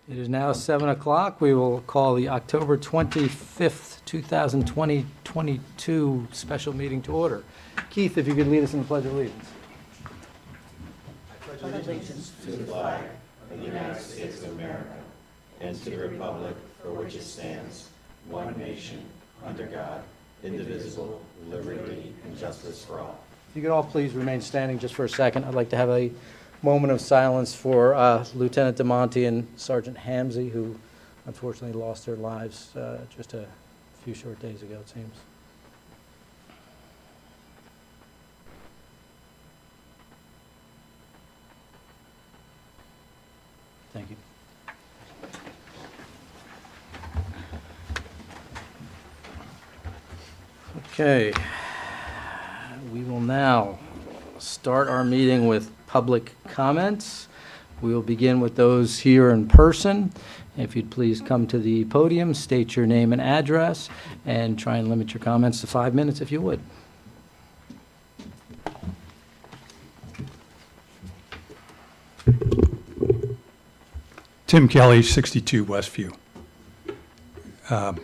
It is now 7 o'clock. We will call the October 25th, 2022 special meeting to order. Keith, if you could lead us in the Pledge of Allegiance. If you could all please remain standing just for a second, I'd like to have a moment of silence for Lieutenant DeMonte and Sergeant Hamsey, who unfortunately lost their lives just a few short days ago, it seems. Thank you. Okay. We will now start our meeting with public comments. We will begin with those here in person. If you'd please come to the podium, state your name and address, and try and limit your comments to 5 minutes if you would. Tim Kelly, 62 Westview. Mr.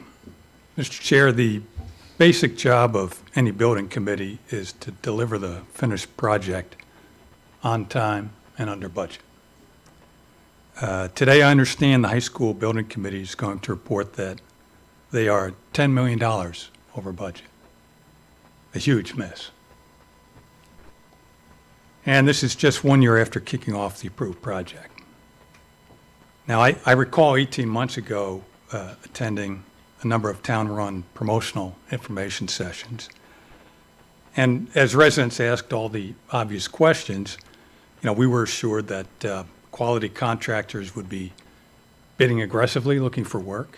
Chair, the basic job of any building committee is to deliver the finished project on time and under budget. Today, I understand the high school building committee is going to report that they are $10 million over budget. A huge miss. And this is just 1 year after kicking off the approved project. Now, I recall 18 months ago attending a number of town-run promotional information sessions. And as residents asked all the obvious questions, we were assured that quality contractors would be bidding aggressively, looking for work.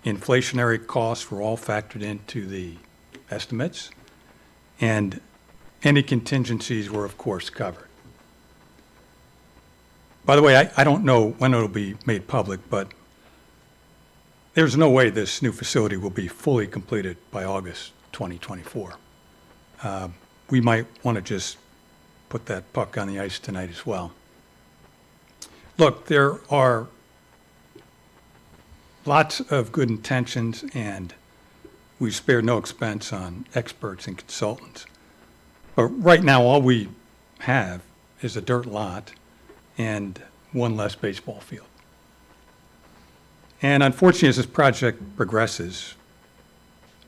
Inflationary costs were all factored into the estimates, and any contingencies were, of course, covered. By the way, I don't know when it'll be made public, but there's no way this new facility will be fully completed by August 2024. We might want to just put that puck on the ice tonight as well. Look, there are lots of good intentions, and we've spared no expense on experts and consultants. But right now, all we have is a dirt lot and one less baseball field. And unfortunately, as this project progresses,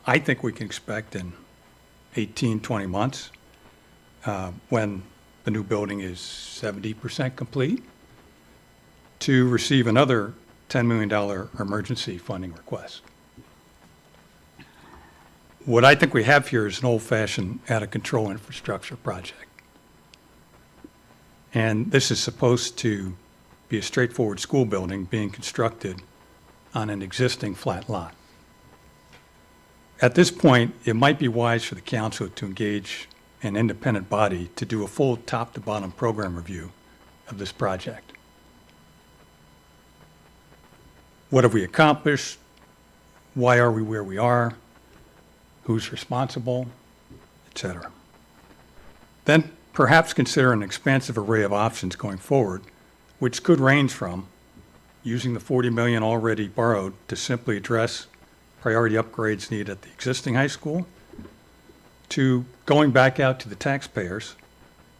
I think we can expect in 18, 20 months, when the new building is 70% complete, to receive another $10 million emergency funding request. What I think we have here is an old-fashioned out-of-control infrastructure project. And this is supposed to be a straightforward school building being constructed on an existing flat lot. At this point, it might be wise for the council to engage an independent body to do a full top-to-bottom program review of this project. What have we accomplished? Why are we where we are? Who's responsible? Etc. Then perhaps consider an expansive array of options going forward, which could range from using the $40 million already borrowed to simply address priority upgrades needed at the existing high school, to going back out to the taxpayers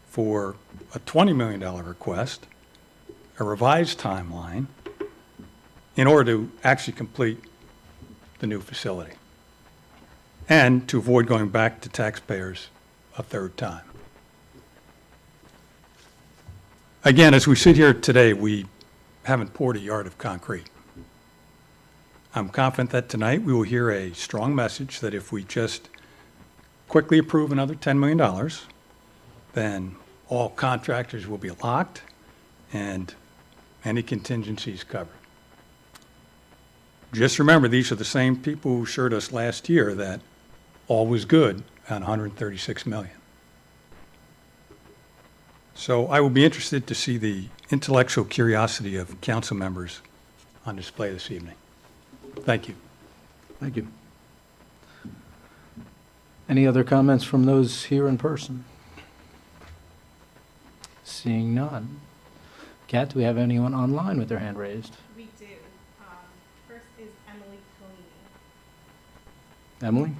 for a $20 million request, a revised timeline, in order to actually complete the new facility, and to avoid going back to taxpayers a third time. Again, as we sit here today, we haven't poured a yard of concrete. I'm confident that tonight we will hear a strong message that if we just quickly approve another $10 million, then all contractors will be locked and any contingencies covered. Just remember, these are the same people who assured us last year that all was good on $136 million. So I will be interested to see the intellectual curiosity of council members on display this evening. Thank you. Thank you. Any other comments from those here in person? Seeing none. Kat, do we have anyone online with their hand raised? We do. First is Emily Collini. Emily?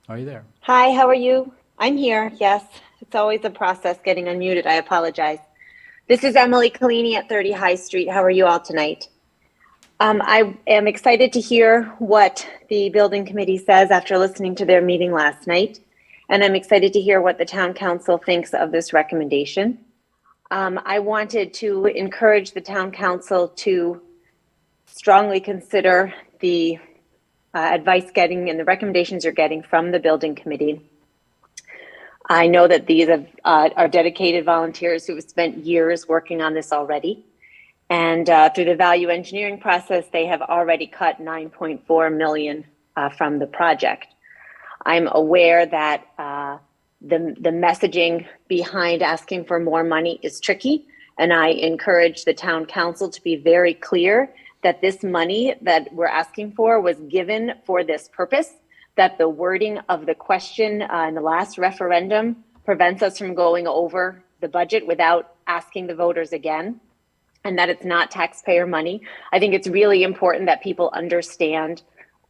Are you there? Hi, how are you? I'm here, yes. It's always a process getting unmuted. I apologize. This is Emily Collini at 30 High Street. How are you all tonight? I am excited to hear what the building committee says after listening to their meeting last night. And I'm excited to hear what the town council thinks of this recommendation. I wanted to encourage the town council to strongly consider the advice getting and the recommendations you're getting from the building committee. I know that these are dedicated volunteers who have spent years working on this already. And through the value engineering process, they have already cut $9.4 million from the project. I'm aware that the messaging behind asking for more money is tricky. And I encourage the town council to be very clear that this money that we're asking for was given for this purpose, that the wording of the question in the last referendum prevents us from going over the budget without asking the voters again, and that it's not taxpayer money. I think it's really important that people understand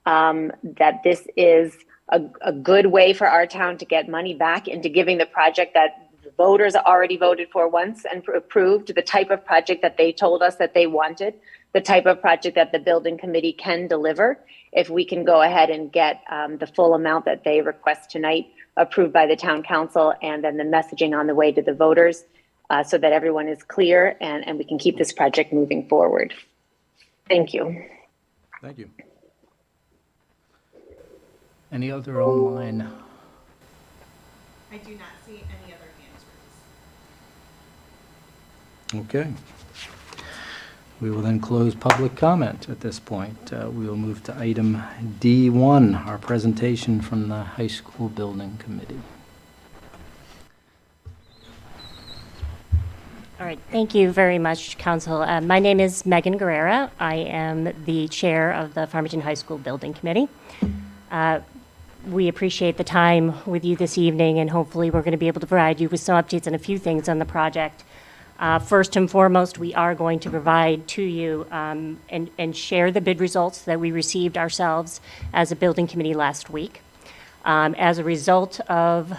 that this is a good way for our town to get money back into giving the project that the voters already voted for once and approved, the type of project that they told us that they wanted, the type of project that the building committee can deliver if we can go ahead and get the full amount that they request tonight approved by the town council, and then the messaging on the way to the voters so that everyone is clear and we can keep this project moving forward. Thank you. Thank you. Any other online? I do not see any other hands raised. Okay. We will then close public comment at this point. We will move to item D1, our presentation from the High School Building Committee. All right, thank you very much, Council. My name is Megan Guerrera. I am the chair of the Farmington High School Building Committee. We appreciate the time with you this evening, and hopefully we're going to be able to provide you with some updates on a few things on the project. First and foremost, we are going to provide to you and share the bid results that we received ourselves as a building committee last week. As a result of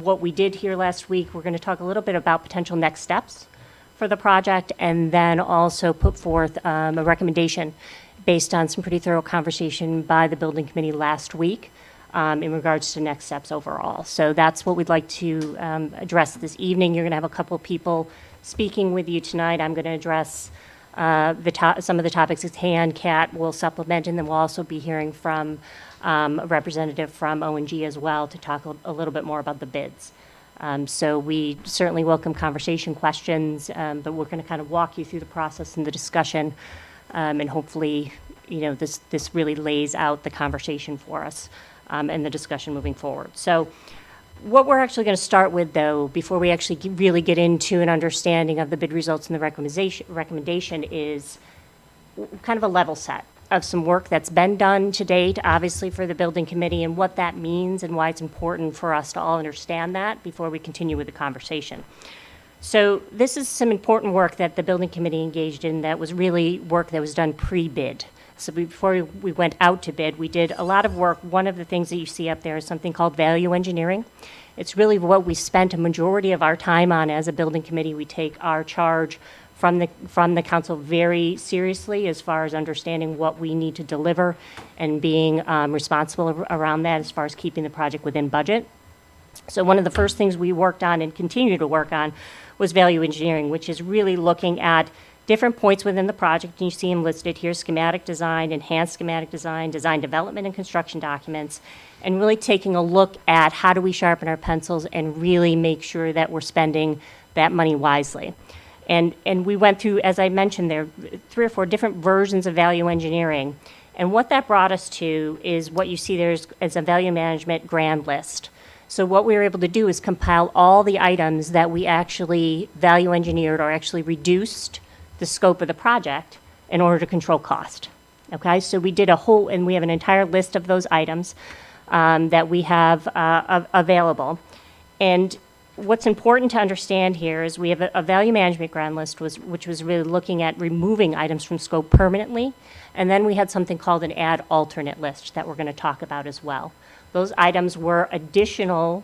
what we did here last week, we're going to talk a little bit about potential next steps for the project, and then also put forth a recommendation based on some pretty thorough conversation by the building committee last week in regards to next steps overall. So that's what we'd like to address this evening. You're going to have a couple of people speaking with you tonight. I'm going to address some of the topics at hand. Kat will supplement, and then we'll also be hearing from a representative from O&G as well to talk a little bit more about the bids. So we certainly welcome conversation questions, but we're going to kind of walk you through the process and the discussion, and hopefully, you know, this really lays out the conversation for us and the discussion moving forward. So what we're actually going to start with, though, before we actually really get into an understanding of the bid results and the recommendation is kind of a level set of some work that's been done to date, obviously, for the building committee, and what that means and why it's important for us to all understand that before we continue with the conversation. So this is some important work that the building committee engaged in that was really work that was done pre-bid. So before we went out to bid, we did a lot of work. One of the things that you see up there is something called value engineering. It's really what we spent a majority of our time on as a building committee. We take our charge from the council very seriously as far as understanding what we need to deliver and being responsible around that as far as keeping the project within budget. So one of the first things we worked on and continue to work on was value engineering, which is really looking at different points within the project. And you see them listed here: schematic design, enhanced schematic design, design development and construction documents, and really taking a look at how do we sharpen our pencils and really make sure that we're spending that money wisely. And we went through, as I mentioned, there 3 or 4 different versions of value engineering. And what that brought us to is what you see there as a value management grand list. So what we were able to do is compile all the items that we actually value engineered or actually reduced the scope of the project in order to control cost. Okay, so we did a whole, and we have an entire list of those items. that we have available. And what's important to understand here is we have a value management ground list, which was really looking at removing items from scope permanently. And then we had something called an add alternate list that we're going to talk about as well. Those items were additional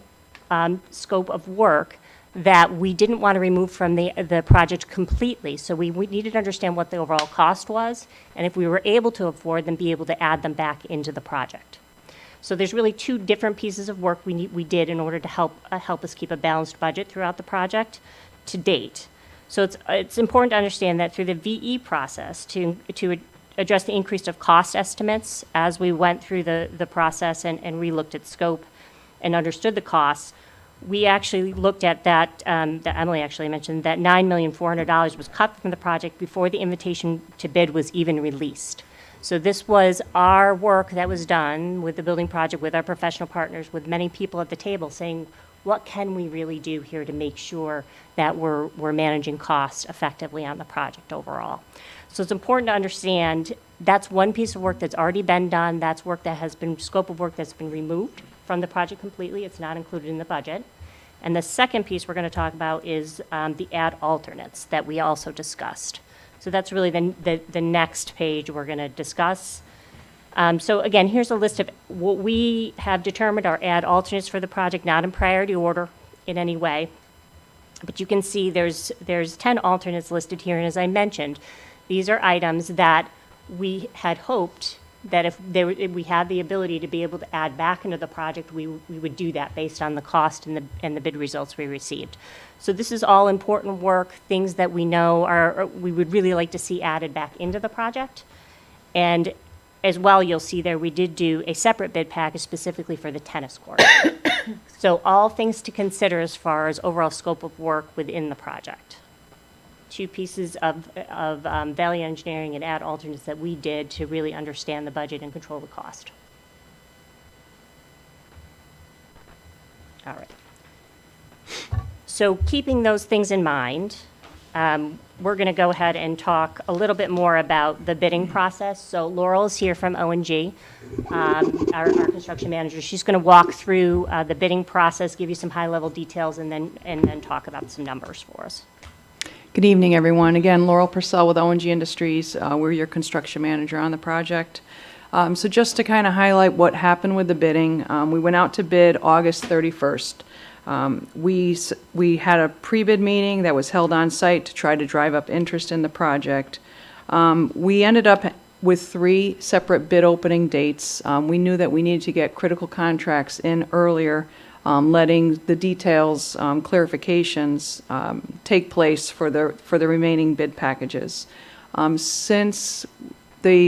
scope of work that we didn't want to remove from the project completely. So we needed to understand what the overall cost was, and if we were able to afford them, be able to add them back into the project. So there's really two different pieces of work we did in order to help us keep a balanced budget throughout the project to date. So it's important to understand that through the VE process, to address the increase of cost estimates as we went through the process and re-looked at scope and understood the costs, we actually looked at that Emily actually mentioned, that $9,400,000 was cut from the project before the invitation to bid was even released. So this was our work that was done with the building project, with our professional partners, with many people at the table saying, what can we really do here to make sure that we're managing costs effectively on the project overall? So it's important to understand that's one piece of work that's already been done. That's work that has been, scope of work that's been removed from the project completely. It's not included in the budget. And the second piece we're going to talk about is the add alternates that we also discussed. So that's really the next page we're going to discuss. So again, here's a list of what we have determined are add alternates for the project, not in priority order in any way. But you can see there's 10 alternates listed here. And as I mentioned, these are items that we had hoped that if we had the ability to be able to add back into the project, we would do that based on the cost and the bid results we received. So this is all important work, things that we know we would really like to see added back into the project. And as well, you'll see there we did do a separate bid package specifically for the tennis court. So all things to consider as far as overall scope of work within the project. Two pieces of value engineering and add alternates that we did to really understand the budget and control the cost. All right. So keeping those things in mind, we're going to go ahead and talk a little bit more about the bidding process. So Laurel is here from O&G, our construction manager. She's going to walk through the bidding process, give you some high-level details, and then talk about some numbers for us. Good evening, everyone. Again, Laurel Purcell with O&G Industries. We're your construction manager on the project. So just to kind of highlight what happened with the bidding, we went out to bid August 31st. We had a pre-bid meeting that was held on site to try to drive up interest in the project. We ended up with 3 separate bid opening dates. We knew that we needed to get critical contracts in earlier, letting the details, clarifications take place for the remaining bid packages. Since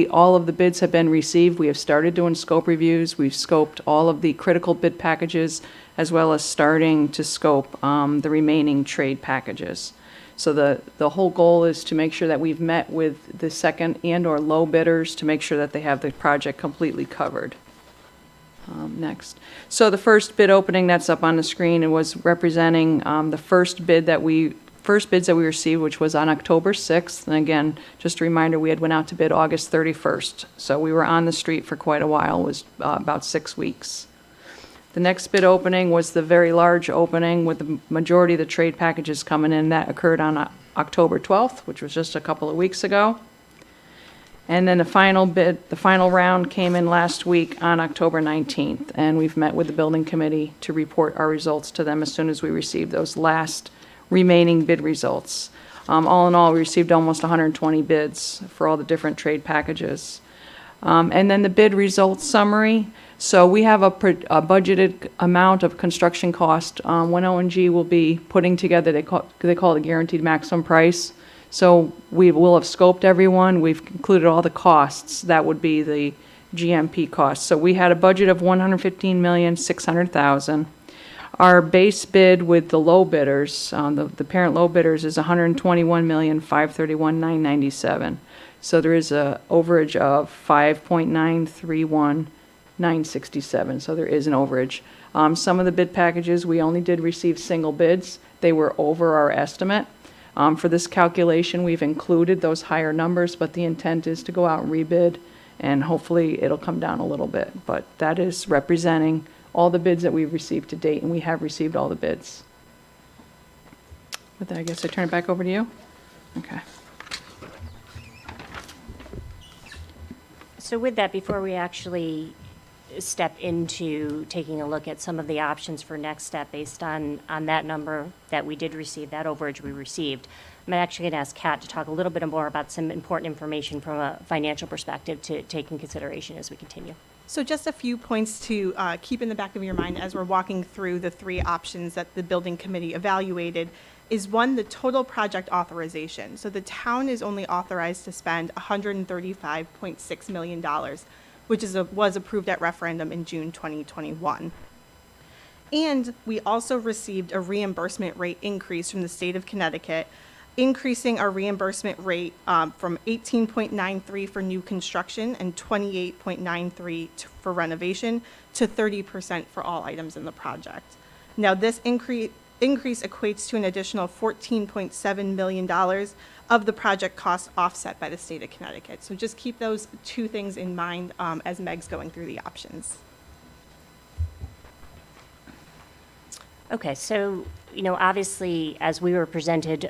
all of the bids have been received, we have started doing scope reviews. We've scoped all of the critical bid packages as well as starting to scope the remaining trade packages. So the whole goal is to make sure that we've met with the second and or low bidders to make sure that they have the project completely covered. Next. So the first bid opening that's up on the screen, it was representing the first bids that we received, which was on October 6th. And again, just a reminder, we had went out to bid August 31st. So we were on the street for quite a while. It was about 6 weeks. The next bid opening was the very large opening with the majority of the trade packages coming in. That occurred on October 12th, which was just a couple of weeks ago. And then the final round came in last week on October 19th, and we've met with the building committee to report our results to them as soon as we receive those last remaining bid results. All in all, we received almost 120 bids for all the different trade packages. And then the bid results summary. So we have a budgeted amount of construction cost when O&G will be putting together, they call it a guaranteed maximum price. So we will have scoped everyone. We've included all the costs. That would be the GMP costs. So we had a budget of $115,600,000. Our base bid with the low bidders, the parent low bidders, is $121,531,997. So there is a overage of $5.931,967. So there is an overage. Some of the bid packages, we only did receive single bids. They were over our estimate. For this calculation, we've included those higher numbers, but the intent is to go out and rebid and hopefully it'll come down a little bit. But that is representing all the bids that we've received to date, and we have received all the bids. With that, I guess I turn it back over to you. Okay. So with that, before we actually step into taking a look at some of the options for next step based on that number that we did receive, that overage we received, I'm actually going to ask Kat to talk a little bit more about some important information from a financial perspective to take in consideration as we continue. So just a few points to keep in the back of your mind as we're walking through the three options that the building committee evaluated is one, the total project authorization. So the town is only authorized to spend $135.6 million, which was approved at referendum in June 2021. And we also received a reimbursement rate increase from the state of Connecticut, increasing our reimbursement rate from 18.93 for new construction and 28.93 for renovation to 30% for all items in the project. Now, this increase equates to an additional $14.7 million of the project cost offset by the state of Connecticut. So just keep those two things in mind as Meg's going through the options. Okay, so, obviously, as we were presented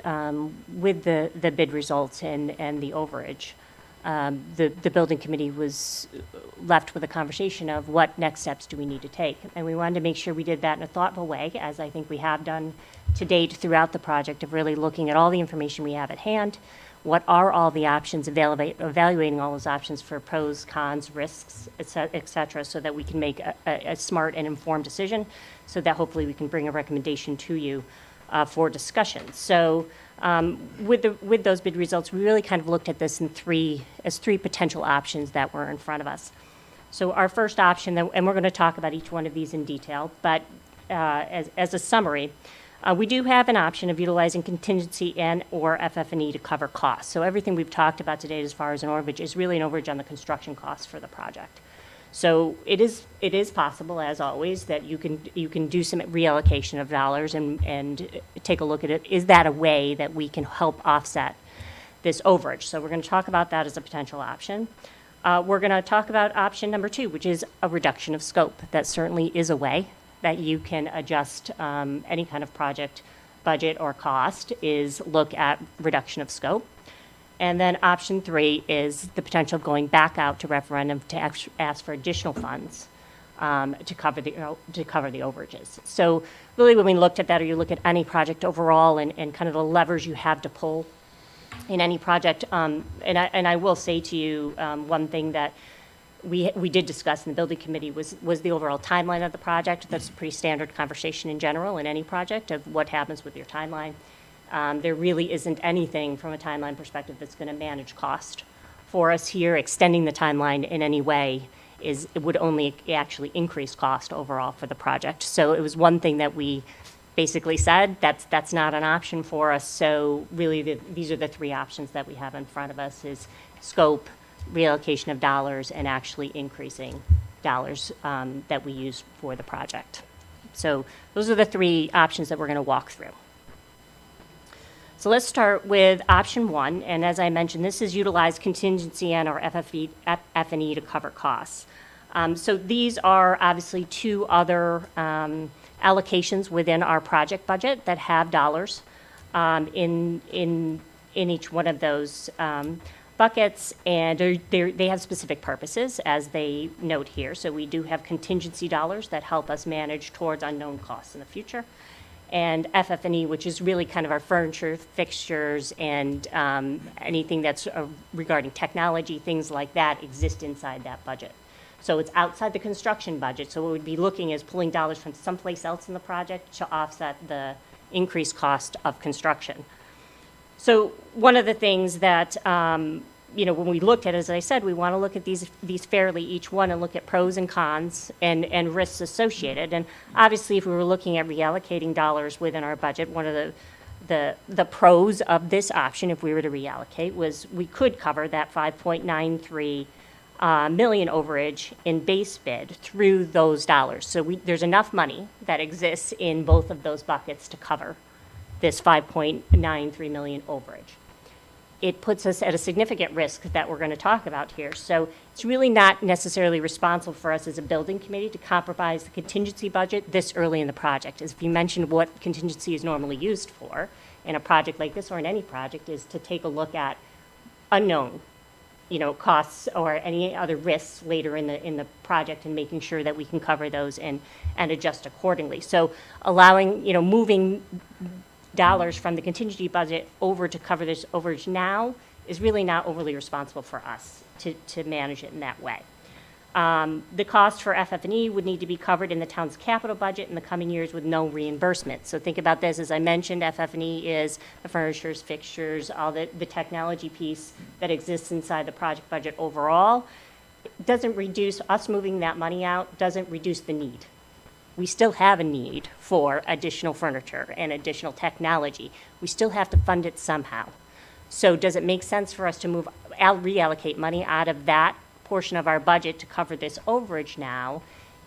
with the bid results and the overage, the building committee was left with a conversation of what next steps do we need to take. And we wanted to make sure we did that in a thoughtful way, as I think we have done to date throughout the project, of really looking at all the information we have at hand, what are all the options, evaluating all those options for pros, cons, risks, et cetera, so that we can make a smart and informed decision, so that hopefully we can bring a recommendation to you for discussion. So with those bid results, we really kind of looked at this in three potential options that were in front of us. So our first option, and we're going to talk about each one of these in detail, but as a summary, we do have an option of utilizing contingency and or FF&E to cover costs. So everything we've talked about today as far as an overage is really an overage on the construction costs for the project. So it is possible, as always, that you can do some reallocation of dollars and take a look at it. Is that a way that we can help offset this overage? So we're going to talk about that as a potential option. We're going to talk about option number 2, which is a reduction of scope. That certainly is a way that you can adjust any kind of project budget or cost, is look at reduction of scope. And then option 3 is the potential of going back out to referendum to ask for additional funds to cover the overages. So really, when we looked at that, or you look at any project overall and kind of the levers you have to pull in any project, and I will say to you, one thing that we did discuss in the building committee was the overall timeline of the project. That's a pretty standard conversation in general in any project of what happens with your timeline. There really isn't anything from a timeline perspective that's going to manage cost for us here. Extending the timeline in any way it would only actually increase cost overall for the project. So it was one thing that we basically said that's not an option for us. So really, these are the 3 options that we have in front of us: is scope, reallocation of dollars, and actually increasing dollars that we use for the project. So those are the 3 options that we're going to walk through. So let's start with option 1, and as I mentioned, this is utilize contingency and or FF&E to cover costs. So these are obviously 2 other allocations within our project budget that have dollars in each one of those buckets, and they have specific purposes, as they note here. So we do have contingency dollars that help us manage towards unknown costs in the future, and FF&E, which is really kind of our furniture, fixtures, and anything that's regarding technology, things like that, exist inside that budget. So it's outside the construction budget. So what we'd be looking is pulling dollars from someplace else in the project to offset the increased cost of construction. So one of the things that when we looked at, as I said, we want to look at these fairly, each one, and look at pros and cons and risks associated. And obviously, if we were looking at reallocating dollars within our budget, one of the pros of this option, if we were to reallocate, was we could cover that 5.93 million overage in base bid through those dollars. So there's enough money that exists in both of those buckets to cover this 5.93 million overage. it puts us at a significant risk that we're going to talk about here. So it's really not necessarily responsible for us as a building committee to compromise the contingency budget this early in the project. As you mentioned, what contingency is normally used for in a project like this or in any project is to take a look at unknown, costs or any other risks later in the project and making sure that we can cover those and adjust accordingly. So allowing, moving dollars from the contingency budget over to cover this overage now is really not overly responsible for us to manage it in that way. The cost for FF&E would need to be covered in the town's capital budget in the coming years with no reimbursement. So think about this, as I mentioned, FF&E is the furnitures, fixtures, all the technology piece that exists inside the project budget overall. It doesn't reduce, us moving that money out doesn't reduce the need. We still have a need for additional furniture and additional technology. We still have to fund it somehow. So does it make sense for us to reallocate money out of that portion of our budget to cover this overage now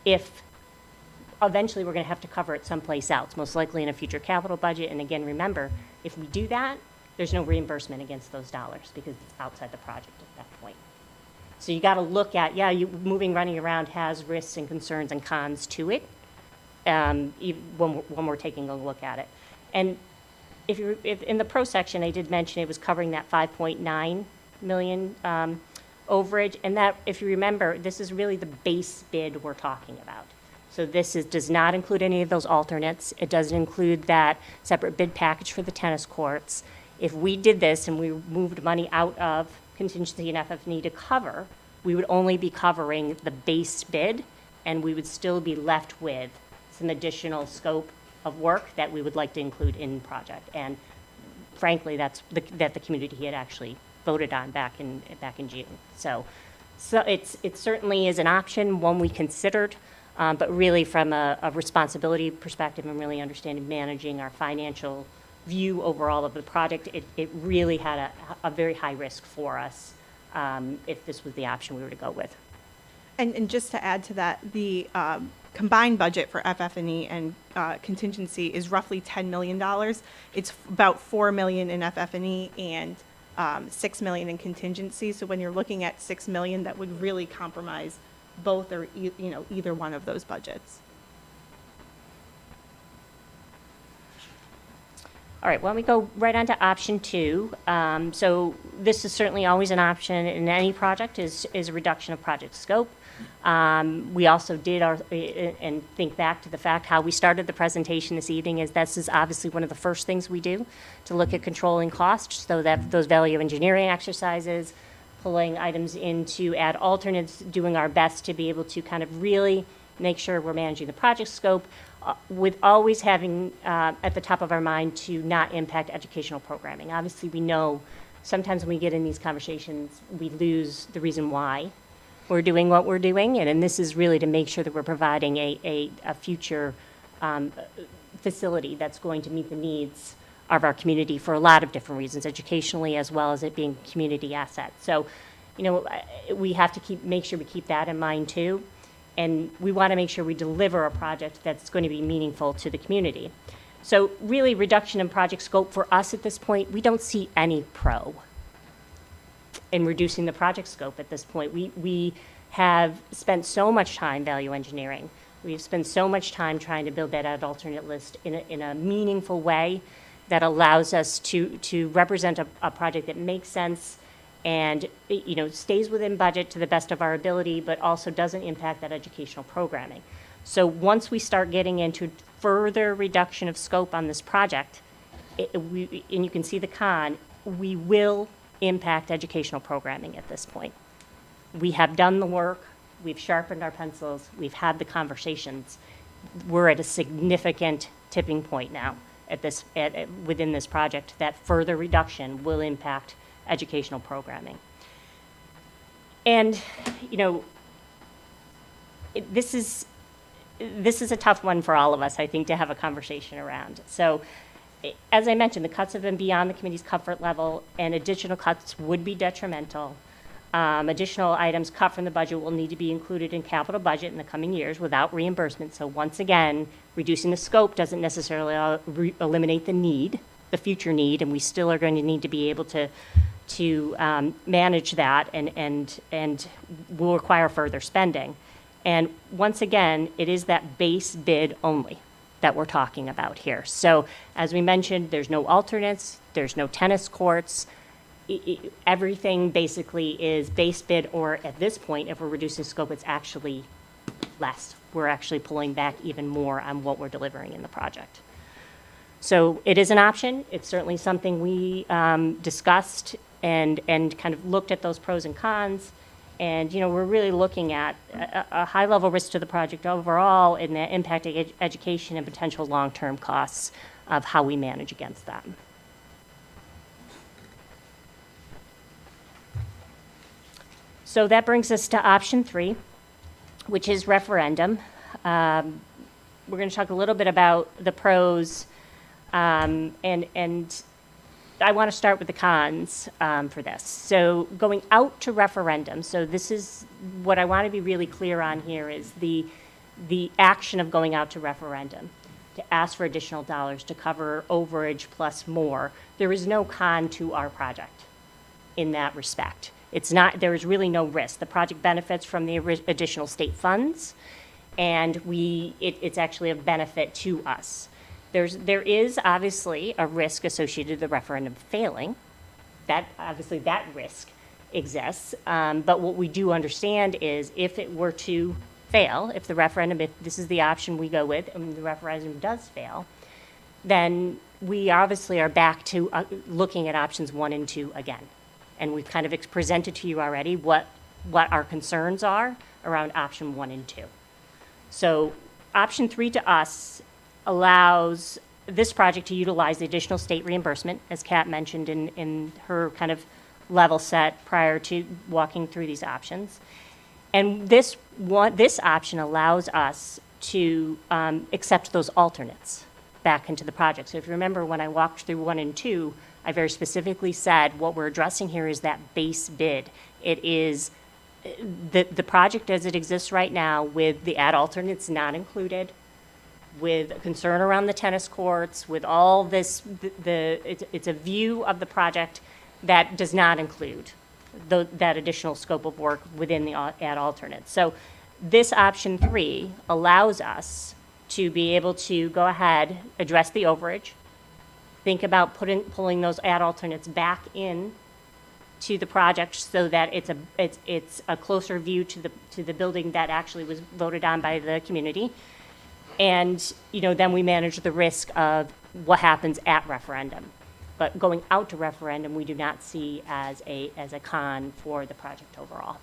if eventually we're going to have to cover it someplace else, most likely in a future capital budget? And again, remember, if we do that, there's no reimbursement against those dollars because it's outside the project at that point. So you got to look at, running around has risks and concerns and cons to it. When we're taking a look at it. And if in the pro section, I did mention it was covering that 5.9 million overage, and that, if you remember, this is really the base bid we're talking about. So this does not include any of those alternates. It doesn't include that separate bid package for the tennis courts. If we did this and we moved money out of contingency and FF&E to cover, we would only be covering the base bid, and we would still be left with some additional scope of work that we would like to include in project. And frankly, that the community had actually voted on back in June. So it certainly is an option, one we considered, but really from a responsibility perspective and really understanding managing our financial view overall of the project, it really had a very high risk for us if this was the option we were to go with. And just to add to that, the combined budget for FF&E and contingency is roughly $10 million. It's about $4 million in FF&E and $6 million in contingency. So when you're looking at $6 million, that would really compromise both or either one of those budgets. All right, why don't we go right on to option 2. So this is certainly always an option in any project is a reduction of project scope. We also did and think back to the fact how we started the presentation this evening is this is obviously one of the first things we do to look at controlling costs, so that those value engineering exercises, pulling items in to add alternates, doing our best to be able to kind of really make sure we're managing the project scope with always having at the top of our mind to not impact educational programming. Obviously, we know sometimes when we get in these conversations, we lose the reason why we're doing what we're doing, and this is really to make sure that we're providing a future facility that's going to meet the needs of our community for a lot of different reasons, educationally as well as it being a community asset. So, we have to make sure we keep that in mind too, and we want to make sure we deliver a project that's going to be meaningful to the community. So really, reduction in project scope for us at this point, we don't see any pro in reducing the project scope at this point. We have spent so much time value engineering. We've spent so much time trying to build that out alternate list in a meaningful way that allows us to represent a project that makes sense and stays within budget to the best of our ability, but also doesn't impact that educational programming. So once we start getting into further reduction of scope on this project, and you can see the con, we will impact educational programming at this point. We have done the work, we've sharpened our pencils, we've had the conversations. We're at a significant tipping point now within this project that further reduction will impact educational programming. And, this is a tough one for all of us, I think, to have a conversation around. So, as I mentioned, the cuts have been beyond the committee's comfort level, and additional cuts would be detrimental. Additional items cut from the budget will need to be included in capital budget in the coming years without reimbursement. So once again, reducing the scope doesn't necessarily eliminate the future need, and we still are going to need to be able to to manage that and will require further spending. And once again, it is that base bid only that we're talking about here. So as we mentioned, there's no alternates, there's no tennis courts. Everything basically is base bid, or at this point, if we're reducing scope, it's actually less. We're actually pulling back even more on what we're delivering in the project. So it is an option. It's certainly something we discussed and kind of looked at those pros and cons. And, you know, we're really looking at a high-level risk to the project overall and the impact of education and potential long-term costs of how we manage against that. So that brings us to option 3, which is referendum. We're going to talk a little bit about the pros, and I want to start with the cons for this. So going out to referendum, so this is what I want to be really clear on here is the action of going out to referendum, to ask for additional dollars to cover overage plus more. There is no con to our project in that respect. It's not, there is really no risk. The project benefits from the additional state funds, and it's actually a benefit to us. There is obviously a risk associated with the referendum failing. That risk exists. But what we do understand is if it were to fail, if this is the option we go with, and the referendum does fail, then we obviously are back to looking at options 1 and 2 again. And we've kind of presented to you already what our concerns are around option 1 and 2. So option 3 to us allows this project to utilize the additional state reimbursement, as Kat mentioned in her kind of level set prior to walking through these options. And this option allows us to accept those alternates back into the project. So if you remember when I walked through 1 and 2, I very specifically said what we're addressing here is that base bid. It is the project as it exists right now with the add alternates not included, with concern around the tennis courts, with all this, it's a view of the project that does not include that additional scope of work within the add alternates. So this option 3 allows us to be able to go ahead, address the overage, think about pulling those add alternates back in to the project so that it's a closer view to the building that actually was voted on by the community. And, you know, then we manage the risk of what happens at referendum. But going out to referendum, we do not see as a con for the project overall,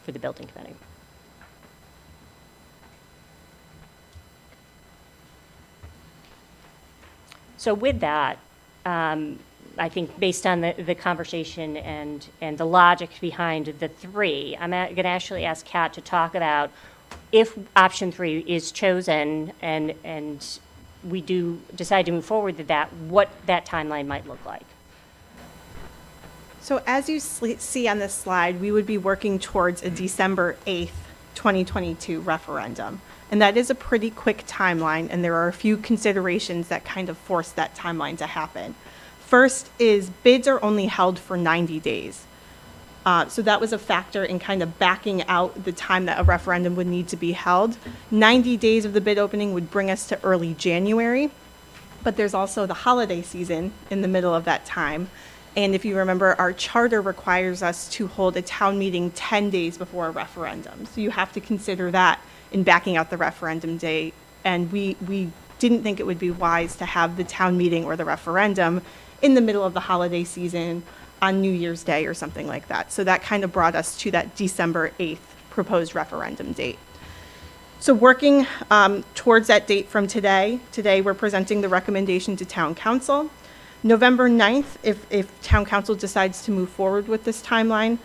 for the building committee. So with that, I think based on the conversation and the logic behind the 3, I'm going to actually ask Kat to talk about if option 3 is chosen and we do decide to move forward with that, what that timeline might look like. So as you see on this slide, we would be working towards a December 8th, 2022 referendum. And that is a pretty quick timeline, and there are a few considerations that kind of force that timeline to happen. First is bids are only held for 90 days. So that was a factor in kind of backing out the time that a referendum would need to be held. 90 days of the bid opening would bring us to early January, but there's also the holiday season in the middle of that time. And if you remember, our charter requires us to hold a town meeting 10 days before a referendum. So you have to consider that in backing out the referendum date. And we didn't think it would be wise to have the town meeting or the referendum in the middle of the holiday season on New Year's Day or something like that. So that kind of brought us to that December 8th proposed referendum date. So working towards that date from today we're presenting the recommendation to Town Council. November 9th, if Town Council decides to move forward with this timeline,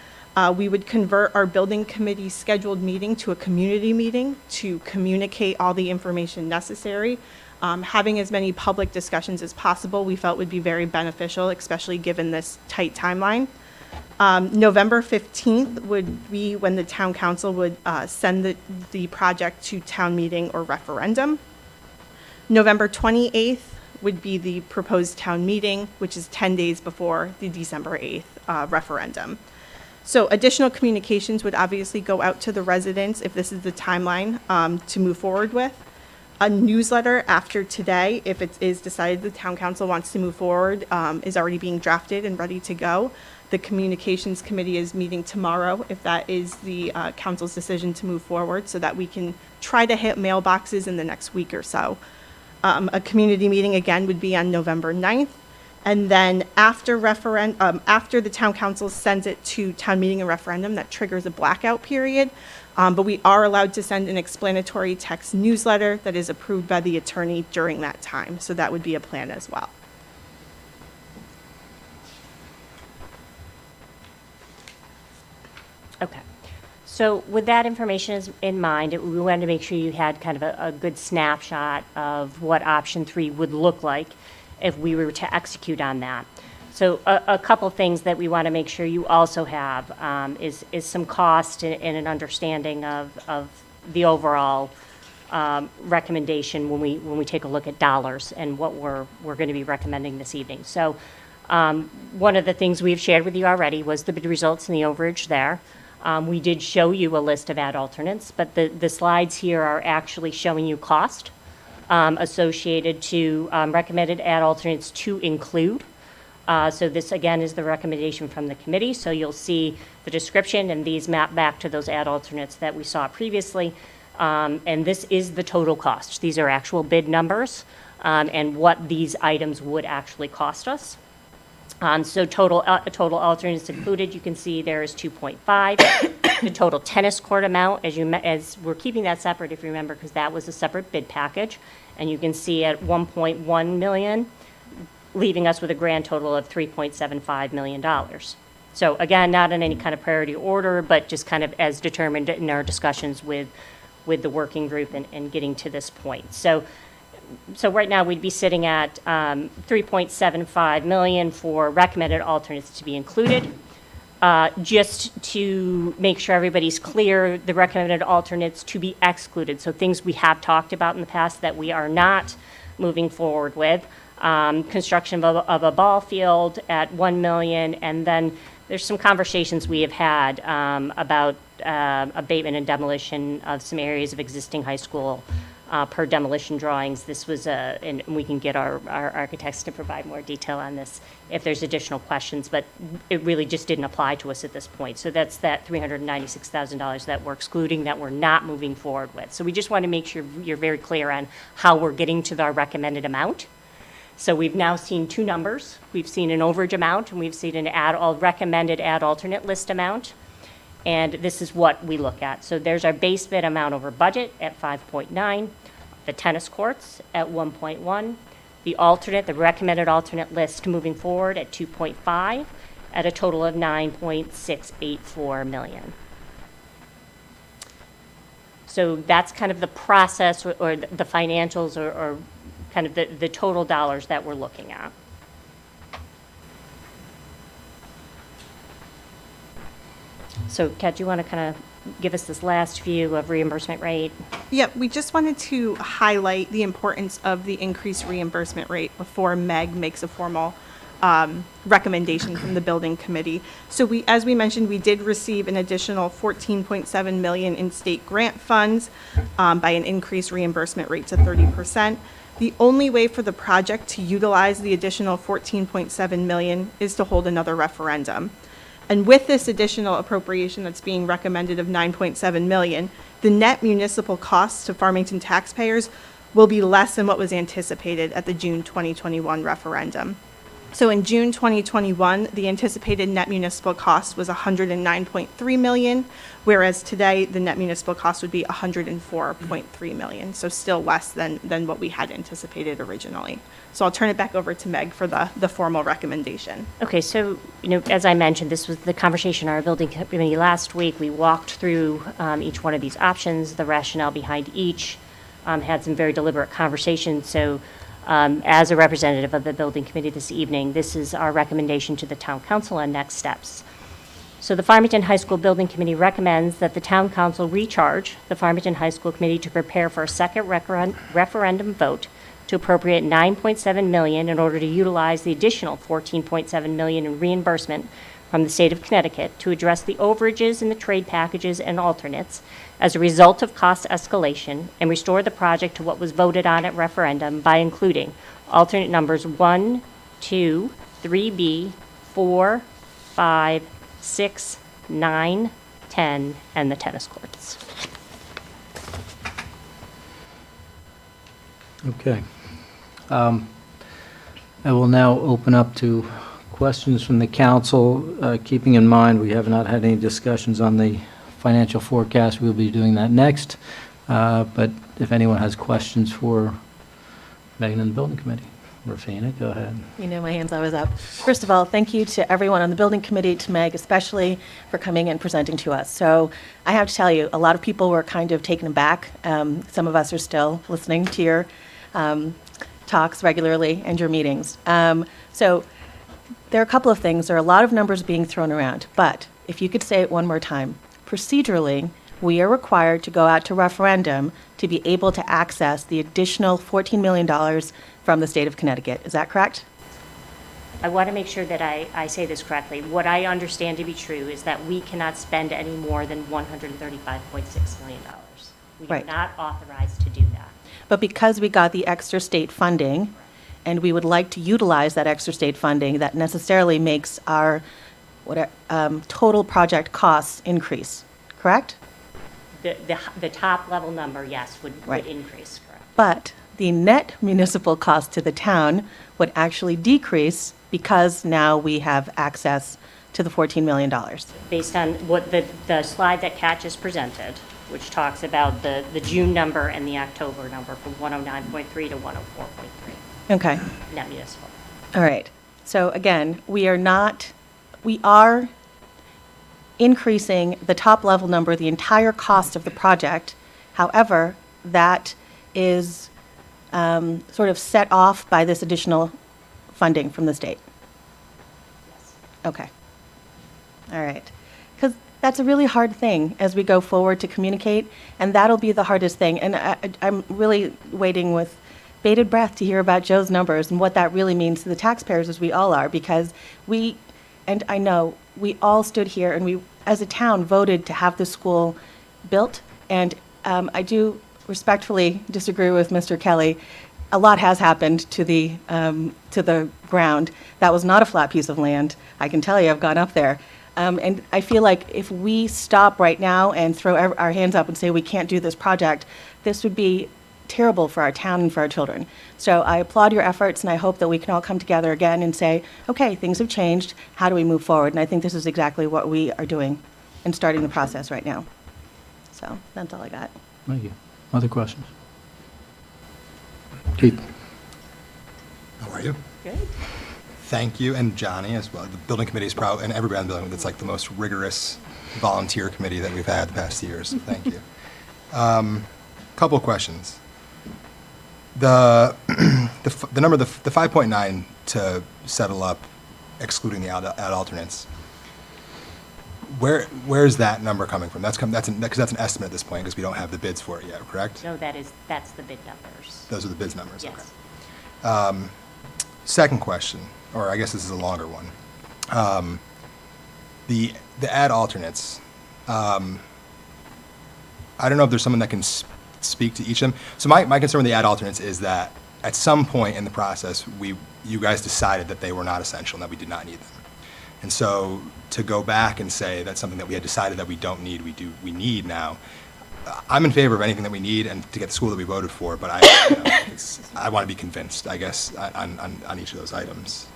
we would convert our building committee scheduled meeting to a community meeting to communicate all the information necessary. Having as many public discussions as possible we felt would be very beneficial, especially given this tight timeline. November 15th would be when the Town Council would send the project to town meeting or referendum. November 28th would be the proposed town meeting, which is 10 days before the December 8th referendum. So additional communications would obviously go out to the residents if this is the timeline to move forward with. A newsletter after today, if it is decided the town council wants to move forward, is already being drafted and ready to go. The communications committee is meeting tomorrow, if that is the council's decision to move forward, so that we can try to hit mailboxes in the next week or so. A community meeting again would be on November 9th. And then after after the town council sends it to town meeting and referendum, that triggers a blackout period. But we are allowed to send an explanatory text newsletter that is approved by the attorney during that time. So that would be a plan as well. Okay. So with that information in mind, we wanted to make sure you had kind of a good snapshot of what option 3 would look like if we were to execute on that. So a couple things that we want to make sure you also have is some cost and an understanding of the overall recommendation when we take a look at dollars and what we're going to be recommending this evening. So one of the things we've shared with you already was the bid results and the overage there. We did show you a list of ad alternates, but the slides here are actually showing you cost associated to recommended ad alternates to include. So this, again, is the recommendation from the committee. So you'll see the description, and these map back to those ad alternates that we saw previously. And this is the total cost. These are actual bid numbers and what these items would actually cost us. So total alternates included, you can see there is 2.5. The total tennis court amount, as we're keeping that separate, if you remember, because that was a separate bid package. And you can see at 1.1 million, leaving us with a grand total of $3.75 million. So again, not in any kind of priority order, but just kind of as determined in our discussions with the working group and getting to this point. So right now, we'd be sitting at $3.75 million for recommended alternates to be included. Just to make sure everybody's clear, the recommended alternates to be excluded. So things we have talked about in the past that we are not moving forward with. Construction of a ball field at $1 million, and then there's some conversations we have had about abatement and demolition of some areas of existing high school per demolition drawings. This was and we can get our architects to provide more detail on this if there's additional questions, but it really just didn't apply to us at this point. So that's that $396,000 that we're excluding, that we're not moving forward with. So we just want to make sure you're very clear on how we're getting to our recommended amount. So we've now seen two numbers. We've seen an overage amount, and we've seen an recommended ad alternate list amount. And this is what we look at. So there's our base bid amount over budget at 5.9, the tennis courts at 1.1, the recommended alternate list moving forward at 2.5, at a total of 9.684 million. So that's kind of the process or the financials or kind of the total dollars that we're looking at. So, Kat, do you want to kind of give us this last view of reimbursement rate? Yep, we just wanted to highlight the importance of the increased reimbursement rate before Meg makes a formal recommendation from the building committee. So as we mentioned, we did receive an additional $14.7 million in state grant funds by an increased reimbursement rate to 30%. The only way for the project to utilize the additional $14.7 million is to hold another referendum. And with this additional appropriation that's being recommended of $9.7 million, the net municipal costs to Farmington taxpayers will be less than what was anticipated at the June 2021 referendum. So in June 2021, the anticipated net municipal cost was $109.3 million, whereas today the net municipal cost would be $104.3 million, so still less than what we had anticipated originally. So I'll turn it back over to Meg for the formal recommendation. Okay, so, as I mentioned, this was the conversation in our building committee last week. We walked through each one of these options, the rationale behind each, had some very deliberate conversations. So as a representative of the building committee this evening, this is our recommendation to the town council on next steps. So the Farmington High School Building Committee recommends that the town council recharge the Farmington High School Committee to prepare for a second referendum vote to appropriate $9.7 million in order to utilize the additional $14.7 million in reimbursement from the state of Connecticut to address the overages in the trade packages and alternates as a result of cost escalation and restore the project to what was voted on at referendum by including alternate numbers 1, 2, 3B, 4, 5, 6, 9, 10, and the tennis courts. Okay. I will now open up to questions from the council, keeping in mind we have not had any discussions on the financial forecast. We'll be doing that next. But if anyone has questions for Megan and the building committee. Rafina, go ahead. You know, my hand's always up. First of all, thank you to everyone on the building committee, to Meg especially, for coming and presenting to us. So I have to tell you, a lot of people were kind of taken aback. Some of us are still listening to your talks regularly and your meetings. So there are a couple of things. There are a lot of numbers being thrown around. But if you could say it one more time, procedurally, we are required to go out to referendum to be able to access the additional $14 million from the state of Connecticut. Is that correct? I want to make sure that I say this correctly. What I understand to be true is that we cannot spend any more than $135.6 million. We are Right. not authorized to do that. But because we got the extra state funding, and we would like to utilize that extra state funding, that necessarily makes our total project costs increase, correct? The top level number, yes, would Right. increase, correct? But the net municipal cost to the town would actually decrease because now we have access to the $14 million. Based on what the slide that Kat just presented, which talks about the June number and the October number from 109.3 to 104.3 Okay, net municipal. all right. So again, we are increasing the top level number, the entire cost of the project. However, that is sort of set off by this additional funding from the state. Yes. Okay. All right. Because that's a really hard thing as we go forward to communicate, and that'll be the hardest thing. And I'm really waiting with bated breath to hear about Joe's numbers and what that really means to the taxpayers, as we all are, because and I know, we all stood here and we, as a town, voted to have the school built. And I do respectfully disagree with Mr. Kelly. A lot has happened to the ground. That was not a flat piece of land. I can tell you, I've gone up there. And I feel like if we stop right now and throw our hands up and say we can't do this project, this would be terrible for our town and for our children. So I applaud your efforts, and I hope that we can all come together again and say, okay, things have changed. How do we move forward? And I think this is exactly what we are doing and starting the process right now. So that's all I got. Thank you. Other questions? Keith? How are you? Good. Thank you, and Johnny as well. The building committee is proud, and everybody on the building, it's like the most rigorous volunteer committee that we've had the past years, so thank you. Couple of questions. The number, the 5.9 to settle up, excluding the ad alternates, where's that number coming from? Because that's an estimate at this point, because we don't have the bids for it yet, correct? No, that's the bid numbers. Those are the bids numbers, Yes. okay. Second question, or I guess this is a longer one. The ad alternates, I don't know if there's someone that can speak to each of them. So my concern with the ad alternates is that at some point in the process, you guys decided that they were not essential and that we did not need them. And so to go back and say that's something that we had decided that we don't need, we need now. I'm in favor of anything that we need and to get the school that we voted for, but I want to be convinced, I guess, on each of those items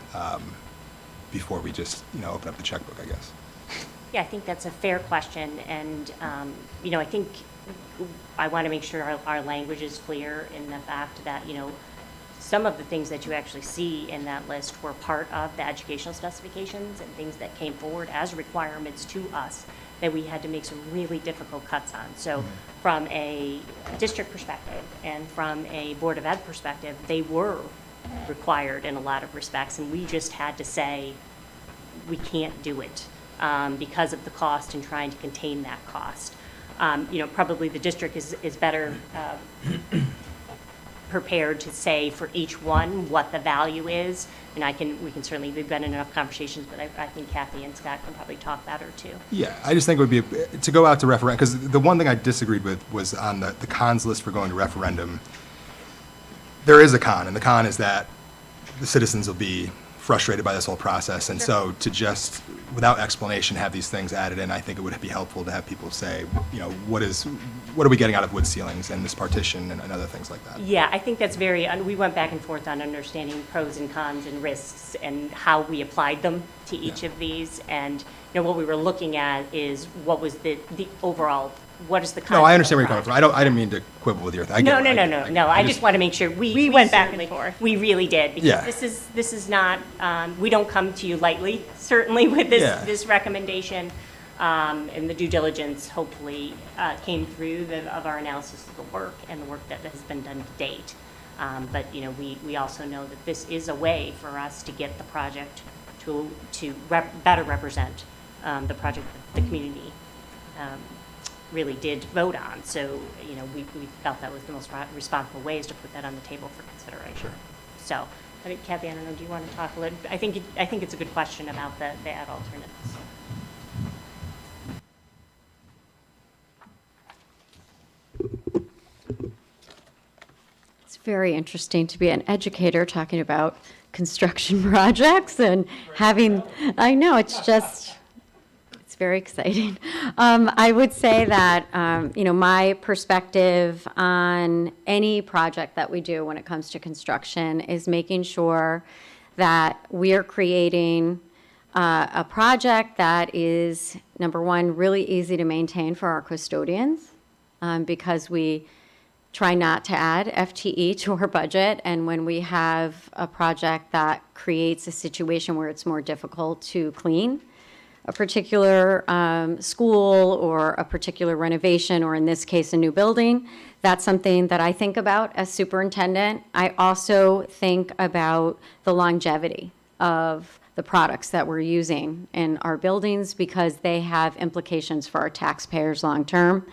before we just, open up the checkbook, I guess. Yeah, I think that's a fair question, and, I think I want to make sure our language is clear in the fact that, some of the things that you actually see in that list were part of the educational specifications and things that came forward as requirements to us that we had to make some really difficult cuts on. So from a district perspective and from a Board of Ed perspective, they were required in a lot of respects, and we just had to say, we can't do it because of the cost and trying to contain that cost. Probably the district is better prepared to say for each one what the value is. And we can certainly, we've been in enough conversations, but I think Kathy and Scott can probably talk better too. Yeah, I just think it would be, to go out to referendum, because the one thing I disagreed with was on the cons list for going to referendum. There is a con, and the con is that the citizens will be frustrated by this whole process. And so to just, without explanation, have these things added in, I think it would be helpful to have people say, you know, what are we getting out of wood ceilings and this partition and other things like that? Yeah, I think that's we went back and forth on understanding pros and cons and risks and how we applied them to each of these. And, you know, what we were looking at is what was the overall, what is the concept? No, I understand where of you're the coming from. I didn't mean to quibble with your thing. No. I just want to make sure we went back and certainly- forth. We really did, because Yeah. this is not, we don't come to you lightly, certainly with Yeah. this recommendation. And the due diligence hopefully came through of our analysis of the work and the work that has been done to date. But, you know, we also know that this is a way for us to get the project to better represent the project that the community really did vote on. So, you know, we felt that was the most responsible ways to put that on the table for consideration. Sure. So, I think, Kathy, I don't know, do you want to talk a little? I think it's a good question about the ad alternates. It's very interesting to be an educator talking about construction projects and having, I know, it's very exciting. I would say that, you know, my perspective on any project that we do when it comes to construction is making sure that we are creating a project that is, number one, really easy to maintain for our custodians, because we try not to add FTE to our budget. And when we have a project that creates a situation where it's more difficult to clean a particular school or a particular renovation, or in this case, a new building, that's something that I think about as superintendent. I also think about the longevity of the products that we're using in our buildings, because they have implications for our taxpayers long term.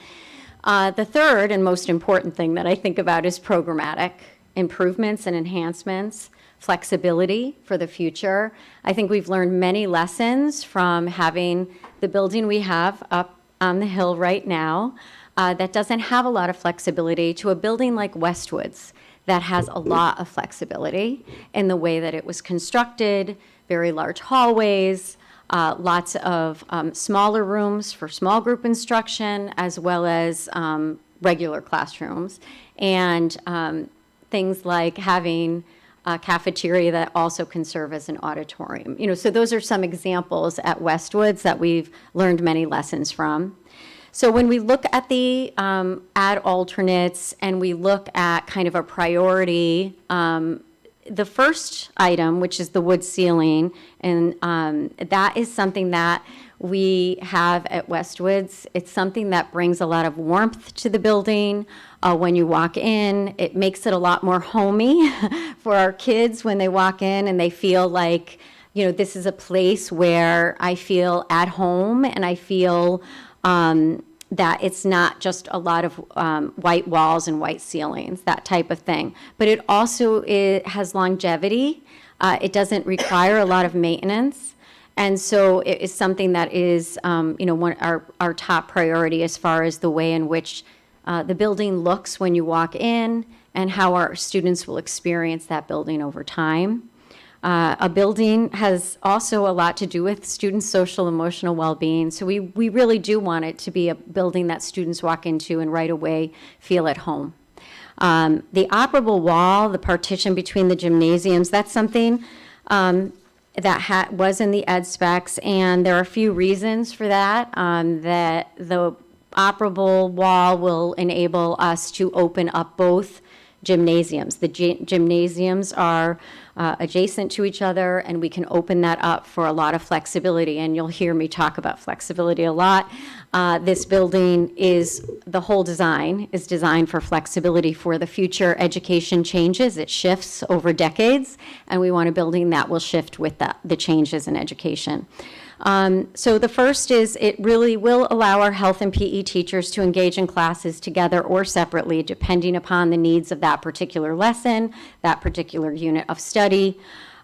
The third and most important thing that I think about is programmatic improvements and enhancements, flexibility for the future. I think we've learned many lessons from having the building we have up on the hill right now that doesn't have a lot of flexibility, to a building like Westwoods that has a lot of flexibility in the way that it was constructed, very large hallways, lots of smaller rooms for small group instruction, as well as regular classrooms, and things like having a cafeteria that also can serve as an auditorium. You know, so those are some examples at Westwoods that we've learned many lessons from. So when we look at the ad alternates and we look at kind of a priority, the first item, which is the wood ceiling, and that is something that we have at Westwoods. It's something that brings a lot of warmth to the building. When you walk in, it makes it a lot more homey for our kids when they walk in and they feel like, you know, this is a place where I feel at home, and I feel that it's not just a lot of white walls and white ceilings, that type of thing. But it also has longevity. It doesn't require a lot of maintenance. And so it is something that is, you know, our top priority as far as the way in which the building looks when you walk in, and how our students will experience that building over time. A building has also a lot to do with students' social emotional well-being. So we really do want it to be a building that students walk into and right away feel at home. The operable wall, the partition between the gymnasiums, that's something that was in the ed specs, and there are a few reasons for that. That the operable wall will enable us to open up both gymnasiums. The gymnasiums are adjacent to each other, and we can open that up for a lot of flexibility, and you'll hear me talk about flexibility a lot. This building the whole design is designed for flexibility for the future. Education changes, it shifts over decades, and we want a building that will shift with the changes in education. So the first is it really will allow our health and PE teachers to engage in classes together or separately, depending upon the needs of that particular lesson, that particular unit of study.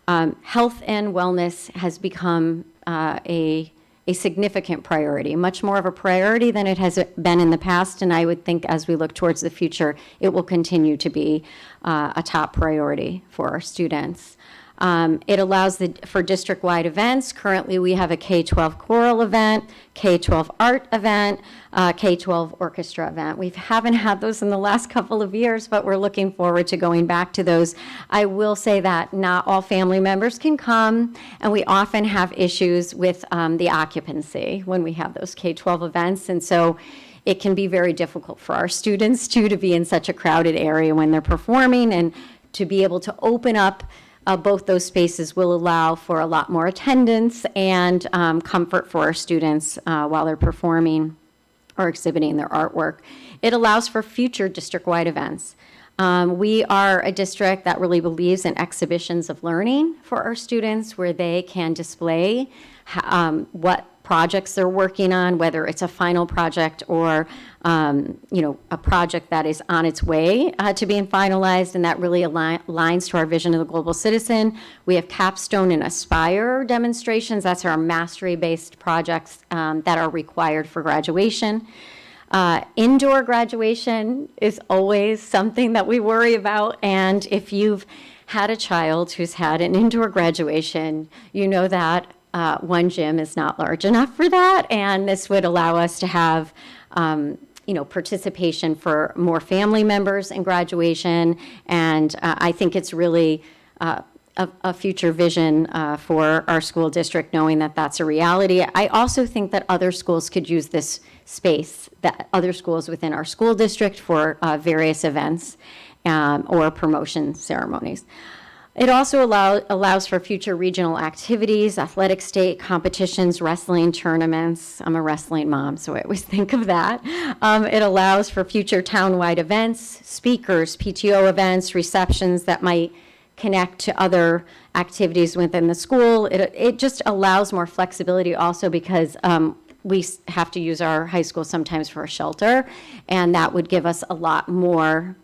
Health and wellness has become a significant priority, much more of a priority than it has been in the past, and I would think as we look towards the future, it will continue to be a top priority for our students. It allows for district-wide events. Currently, we have a K-12 choral event, K-12 art event, K-12 orchestra event. We haven't had those in the last couple of years, but we're looking forward to going back to those. I will say that not all family members can come, and we often have issues with the occupancy when we have those K-12 events, and so it can be very difficult for our students, too, to be in such a crowded area when they're performing, and to be able to open up both those spaces will allow for a lot more attendance and comfort for our students while they're performing or exhibiting their artwork. It allows for future district-wide events. We are a district that really believes in exhibitions of learning for our students where they can display what projects they're working on, whether it's a final project or a project that is on its way to being finalized, and that really aligns to our vision of the global citizen. We have capstone and aspire demonstrations. That's our mastery-based projects that are required for graduation. Indoor graduation is always something that we worry about, and if you've had a child who's had an indoor graduation, you know that one gym is not large enough for that, and this would allow us to have participation for more family members in graduation, and I think it's really a future vision for our school district, knowing that that's a reality. I also think that other schools could use this space, that other schools within our school district for various events or promotion ceremonies. It also allows for future regional activities, athletic state competitions, wrestling tournaments. I'm a wrestling mom, so I always think of that. It allows for future townwide events, speakers, PTO events, receptions that might connect to other activities within the school. It just allows more flexibility also because we have to use our high school sometimes for a shelter, and that would give us a lot more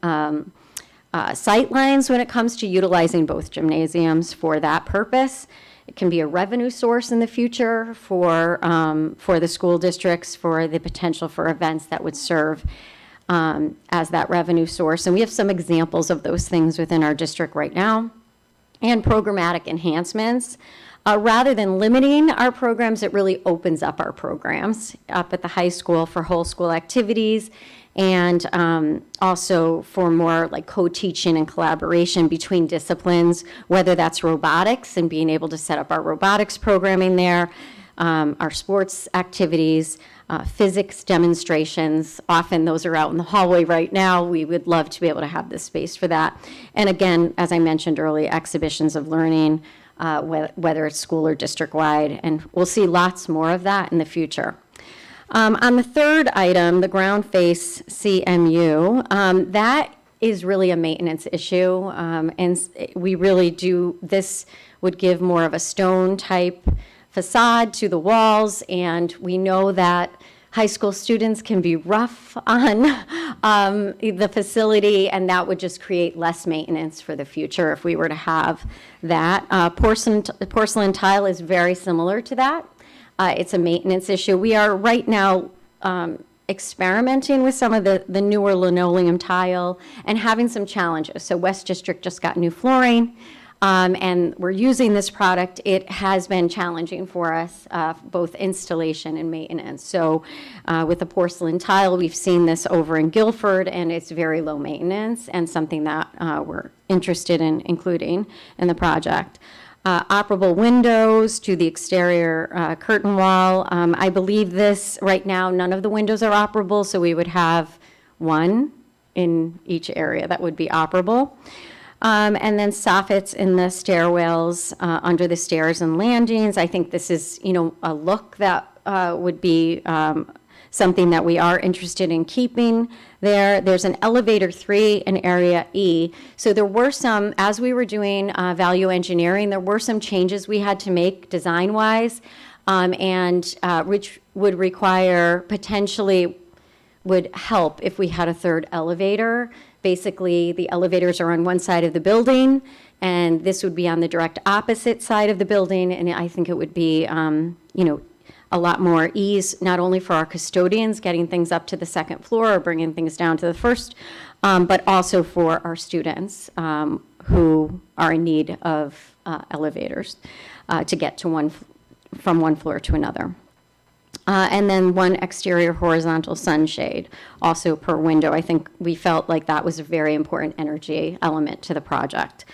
sight lines when it comes to utilizing both gymnasiums for that purpose. It can be a revenue source in the future for the school districts, for the potential for events that would serve as that revenue source. And we have some examples of those things within our district right now. And programmatic enhancements. Rather than limiting our programs, it really opens up our programs up at the high school for whole school activities, and also for more like co-teaching and collaboration between disciplines, whether that's robotics and being able to set up our robotics programming there, our sports activities, physics demonstrations. Often those are out in the hallway right now. We would love to be able to have this space for that. And again, as I mentioned earlier, exhibitions of learning, whether it's school or district-wide, and we'll see lots more of that in the future. On the third item, the ground face CMU, that is really a maintenance issue, and we really do, this would give more of a stone type facade to the walls, and we know that high school students can be rough on the facility, and that would just create less maintenance for the future if we were to have that. Porcelain tile is very similar to that. It's a maintenance issue. We are right now experimenting with some of the newer linoleum tile and having some challenges. So West District just got new flooring, and we're using this product. It has been challenging for us, both installation and maintenance. So with the porcelain tile, we've seen this over in Guilford, and it's very low maintenance and something that we're interested in including in the project. Operable windows to the exterior curtain wall. I believe this, right now, none of the windows are operable, so we would have one in each area that would be operable. And then soffits in the stairwells under the stairs and landings. I think this is, a look that would be something that we are interested in keeping there. There's an elevator 3 in area E. So there were some, as we were doing value engineering, there were some changes we had to make design-wise. which would require potentially would help if we had a third elevator. Basically, the elevators are on one side of the building, and this would be on the direct opposite side of the building, and I think it would be, a lot more ease, not only for our custodians getting things up to the second floor or bringing things down to the first, but also for our students who are in need of elevators to get to from one floor to another. And then one exterior horizontal sunshade, also per window. I think we felt like that was a very important energy element to the project.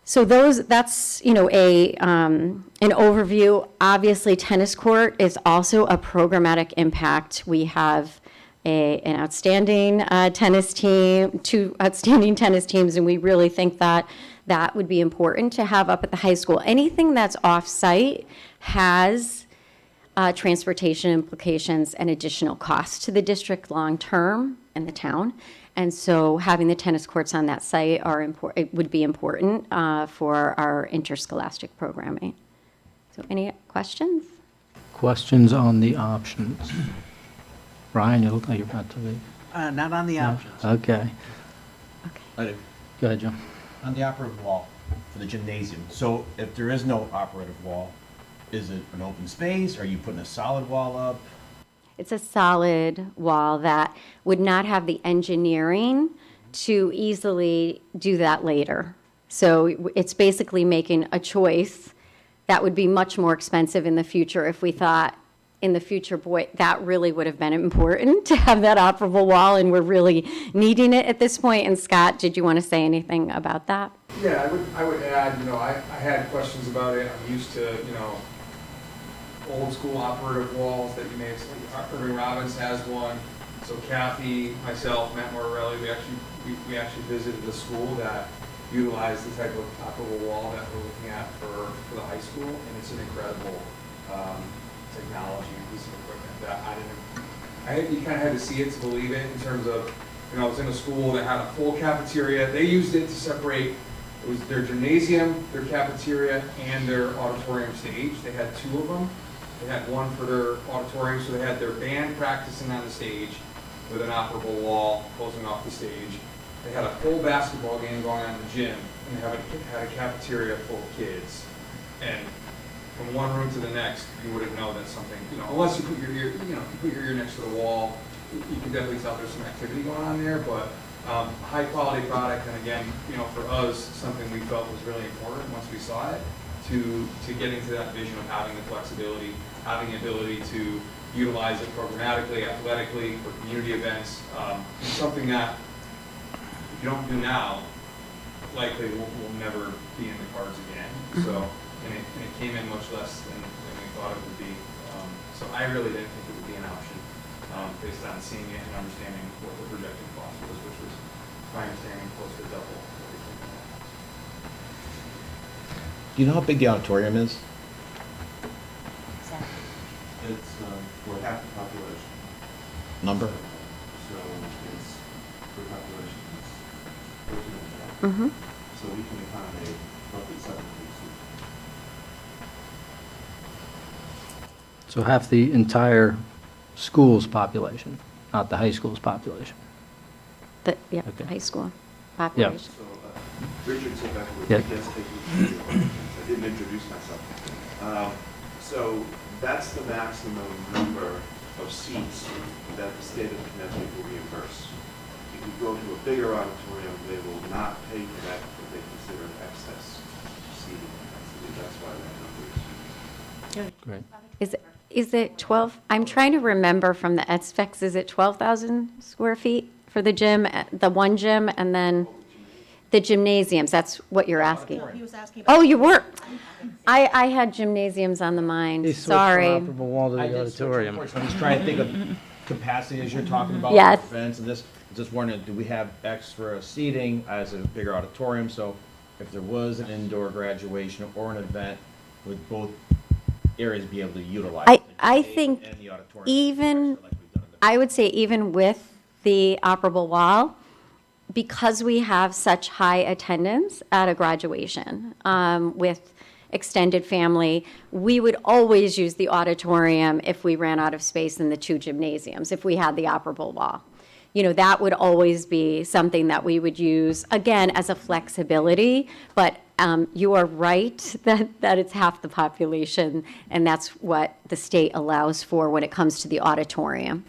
So that's, an overview. Obviously, tennis court is also a programmatic impact. We have an outstanding tennis team, 2 outstanding tennis teams, and we really think that that would be important to have up at the high school. Anything that's off-site has transportation implications and additional costs to the district long-term and the town. And so having the tennis courts on that site it would be important for our interscholastic programming. So any questions? Questions on the options? Brian, you look like you're about to leave. Not on the options. Okay. I do. Go ahead, Joe. On the operative wall for the gymnasium, so if there is no operative wall, is it an open space? Are you putting a solid wall up? It's a solid wall that would not have the engineering to easily do that later. So it's basically making a choice that would be much more expensive in the future if we thought in the future, boy, that really would have been important to have that operable wall, and we're really needing it at this point. And Scott, did you want to say anything about that? Yeah, I would add, I had questions about it. I'm used to, old school operative walls that you may have seen. Irving Robbins has one. So Kathy, myself, Matt Mortarelli, we actually visited the school that utilized the type of operable wall that we're looking at for the high school, and it's an incredible technology and piece of equipment that you kind of had to see it to believe it, in terms of, I was in a school that had a full cafeteria. They used it to separate, it was their gymnasium, their cafeteria, and their auditorium stage. They had 2 of them. They had one for their auditorium, so they had their band practicing on the stage with an operable wall closing off the stage. They had a full basketball game going on in the gym, and they had a cafeteria full of kids. And from one room to the next, you wouldn't know that something, unless you put your ear, put your ear next to the wall, you can definitely tell there's some activity going on there. But high quality product, and again, for us, something we felt was really important once we saw it, to getting to that vision of having the flexibility, having the ability to utilize it programmatically, athletically, for community events. It's something that if you don't do now, likely will never be in the cards again. So, and it came in much less than we thought it would be. So I really didn't think it would be an option based on seeing it and understanding what the projected cost was, which was, my understanding, close to double everything. Do you know how big the auditorium is? It's for half the population. Number? So it's, for population, it's 14 Mm-hmm. So we can accommodate roughly 7 students. So half the entire school's population, not the high school's population. The Okay. high school population. So Richard Sebeck with Yeah. Guest Taking. I didn't introduce myself. So that's the maximum number of seats that the state of Connecticut will reimburse. If you go to a bigger auditorium, they will not pay for that, but they consider it excess seating capacity. That's why that number is. Great. Is it 12? I'm trying to remember from the SFEX, is it 12,000 square feet for the gym, the one gym, and then the gymnasiums? That's what you're asking. He was asking Oh, you were? I had gymnasiums on the mind. They switched Sorry. from operable wall to the auditorium. I'm just trying to think of capacity as you're talking about. Yes. Events and this, just wondering, do we have extra seating as a bigger auditorium? So if there was an indoor graduation or an event, would both areas be able to utilize? I the think and the auditorium even, like we've done in the I would say even with the operable wall, because we have such high attendance at a graduation, with extended family, we would always use the auditorium if we ran out of space in the 2 gymnasiums, if we had the operable wall. You know, that would always be something that we would use, again, as a flexibility, but you are right that it's half the population, and that's what the state allows for when it comes to the auditorium.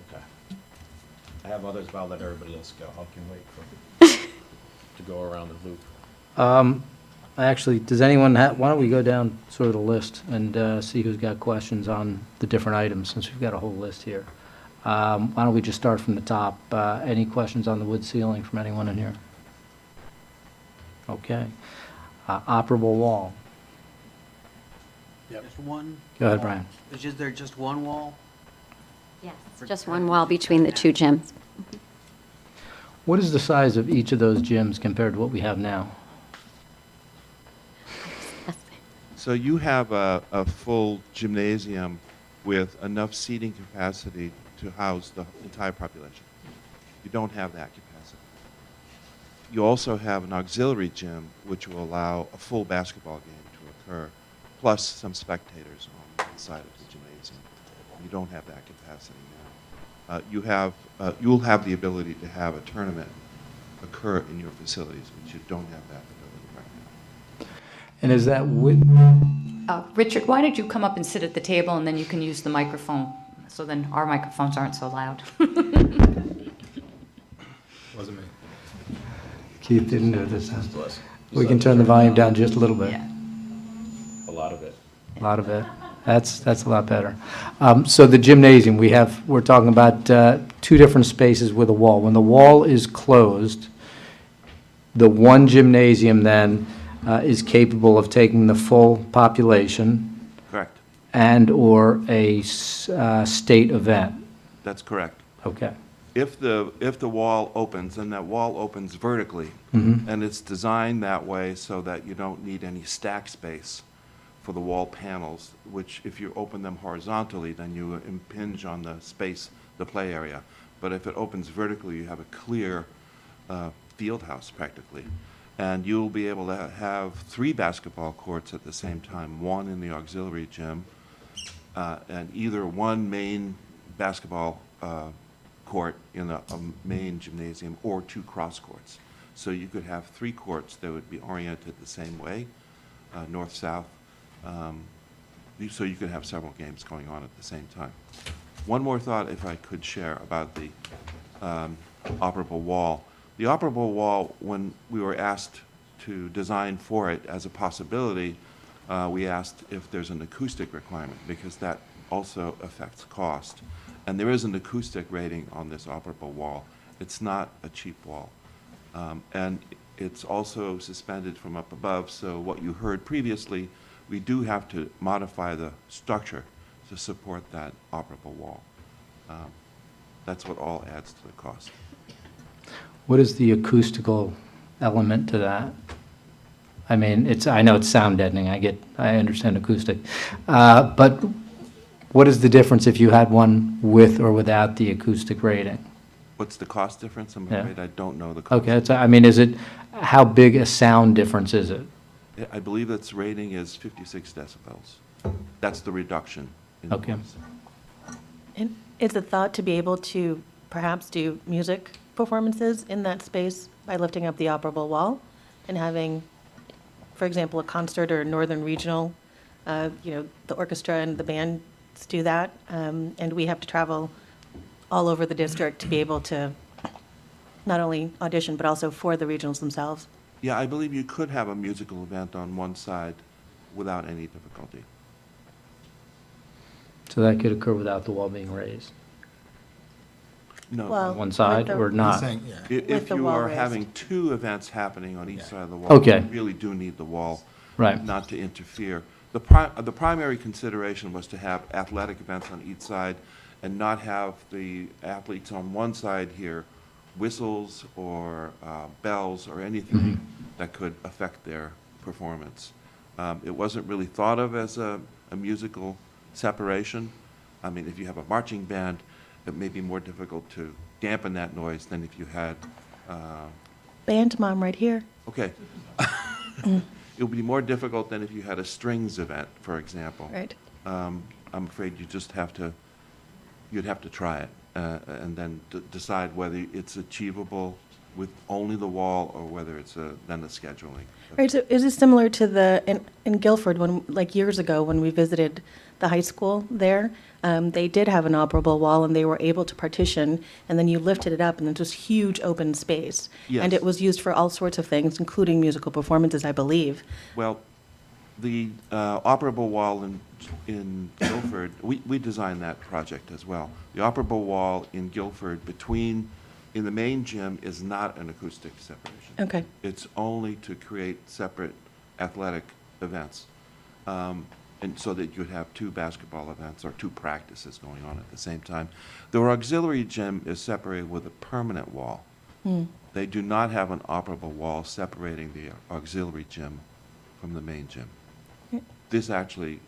Okay. I have others, but I'll let everybody else go. I can wait for, to go around the loop. Actually, does anyone have, why don't we go down sort of the list and see who's got questions on the different items, since we've got a whole list here. Why don't we just start from the top? Any questions on the wood ceiling from anyone in here? Okay. Operable wall. Just one? Go ahead, wall. Brian. Is there just one wall? Yes. Just one wall between the 2 gyms. What is the size of each of those gyms compared to what we have now? So you have a full gymnasium with enough seating capacity to house the entire population. You don't have that capacity. You also have an auxiliary gym, which will allow a full basketball game to occur, plus some spectators on the side of the gymnasium. You don't have that capacity now. You'll have the ability to have a tournament occur in your facilities, but you don't have that ability right now. And is that with, Richard, why don't you come up and sit at the table, and then you can use the microphone, so then our microphones aren't so loud. Wasn't me. Keith didn't do this. We can turn the volume down just a little bit. Yeah. A lot of it. A lot of it. That's a lot better. So the gymnasium, we're talking about 2 different spaces with a wall. When the wall is closed, the one gymnasium then is capable of taking the full population Correct. and/or a state event. That's correct. Okay. If the wall opens, and that wall opens vertically, and it's designed that way so that you don't need any stack space for the wall panels, which if you open them horizontally, then you impinge on the space, the play area. But if it opens vertically, you have a clear field house practically. And you'll be able to have 3 basketball courts at the same time, one in the auxiliary gym, and either one main basketball court in a main gymnasium, or 2 cross courts. So you could have 3 courts that would be oriented the same way, north-south. So you could have several games going on at the same time. One more thought, if I could share, about the operable wall. The operable wall, when we were asked to design for it as a possibility, we asked if there's an acoustic requirement, because that also affects cost. And there is an acoustic rating on this operable wall. It's not a cheap wall. And it's also suspended from up above, so what you heard previously, we do have to modify the structure to support that operable wall. That's what all adds to the cost. What is the acoustical element to that? I mean, I know it's sound deadening, I understand acoustic. But what is the difference if you had one with or without the acoustic rating? What's the cost difference? I'm Yeah. afraid I don't know the cost. Okay, how big a sound difference is it? I believe its rating is 56 decibels. That's the reduction in Okay. noise. And is the thought to be able to perhaps do music performances in that space by lifting up the operable wall and having, for example, a concert or a Northern Regional, the orchestra and the bands do that, and we have to travel all over the district to be able to not only audition, but also for the regionals themselves? Yeah, I believe you could have a musical event on one side without any difficulty. So that could occur without the wall being raised? No. Well, On one side with the- or not? He's saying, yeah. If the you wall are raised. having 2 events happening on each side of the wall, Okay. you really do need the wall Right. not to interfere. The primary consideration was to have athletic events on each side and not have the athletes on one side hear whistles or bells or anything that could affect their performance. It wasn't really thought of as a musical separation. I mean, if you have a marching band, it may be more difficult to dampen that noise than if you had Band mom right here. okay. it would be more difficult than if you had a strings event, for example. Right. I'm afraid you'd have to try it, and then decide whether it's achievable with only the wall or whether it's then the scheduling. Right, so is it similar to in Guilford, when, like years ago, when we visited the high school there, they did have an operable wall and they were able to partition, and then you lifted it up and it's this huge open space. And Yes. it was used for all sorts of things, including musical performances, I believe. Well, the operable wall in Guilford, we designed that project as well. The operable wall in Guilford in the main gym is not an acoustic separation. Okay. It's only to create separate athletic events. And so that you'd have 2 basketball events or 2 practices going on at the same time. The auxiliary gym is separated with a permanent wall. They do not have an operable wall separating the auxiliary gym from the main gym. This actually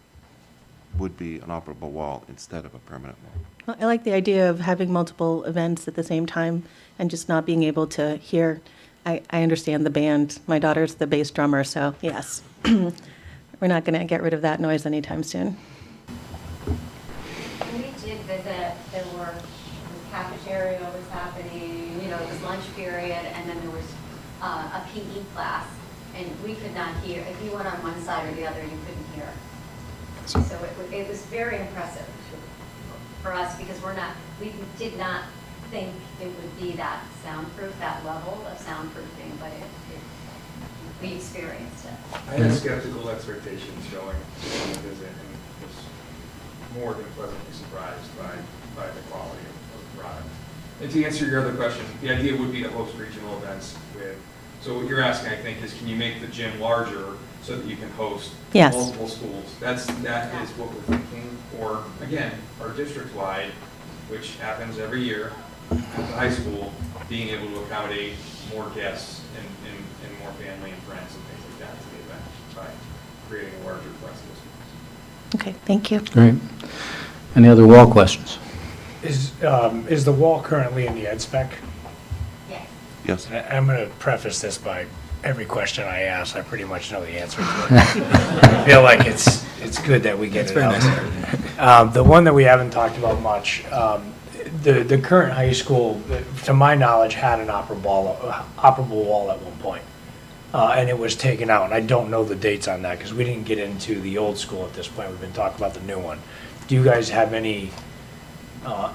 would be an operable wall instead of a permanent wall. Well, I like the idea of having multiple events at the same time and just not being able to hear. I understand the band. My daughter's the bass drummer, so yes. We're not going to get rid of that noise anytime soon. We did visit, there were, the cafeteria was happening, you know, it was lunch period, and then there was a PE class, and we could not hear. If you went on one side or the other, you couldn't hear. So it was very impressive for us, because we did not think it would be that soundproof, that level of soundproofing, but we experienced it. I had skeptical expectations going on the visit and was more than pleasantly surprised by the quality of the product. And to answer your other question, the idea would be to host regional events so what you're asking, I think, is can you make the gym larger so that you can host Yes. multiple schools? That is what we're thinking. Or, again, our district-wide, which happens every year at the high school, being able to accommodate more guests and more family and friends and things like that to the event by creating a larger flexible space. Okay, thank you. Great. Any other wall questions? Is the wall currently in the ed spec? Yes. Yes. I'm going to preface this by every question I ask, I pretty much know the answer to it. I feel like it's good that we get it out there. The one that we haven't talked about much, the current high school, to my knowledge, had an operable wall at one point. And it was taken out, and I don't know the dates on that because we didn't get into the old school at this point. We've been talking about the new one. Do you guys have any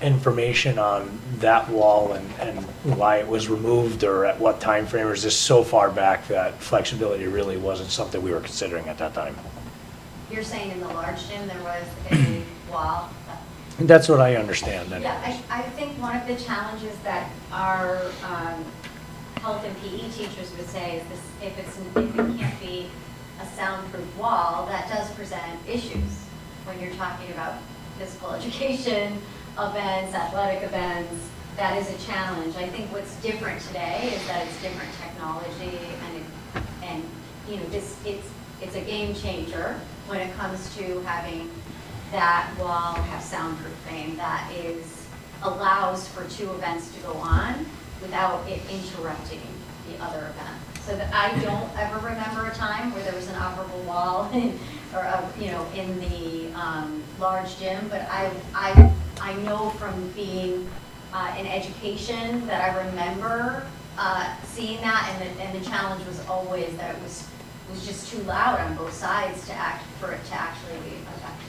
information on that wall and why it was removed, or at what time frame? Or is this so far back that flexibility really wasn't something we were considering at that time? You're saying in the large gym there was a wall? That's what I understand. Yeah, I think one of the challenges that our health and PE teachers would say is this: if it can't be a soundproof wall, that does present issues when you're talking about physical education events, athletic events. That is a challenge. I think what's different today is that it's different technology, and you know, it's a game changer when it comes to having that wall have soundproofing that allows for 2 events to go on without it interrupting the other event. So that I don't ever remember a time where there was an operable wall in the large gym, but I know from being in education that I remember seeing that, and the challenge was always that it was just too loud on both sides for it to actually be effective.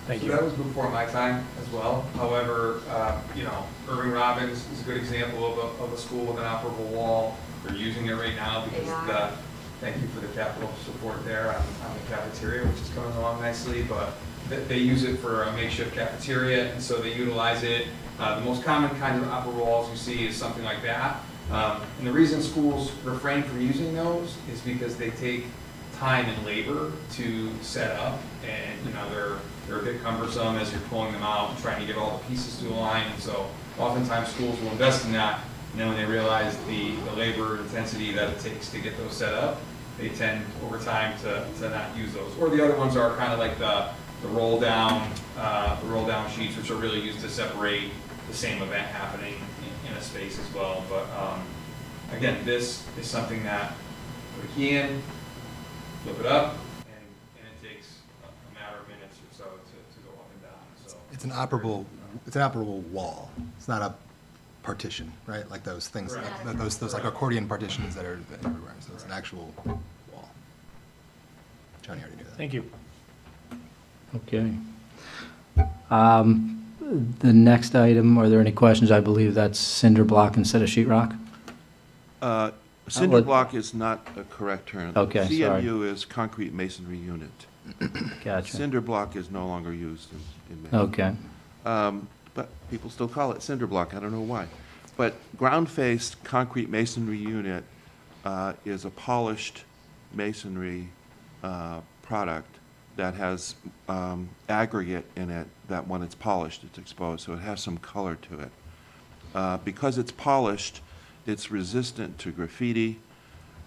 Thank you. So that was before my time as well. However, Irving Robbins is a good example of a school with an operable wall. They're using it right now because thank you for the capital support there on the cafeteria, which is coming along nicely, but they use it for a makeshift cafeteria, and so they utilize it. The most common kind of operable walls you see is something like that. And the reason schools refrain from using those is because they take time and labor to set up, and they're a bit cumbersome as you're pulling them out and trying to get all the pieces to align. And so oftentimes schools will invest in that, and then when they realize the labor intensity that it takes to get those set up, they tend over time to not use those. Or the other ones are kind of like the roll down sheets, which are really used to separate the same event happening in a space as well. But again, this is something that we can flip it up, and it takes a matter of minutes or so to go up and down, so. It's an operable wall. It's not a partition, right? Like those things, Correct. those like accordion partitions that are everywhere. So it's an actual wall. Johnny already knew that. Thank you. Okay. The next item, are there any questions? I believe that's cinder block instead of sheetrock? Cinder block is not a correct term. Okay, sorry. CMU is concrete masonry unit. Gotcha. Cinder block is no longer used in masonry. Okay. But people still call it cinder block, I don't know why. But ground-faced concrete masonry unit is a polished masonry product that has aggregate in it that when it's polished, it's exposed, so it has some color to it. Because it's polished, it's resistant to graffiti.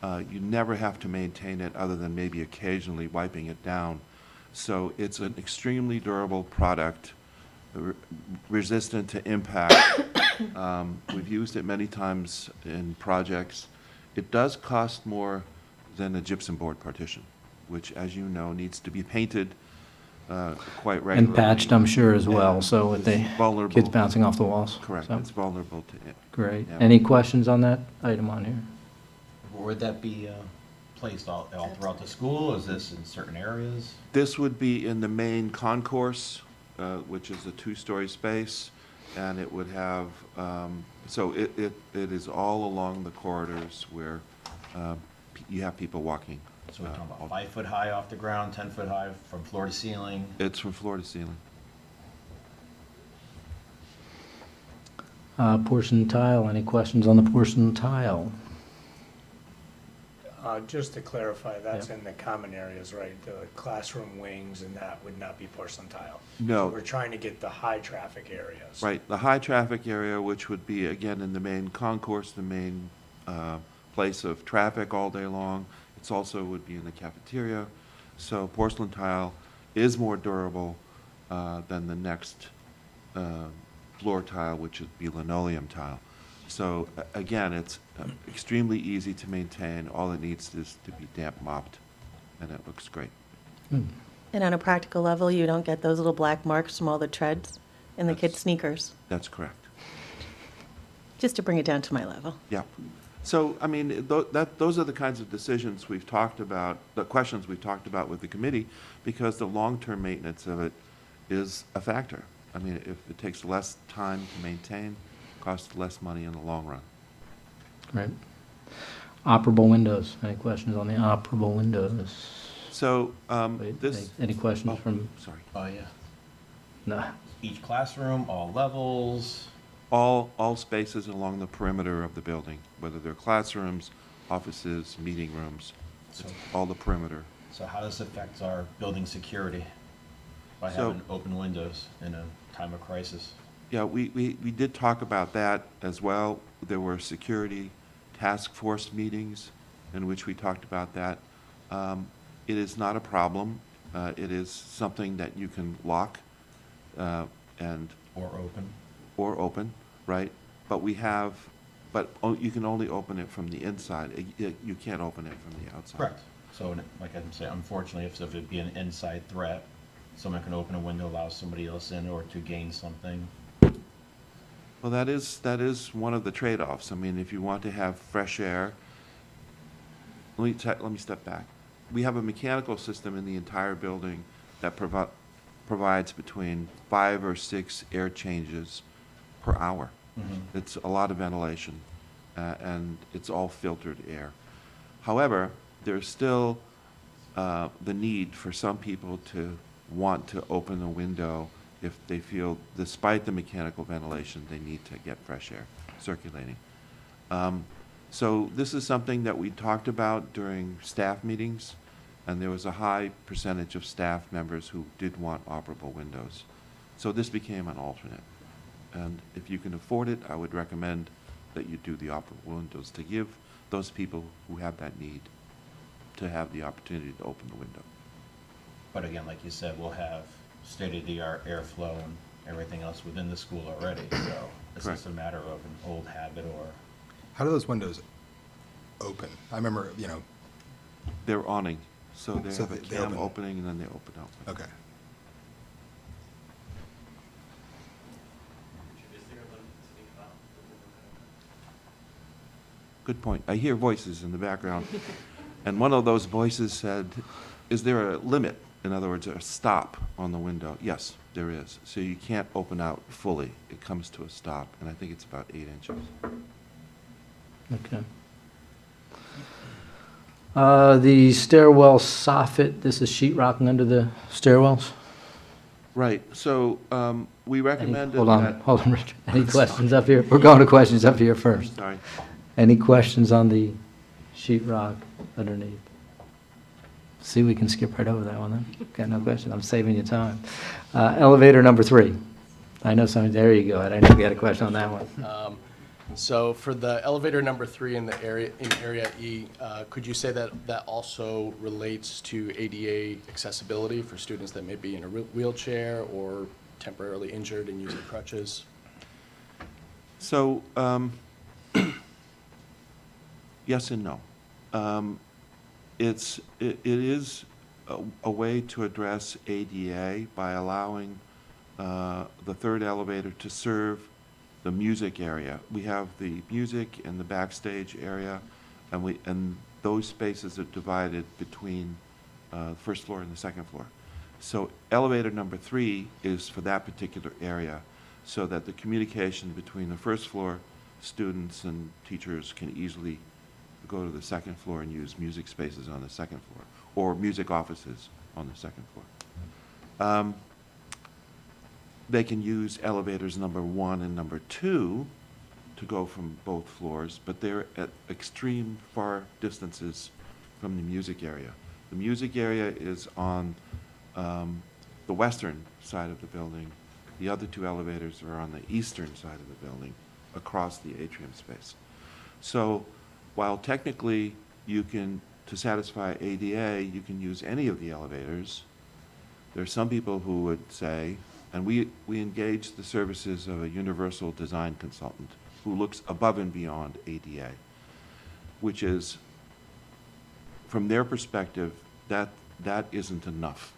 You never have to maintain it other than maybe occasionally wiping it down. So it's an extremely durable product, resistant to impact. We've used it many times in projects. It does cost more than a gypsum board partition, which, as you know, needs to be painted quite regularly. And patched, I'm sure, as well, And so with the it's vulnerable. kids bouncing off the walls. Correct, So, it's vulnerable to it. Great. Yeah. Any questions on that item on here? Where would that be placed, all throughout the school? Is this in certain areas? This would be in the main concourse, which is a two-story space, and it would have, so it is all along the corridors where you have people walking. So we're talking about 5 foot high off the ground, 10 foot high from floor to ceiling? It's from floor to ceiling. Porcelain tile, any questions on the porcelain tile? Just to clarify, that's Yeah. in the common areas, right? The classroom wings and that would not be porcelain tile. No. So we're trying to get the high-traffic areas. Right, the high-traffic area, which would be, again, in the main concourse, the main place of traffic all day long. It's also would be in the cafeteria. So porcelain tile is more durable than the next floor tile, which would be linoleum tile. So again, it's extremely easy to maintain. All it needs is to be damp mopped, and it looks great. And on a practical level, you don't get those little black marks from all the treads in the kids' sneakers, That's correct. just to bring it down to my level. Yeah. So, I mean, those are the kinds of decisions we've talked about, the questions we've talked about with the committee, because the long-term maintenance of it is a factor. I mean, if it takes less time to maintain, costs less money in the long run. Right. Operable windows, any questions on the operable windows? So, Wait, this. any questions from, Sorry. Oh, yeah. no, Each classroom, all levels? All spaces along the perimeter of the building, whether they're classrooms, offices, meeting rooms, So, all the perimeter. so how does this affect our building security by So- having open windows in a time of crisis? Yeah, we did talk about that as well. There were security task force meetings in which we talked about that. It is not a problem. It is something that you can lock and. Or open? Right? But you can only open it from the inside. You can't open it from the outside. Correct. So, like I say, unfortunately, if it'd be an inside threat, someone can open a window, allow somebody else in, or to gain something. Well, that is one of the trade-offs. I mean, if you want to have fresh air, let me step back. We have a mechanical system in the entire building that provides between 5 or 6 air changes per hour. Mhm. It's a lot of ventilation, and it's all filtered air. However, there's still the need for some people to want to open a window if they feel, despite the mechanical ventilation, they need to get fresh air circulating. So this is something that we talked about during staff meetings, and there was a high percentage of staff members who did want operable windows. So this became an alternate. And if you can afford it, I would recommend that you do the operable windows to give those people who have that need to have the opportunity to open the window. But again, like you said, we'll have state-of-the-art airflow and everything else within the school already, so it's Correct. just a matter of an old habit or. How do those windows open? I remember, They're awning. So they So have a they cam open. opening and then they open up. Okay. Good point. I hear voices in the background. And one of those voices said, is there a limit? In other words, a stop on the window? Yes, there is. So you can't open out fully. It comes to a stop, and I think it's about 8 inches. Okay. The stairwell soffit, this is sheet rocking under the stairwells? Right, so we Any- recommended Hold on, that. hold on, Richard. Any questions up here? We're going to questions up here first. Sorry. Any questions on the sheet rock underneath? See, we can skip right over that one then. Got no question. I'm saving you time. Elevator number 3. I know something, there you go. I know we had a question on that one. So for the elevator number 3 in the area, in area E, could you say that that also relates to ADA accessibility for students that may be in a wheelchair or temporarily injured and using crutches? So, yes and no. It is a way to address ADA by allowing the third elevator to serve the music area. We have the music and the backstage area, and those spaces are divided between the first floor and the second floor. So elevator number 3 is for that particular area, so that the communication between the first floor students and teachers can easily go to the second floor and use music spaces on the second floor, or music offices on the second floor. They can use elevators number 1 and number 2 to go from both floors, but they're at extreme far distances from the music area. The music area is on the western side of the building. The other 2 elevators are on the eastern side of the building, across the atrium space. So while technically you can, to satisfy ADA, you can use any of the elevators, there are some people who would say, and we engage the services of a universal design consultant who looks above and beyond ADA, which is, from their perspective, that isn't enough.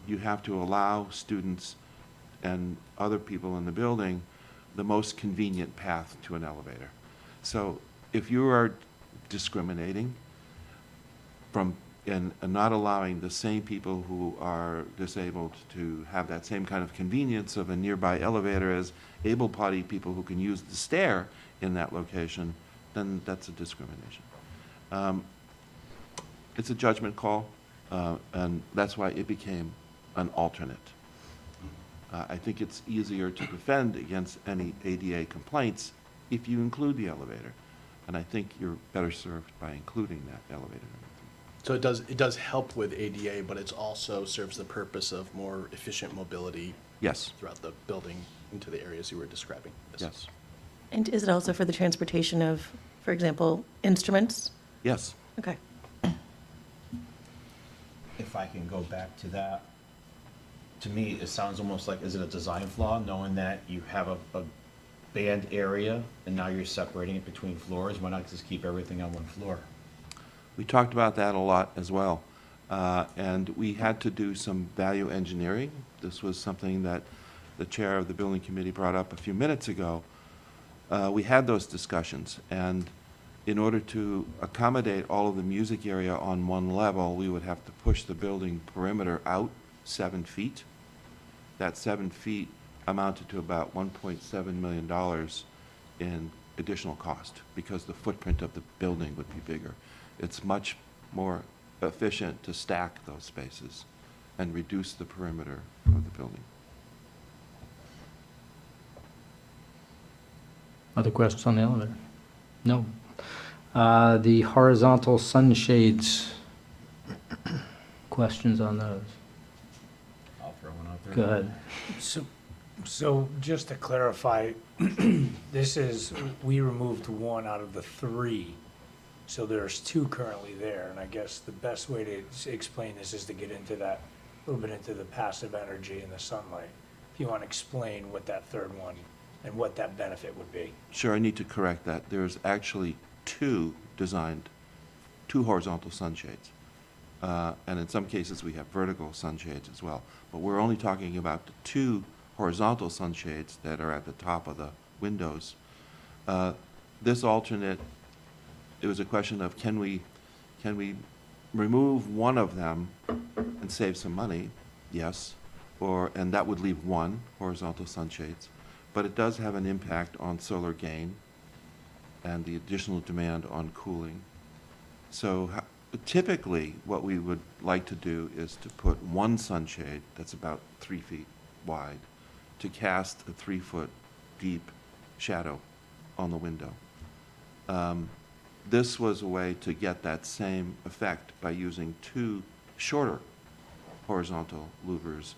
You have to allow students and other people in the building the most convenient path to an elevator. So if you are discriminating and not allowing the same people who are disabled to have that same kind of convenience of a nearby elevator as able-bodied people who can use the stair in that location, then that's a discrimination. It's a judgment call, and that's why it became an alternate. I think it's easier to defend against any ADA complaints if you include the elevator, and I think you're better served by including that elevator. So it does help with ADA, but it also serves the purpose of more efficient mobility. Yes. Throughout the building into the areas you were describing. Yes. And is it also for the transportation of, for example, instruments? Yes. Okay. If I can go back to that, to me, it sounds almost like, is it a design flaw, knowing that you have a band area and now you're separating it between floors? Why not just keep everything on one floor? We talked about that a lot as well. And we had to do some value engineering. This was something that the chair of the building committee brought up a few minutes ago. We had those discussions, and in order to accommodate all of the music area on one level, we would have to push the building perimeter out 7 feet. That 7 feet amounted to about $1.7 million in additional cost, because the footprint of the building would be bigger. It's much more efficient to stack those spaces and reduce the perimeter of the building. Other questions on the elevator? No. The horizontal sunshades, questions on those? I'll throw one out there. Go ahead. So just to clarify, we removed 1 out of the 3. So there's 2 currently there, and I guess the best way to explain this is to get into that, a little bit into the passive energy and the sunlight. If you want to explain what that 3rd one and what that benefit would be. Sure, I need to correct that. There's actually 2 horizontal sunshades. And in some cases, we have vertical sunshades as well. But we're only talking about the 2 horizontal sunshades that are at the top of the windows. This alternate, it was a question of can we remove one of them and save some money? Yes. And that would leave 1 horizontal sunshades. But it does have an impact on solar gain and the additional demand on cooling. So typically, what we would like to do is to put 1 sunshade that's about 3 feet wide to cast a 3-foot deep shadow on the window. This was a way to get that same effect by using 2 shorter horizontal louvers,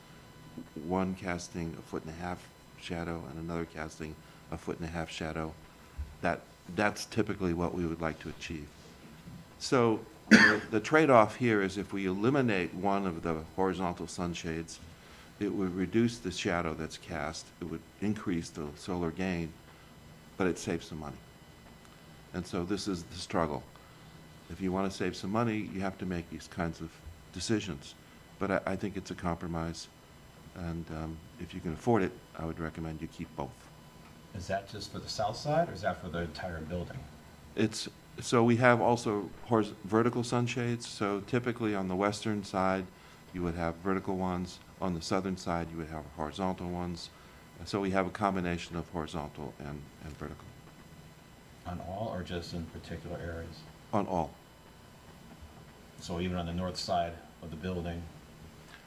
one casting a 1.5-foot shadow and another casting a 1.5-foot shadow. That's typically what we would like to achieve. So the trade-off here is if we eliminate one of the horizontal sunshades, it would reduce the shadow that's cast, it would increase the solar gain, but it saves some money. And so this is the struggle. If you want to save some money, you have to make these kinds of decisions. But I think it's a compromise, and if you can afford it, I would recommend you keep both. Is that just for the south side, or is that for the entire building? So we have also vertical sunshades. So typically on the western side, you would have vertical ones. On the southern side, you would have horizontal ones. So we have a combination of horizontal and vertical. On all, or just in particular areas? On all. So even on the north side of the building,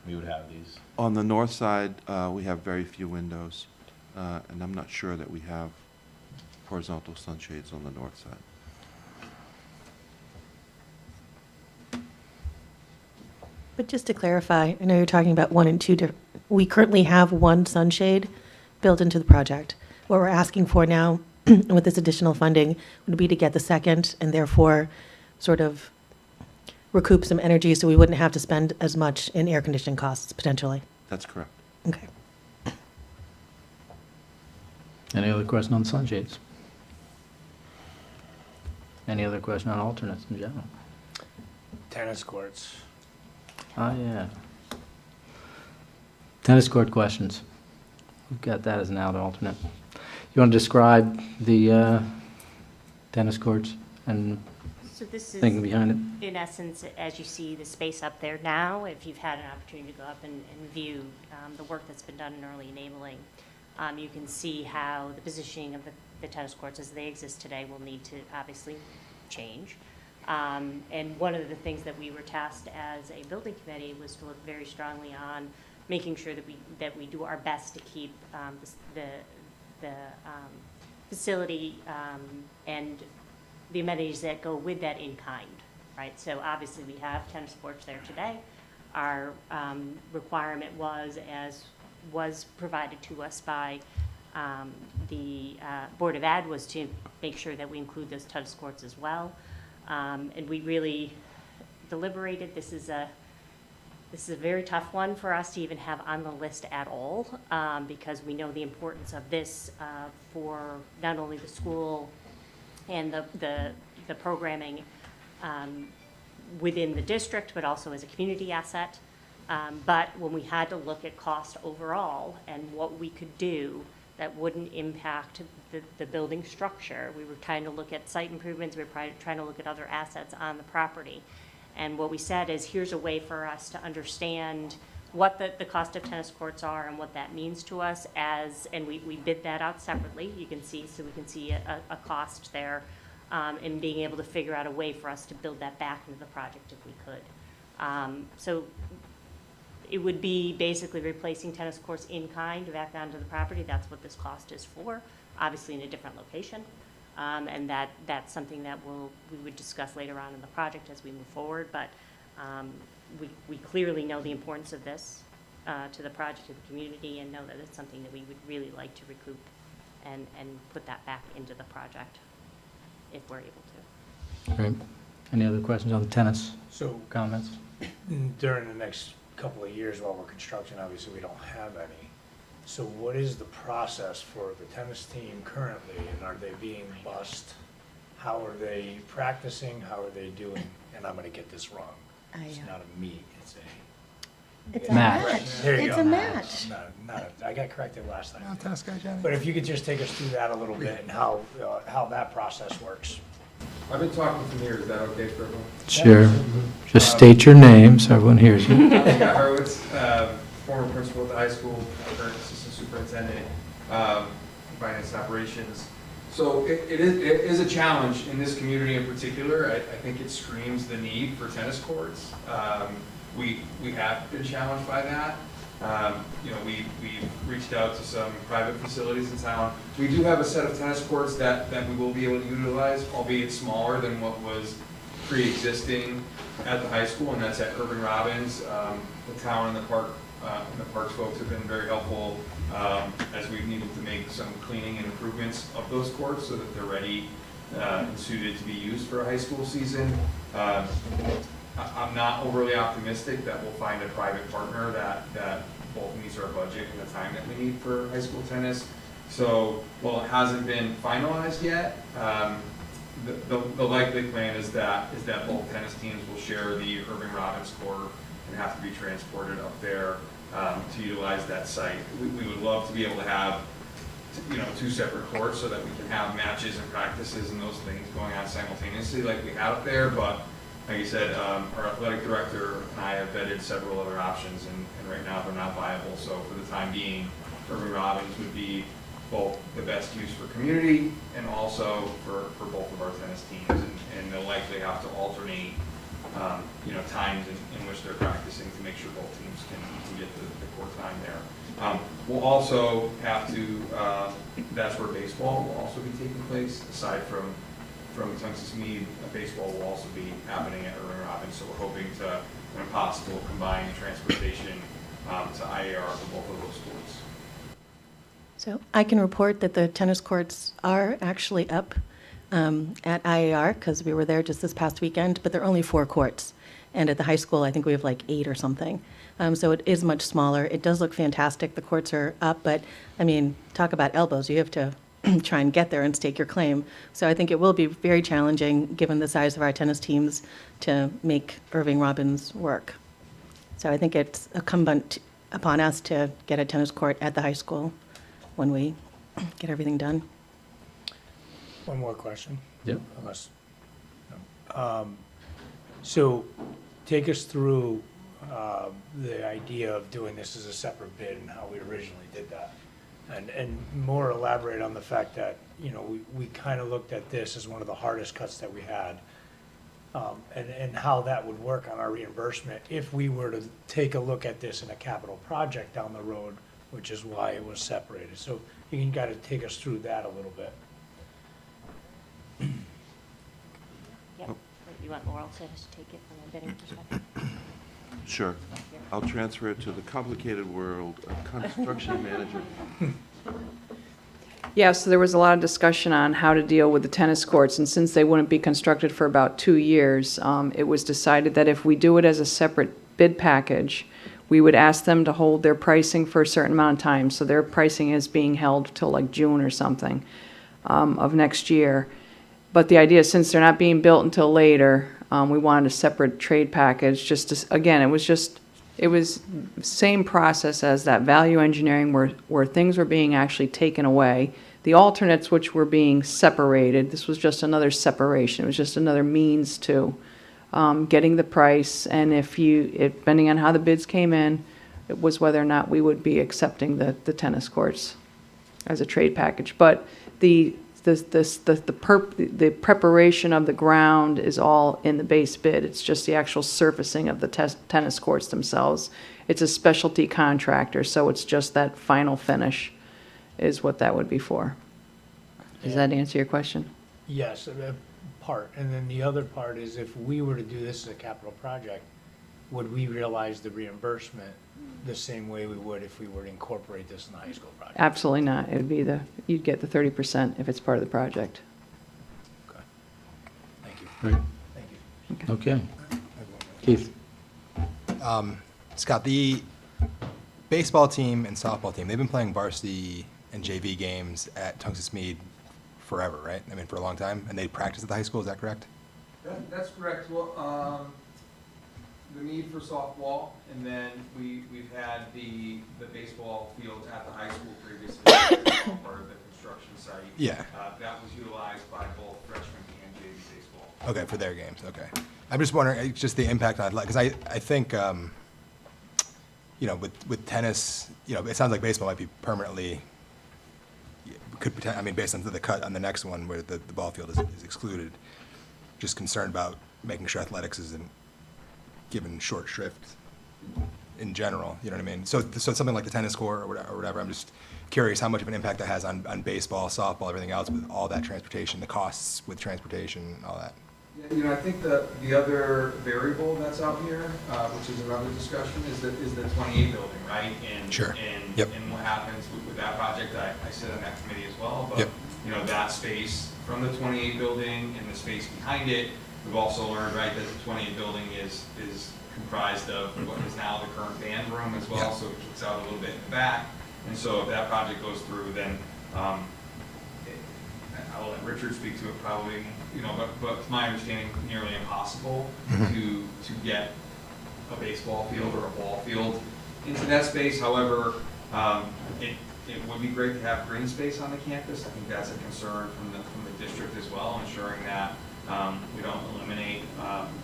we would have these? On the north side, we have very few windows, and I'm not sure that we have horizontal sunshades on the north side. But just to clarify, I know you're talking about 1 and 2. We currently have 1 sunshade built into the project. What we're asking for now with this additional funding would be to get the second and therefore sort of recoup some energy so we wouldn't have to spend as much in air conditioning costs potentially. That's correct. Okay. Any other question on sunshades? Any other question on alternates in general? Tennis courts. Oh, yeah. Tennis court questions. We've got that as an out alternate. You want to describe the tennis courts and So this is, thinking behind it? in essence, as you see the space up there now, if you've had an opportunity to go up and view the work that's been done in early enabling, you can see how the positioning of the tennis courts as they exist today will need to obviously change. And one of the things that we were tasked as a building committee was to look very strongly on making sure that we do our best to keep the facility and the amenities that go with that in kind, right? So obviously we have tennis courts there today. Our requirement was, as was provided to us by the Board of Ed, was to make sure that we include those tennis courts as well. And we really deliberated. This is a very tough one for us to even have on the list at all, because we know the importance of this for not only the school and the programming within the district, but also as a community asset. But when we had to look at cost overall and what we could do that wouldn't impact the building structure, we were trying to look at site improvements, we were trying to look at other assets on the property. And what we said is, here's a way for us to understand what the cost of tennis courts are and what that means to us and we bid that out separately, you can see, so we can see a cost there, and being able to figure out a way for us to build that back into the project if we could. So it would be basically replacing tennis courts in kind back onto the property. That's what this cost is for, obviously in a different location. And that's something that we would discuss later on in the project as we move forward. But we clearly know the importance of this to the project, to the community, and know that it's something that we would really like to recoup and put that back into the project if we're able to. Great. Any other questions on the tennis? So Comments? during the next couple of years while we're constructing, obviously we don't have any. So what is the process for the tennis team currently, and are they being bussed? How are they practicing? How are they doing? And I'm going to get this wrong. It's not a meet, it's a. It's a Match. match. There you It's go. a match. I got corrected last time. Tennis guy, Johnny. But if you could just take us through that a little bit and how that process works. I've been talking for years, is that okay for everyone? Sure. Just state your name so everyone hears you. Scott Hurwitz, former principal at the high school, current assistant superintendent, finance operations. So it is a challenge in this community in particular. I think it screams the need for tennis courts. We have been challenged by that. We've reached out to some private facilities in town. We do have a set of tennis courts that we will be able to utilize, albeit smaller than what was pre-existing at the high school, and that's at Irving Robbins. The town and the parks folks have been very helpful as we've needed to make some cleaning and improvements of those courts so that they're ready and suited to be used for a high school season. I'm not overly optimistic that we'll find a private partner that both meets our budget and the time that we need for high school tennis. So while it hasn't been finalized yet, the likely plan is that both tennis teams will share the Irving Robbins court and have to be transported up there to utilize that site. We would love to be able to have two separate courts so that we can have matches and practices and those things going on simultaneously like we have up there, but like you said, our athletic director and I have vetted several other options, and right now they're not viable. So for the time being, Irving Robbins would be both the best use for community and also for both of our tennis teams, and they'll likely have to alternate, times in which they're practicing to make sure both teams can get the court time there. We'll also have to, that's where baseball will also be taking place, aside from Tungsten Mead, baseball will also be happening at Irving Robbins, so we're hoping to, when possible, combine transportation to IAR for both of those sports. So I can report that the tennis courts are actually up at IAR, because we were there just this past weekend, but there are only 4 courts. And at the high school, I think we have like 8 or something. So it is much smaller. It does look fantastic. The courts are up, but I mean, talk about elbows. You have to try and get there and stake your claim. So I think it will be very challenging, given the size of our tennis teams, to make Irving Robbins work. So I think it's incumbent upon us to get a tennis court at the high school when we get everything done. One more question. Yep. Unless, no. So take us through the idea of doing this as a separate bid and how we originally did that. And more elaborate on the fact that, we kind of looked at this as one of the hardest cuts that we had. And how that would work on our reimbursement if we were to take a look at this in a capital project down the road, which is why it was separated. So you can kind of take us through that a little bit. Yep. You want Laurel to take it from a bidding perspective? Sure. I'll transfer it to the complicated world of construction manager. Yeah, so there was a lot of discussion on how to deal with the tennis courts, and since they wouldn't be constructed for about 2 years, it was decided that if we do it as a separate bid package, we would ask them to hold their pricing for a certain amount of time. So their pricing is being held till like June or something of next year. But the idea is, since they're not being built until later, we wanted a separate trade package. Just to, again, it was same process as that value engineering where things were being actually taken away. The alternates, which were being separated, this was just another separation. It was just another means to getting the price. And depending on how the bids came in, it was whether or not we would be accepting the tennis courts as a trade package. But the preparation of the ground is all in the base bid. It's just the actual surfacing of the tennis courts themselves. It's a specialty contractor, so it's just that final finish is what that would be for. Does that answer your question? Yes, a part. And then the other part is, if we were to do this as a capital project, would we realize the reimbursement the same way we would if we were to incorporate this in the high school project? Absolutely not. It would be you'd get the 30% if it's part of the project. Okay. Thank you. Great. Thank you. Okay. Keith? Scott, the baseball team and softball team, they've been playing varsity and JV games at Tungsten Mead forever, right? I mean, for a long time, and they practice at the high school, is that correct? That's correct. Well, the need for softball, and then we've had the baseball fields at the high school previously, part of the construction site. Yeah. That was utilized by both freshman and JV baseball. Okay, for their games, okay. I'm just wondering, just the impact on, because I think, with tennis, it sounds like baseball might be permanently, based on the cut on the next one where the ball field is excluded, just concerned about making sure athletics isn't given short shrift in general, you know what I mean? So something like the tennis court or whatever, I'm just curious how much of an impact that has on baseball, softball, everything else with all that transportation, the costs with transportation, all that. Yeah, I think the other variable that's out here, which is another discussion, is the 28 building, right? And, Sure. And, Yep. and what happens with that project, I sit on that committee as well, but, Yep. That space from the 28 building and the space behind it, we've also learned, right, that the 28 building is comprised of what is now the current band room as well, so it kicks out a little bit in the back. And so if that project goes through, then I'll let Richard speak to it probably, but it's my understanding nearly impossible to get a baseball field or a ball field into that space. However, it would be great to have green space on the campus. I think that's a concern from the district as well, ensuring that we don't eliminate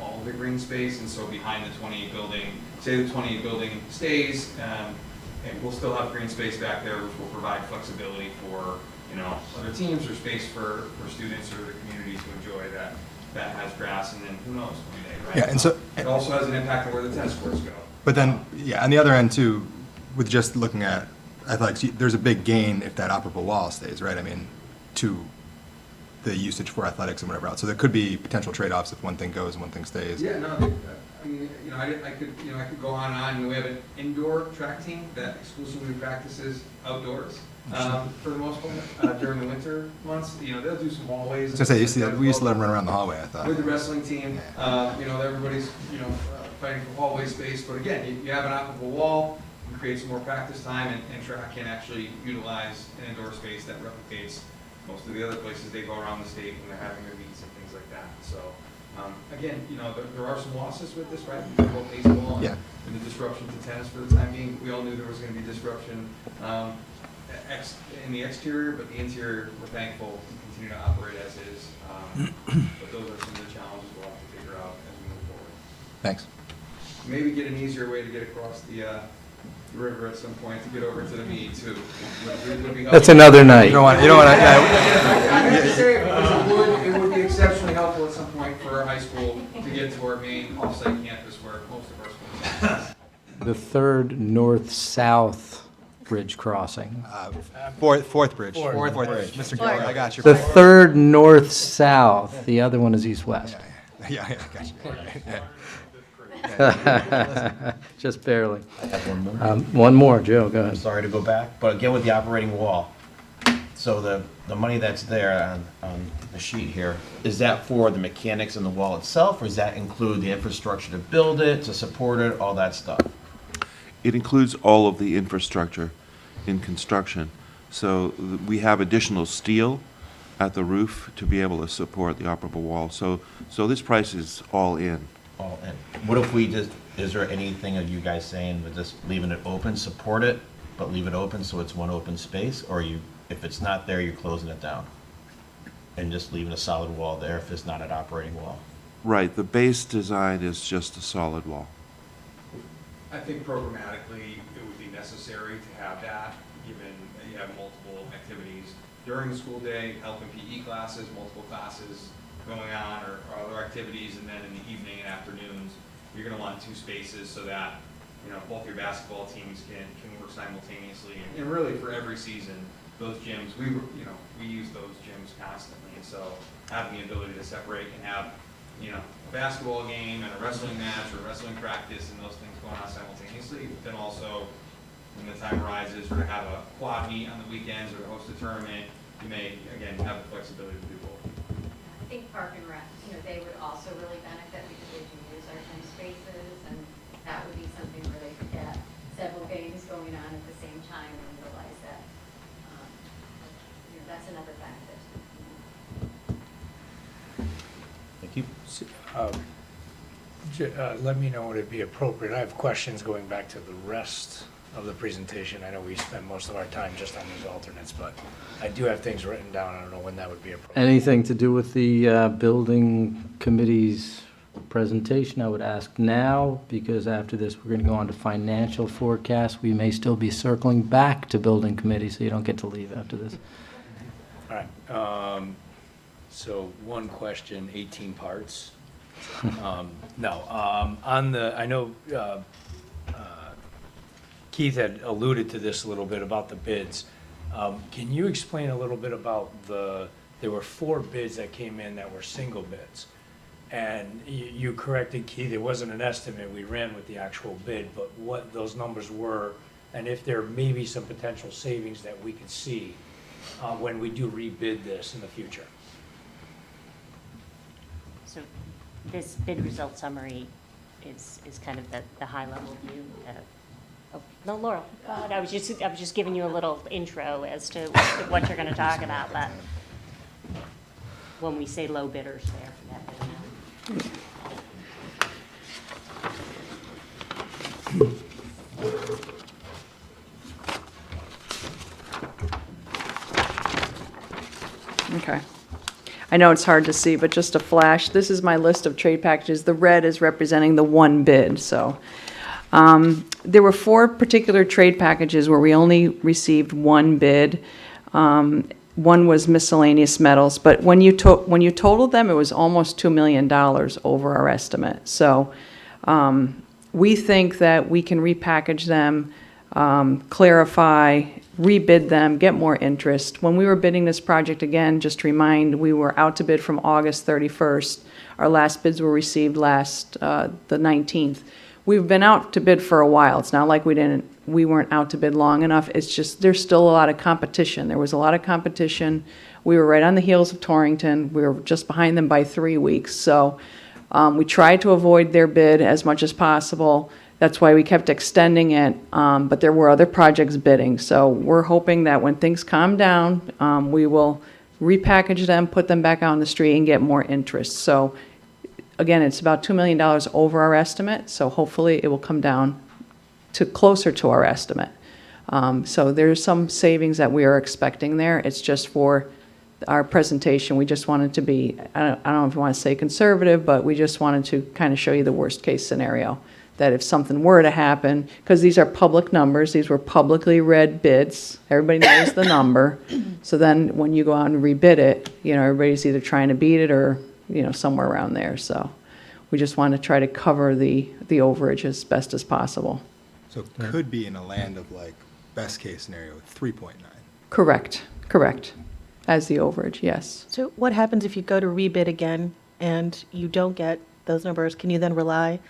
all of the green space. And so behind the 28 building, say the 28 building stays, and we'll still have green space back there, which will provide flexibility for other teams or space for students or the community to enjoy that has grass, and then who knows one day, right? Yeah, and so it also has an impact on where the tennis courts go. But then, on the other end too, with just looking at athletics, there's a big gain if that operable wall stays, right? To the usage for athletics and whatever else. So there could be potential trade-offs if one thing goes and one thing stays. Yeah, no, I could go on and on. We have an indoor track team that exclusively practices outdoors for the most part during the winter months. They'll do some hallways. So we used to let them run around the hallway, I thought. With the wrestling team, everybody's fighting for hallway space. But again, you have an operable wall. You create some more practice time, and track can actually utilize an indoor space that replicates most of the other places they go around the state when they're having their meets and things like that. So, again, there are some losses with this, right? Both baseball and the disruption to tennis for the time being. We all knew there was going to be disruption in the exterior, but the interior, we're thankful, we continue to operate as is. But those are some of the challenges we'll have to figure out as we move forward. Thanks. Maybe get an easier way to get across the river at some point to get over to the meet too. Would be That's another night. You don't want to, I have to say, because it would be exceptionally helpful at some point for our high school to get to our main off-site campus where most of our schools are. The third north-south bridge crossing. Fourth bridge. Fourth bridge. Mr. Geller, I got you. The third north-south, the other one is east-west. Yeah, got you. Just barely. I have one more. One more, Joe, go I'm ahead. sorry to go back, but again, with the operating wall, so the money that's there on the sheet here, is that for the mechanics in the wall itself, or does that include the infrastructure to build it, to support it, all that stuff? It includes all of the infrastructure in construction. So we have additional steel at the roof to be able to support the operable wall. So this price is all in. All in. What if we just, is there anything of you guys saying with just leaving it open, support it, but leave it open so it's one open space, or if it's not there, you're closing it down? And just leaving a solid wall there if it's not an operating wall? Right, the base design is just a solid wall. I think programmatically, it would be necessary to have that, given that you have multiple activities during the school day, health and PE classes, multiple classes going on, or other activities, and then in the evening and afternoons, you're gonna want two spaces so that, both your basketball teams can work simultaneously. And really, for every season, those gyms, we use those gyms constantly, and so having the ability to separate and have, a basketball game and a wrestling match or wrestling practice and those things going on simultaneously, but then also, when the time arises, or to have a quad meet on the weekends or to host a tournament, you may, again, have the flexibility to do both. I think Park and Rec, they would also really benefit because they can use our gym spaces, and that would be something where they could get several games going on at the same time and realize that, that's another benefit. Thank you. Let me know when it'd be appropriate. I have questions going back to the rest of the presentation. I know we spend most of our time just on these alternates, but I do have things written down. I don't know when that would be appropriate. Anything to do with the building committee's presentation, I would ask now, because after this, we're going to go on to financial forecast. We may still be circling back to building committee, so you don't get to leave after this. All right. So one question, 18 parts. No, on the, I know Keith had alluded to this a little bit about the bids. Can you explain a little bit about there were 4 bids that came in that were single bids? And you corrected, Keith, it wasn't an estimate, we ran with the actual bid, but what those numbers were, and if there may be some potential savings that we could see when we do rebid this in the future. So this bid result summary is kind of the high-level view. Oh, no, Laurel, I was just giving you a little intro as to what you're going to talk about, but when we say low bidders there, that doesn't matter. Okay. I know it's hard to see, but just a flash, this is my list of trade packages. The red is representing the one bid, so. There were 4 particular trade packages where we only received one bid. One was miscellaneous metals, but when you totaled them, it was almost $2 million over our estimate. So we think that we can repackage them, clarify, rebid them, get more interest. When we were bidding this project again, just to remind, we were out to bid from August 31st. Our last bids were received the 19th. We've been out to bid for a while. It's not like we weren't out to bid long enough. It's just there's still a lot of competition. There was a lot of competition. We were right on the heels of Torrington. We were just behind them by 3 weeks. So we tried to avoid their bid as much as possible. That's why we kept extending it, but there were other projects bidding. So we're hoping that when things calm down, we will repackage them, put them back out on the street, and get more interest. So again, it's about $2 million over our estimate, so hopefully it will come down to closer to our estimate. So there's some savings that we are expecting there. It's just for our presentation, we just wanted to be, I don't know if you want to say conservative, but we just wanted to kind of show you the worst-case scenario, that if something were to happen, because these are public numbers, these were publicly read bids, everybody knows the number, so then when you go out and rebid it, everybody's either trying to beat it or somewhere around there. So we just want to try to cover the overage as best as possible. So it could be in a land of like best case scenario, 3.9. Correct. As the overage, yes. So what happens if you go to rebid again and you don't get those numbers? Can you then rely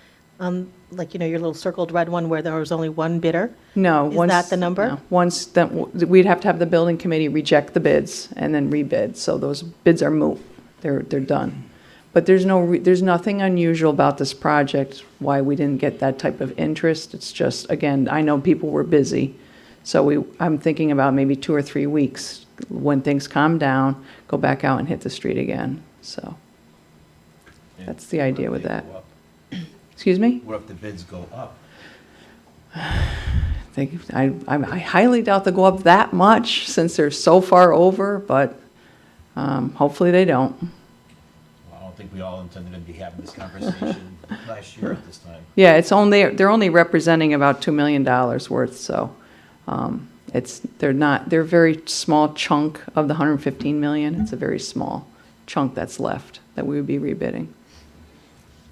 on, your little circled red one where there was only one bidder? No. Is that the number? No. Once that, we'd have to have the building committee reject the bids and then rebid. So those bids are moot. They're done. But there's nothing unusual about this project, why we didn't get that type of interest. It's just, again, I know people were busy. So I'm thinking about maybe 2 or 3 weeks, when things calm down, go back out and hit the street again. So that's the idea with that. Excuse me? What if the bids go up? I highly doubt they'll go up that much since they're so far over, but hopefully they don't. Well, I don't think we all intended to be having this conversation last year at this time. Yeah, they're only representing about $2 million worth, so they're a very small chunk of the $115 million. It's a very small chunk that's left that we would be rebidding.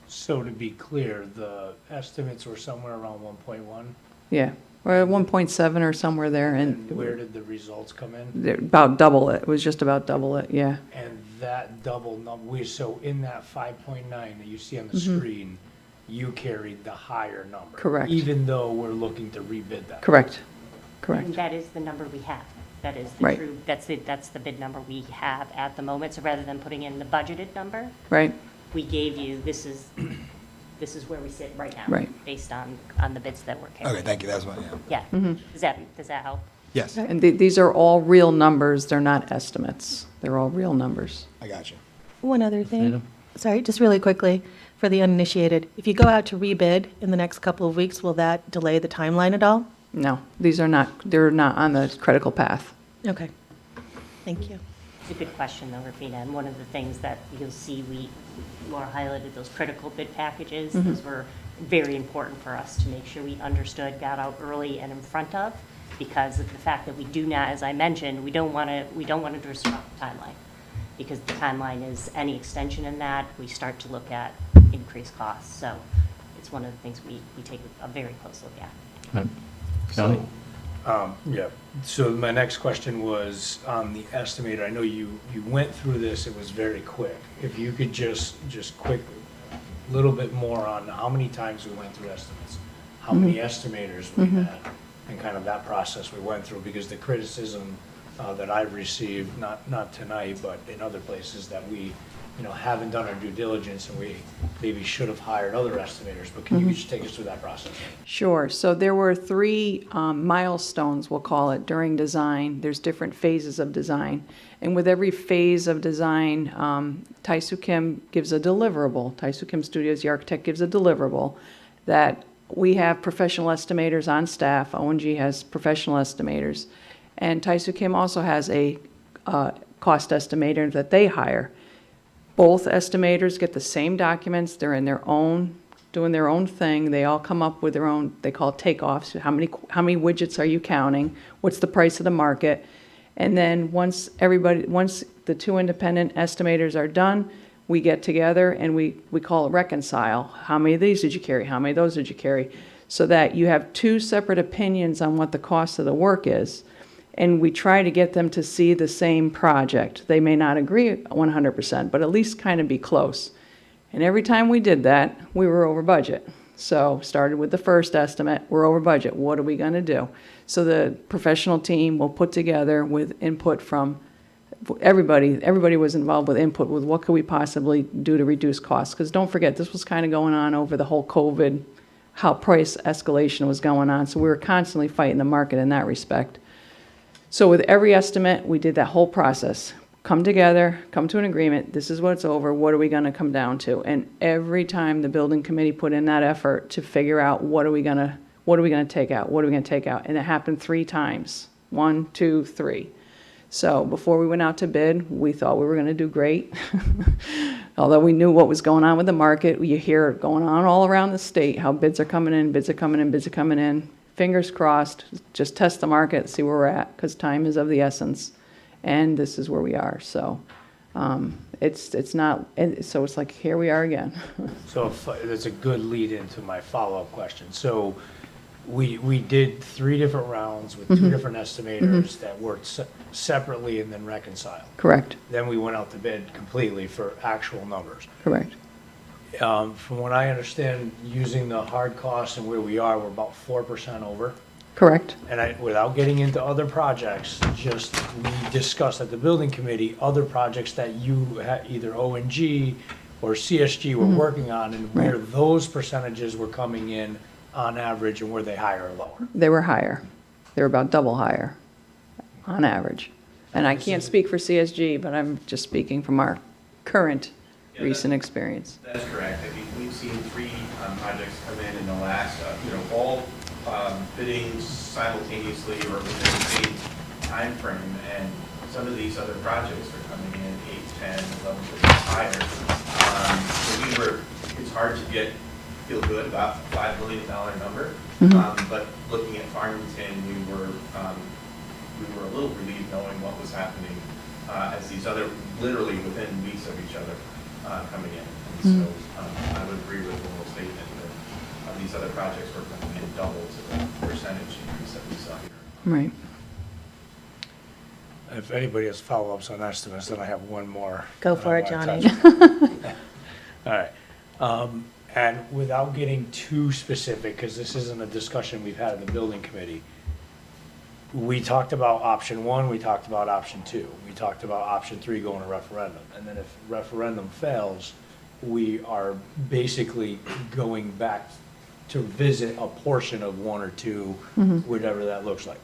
So to be clear, the estimates were somewhere around 1.1? Yeah, or 1.7 or somewhere there. And where did the results come in? they're about double it. It was just about double it, yeah. And that double number, so in that 5.9 that you see on the screen, you carried the higher number. Correct. Even though we're looking to rebid that. Correct. And that is the number we have. That is the Right. true, that's the bid number we have at the moment. So rather than putting in the budgeted number, Right. we gave you, this is where we sit right now. Right. Based on the bids that we're carrying. Okay, thank you. That was my, yeah. Yeah. Does that help? Yes, And these are all real numbers. They're not estimates. They're all real numbers. I got you. One other thing. Freedom. Sorry, just really quickly. for the uninitiated, if you go out to rebid in the next couple of weeks, will that delay the timeline at all? No, they're not on the critical path. Okay. Thank you. It's a good question, though, Rafina, and one of the things that you'll see, Laura highlighted those critical bid packages. Mhm. Those were very important for us to make sure we understood, got out early and in front of, because of the fact that we do not, as I mentioned, we don't want to disrupt the timeline, because the timeline is any extension in that, we start to look at increased costs. So it's one of the things we take a very close look at. Right. Johnny? Yeah, so my next question was on the estimator. I know you went through this, it was very quick. If you could just quick, a little bit more on how many times we went through estimates, how many estimators we had, and kind of that process we went through, because the criticism that I've received, not tonight, but in other places, that we, haven't done our due diligence and we maybe should have hired other estimators, but can you just take us through that process? Sure. So there were 3 milestones, we'll call it, during design. There's different phases of design. And with every phase of design, Taisu Kim gives a deliverable. Taisu Kim Studios, the architect, gives a deliverable that we have professional estimators on staff. ONG has professional estimators. And Taisu Kim also has a cost estimator that they hire. Both estimators get the same documents. They're in their own, doing their own thing. They all come up with their own, they call it takeoffs. How many widgets are you counting? What's the price of the market? And then once the 2 independent estimators are done, we get together and we call it reconcile. How many of these did you carry? How many of those did you carry? So that you have 2 separate opinions on what the cost of the work is. And we try to get them to see the same project. They may not agree 100%, but at least kind of be close. And every time we did that, we were over budget. So started with the first estimate, we're over budget. What are we going to do? So the professional team will put together with input from everybody. Everybody was involved with input with what could we possibly do to reduce costs. Because don't forget, this was kind of going on over the whole COVID, how price escalation was going on. So we were constantly fighting the market in that respect. So with every estimate, we did that whole process. Come together, come to an agreement, this is what it's over, what are we gonna come down to? And every time the building committee put in that effort to figure out what are we gonna take out, and it happened 3 times. 1, 2, 3. So before we went out to bid, we thought we were gonna do great. Although we knew what was going on with the market, you hear it going on all around the state, how bids are coming in, bids are coming in, bids are coming in. Fingers crossed, just test the market, see where we're at, because time is of the essence, and this is where we are. So it's not, so it's like, here we are again. So that's a good lead into my follow-up question. So we did 3 different rounds with 2 different estimators that worked separately and then reconciled. Correct. Then we went out to bid completely for actual numbers. Correct. From what I understand, using the hard costs and where we are, we're about 4% over. Correct. And without getting into other projects, just we discussed at the building committee other projects that you either ONG or CSG were working on, and where those percentages were coming in on average, and were they higher or lower? They were higher. They were about double higher on average. And I can't speak for CSG, but I'm just speaking from our current recent experience. That's correct. I mean, we've seen 3 projects come in the last, all bidding simultaneously or within the same time frame, and some of these other projects are coming in 8, 10, 11% higher. So it's hard to feel good about a $5 million number, but looking at Farmington, we were a little relieved knowing what was happening as these other, literally within weeks of each other, coming in. And so I would agree with the whole statement that these other projects were coming in double to the percentage increase that we saw here. Right. If anybody has follow-ups on estimates, then I have one more. Go for it, Johnny. All right. And without getting too specific, because this isn't a discussion we've had in the building committee, we talked about option 1, we talked about option 2, we talked about option 3 going to referendum. And then if referendum fails, we are basically going back to visit a portion of 1 or 2, whatever that looks like.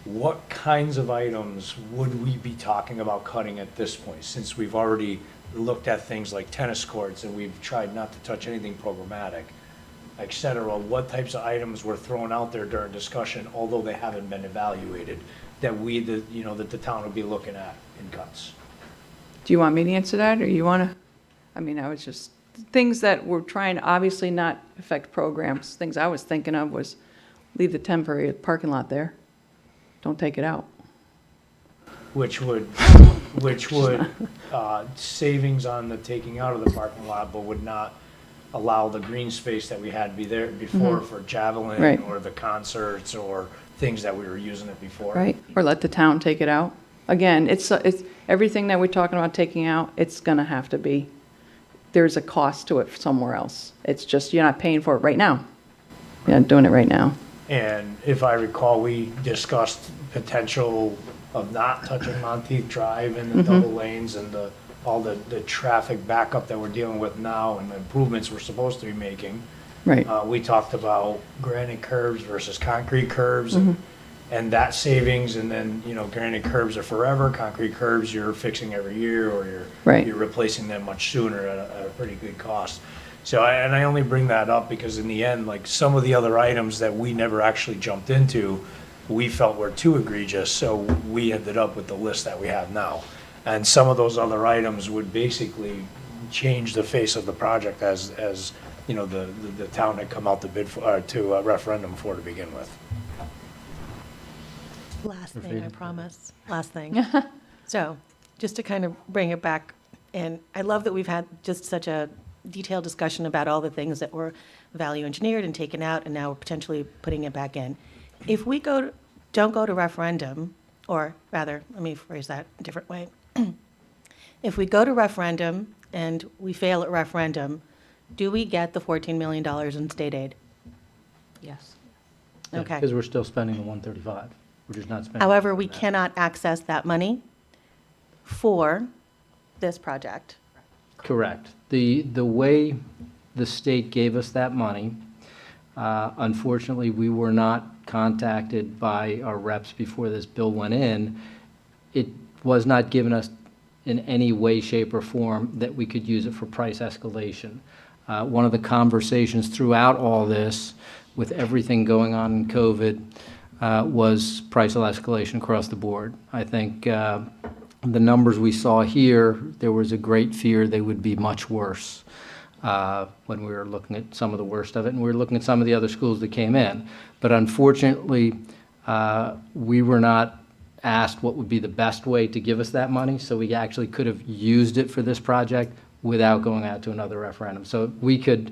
What kinds of items would we be talking about cutting at this point, since we've already looked at things like tennis courts, and we've tried not to touch anything programmatic, et cetera, what types of items were thrown out there during discussion, although they haven't been evaluated, that that the town would be looking at in cuts? Do you want me to answer that, or you want to? I mean, I was just, things that we're trying to obviously not affect programs. Things I was thinking of was leave the temporary parking lot there. Don't take it out. Which would, savings on the taking out of the parking lot, but would not allow the green space that we had be there before for javelin Right. or the concerts or things that we were using it before. Right, or let the town take it out. Again, it's everything that we're talking about taking out, it's gonna have to be, there's a cost to it somewhere else. It's just, you're not paying for it right now. You're not doing it right now. And if I recall, we discussed potential of not touching Monteith Drive and the double lanes and all the traffic backup that we're dealing with now and the improvements we're supposed to be making. Right. We talked about granite curbs versus concrete curbs and that savings, and then, granite curbs are forever, concrete curbs you're fixing every year, or you're replacing them much sooner at a pretty good cost. So, I only bring that up because in the end, like some of the other items that we never actually jumped into, we felt were too egregious, so we ended up with the list that we have now. And some of those other items would basically change the face of the project as the town had come out to bid for, to a referendum for to begin with. Last thing, I promise. Last thing. So, just to kind of bring it back, and I love that we've had just such a detailed discussion about all the things that were value engineered and taken out, and now we're potentially putting it back in. If we don't go to referendum, or rather, let me phrase that a different way. If we go to referendum and we fail at referendum, do we get the $14 million in state aid? Yes. Okay. Because we're still spending the 135. We're just not spending. However, we cannot access that money for this project. Correct. The way the state gave us that money, unfortunately, we were not contacted by our reps before this bill went in. It was not given us in any way, shape, or form that we could use it for price escalation. One of the conversations throughout all this, with everything going on in COVID, was price escalation across the board. I think the numbers we saw here, there was a great fear they would be much worse when we were looking at some of the worst of it, and we were looking at some of the other schools that came in. But unfortunately, we were not asked what would be the best way to give us that money, so we actually could have used it for this project without going out to another referendum. So we could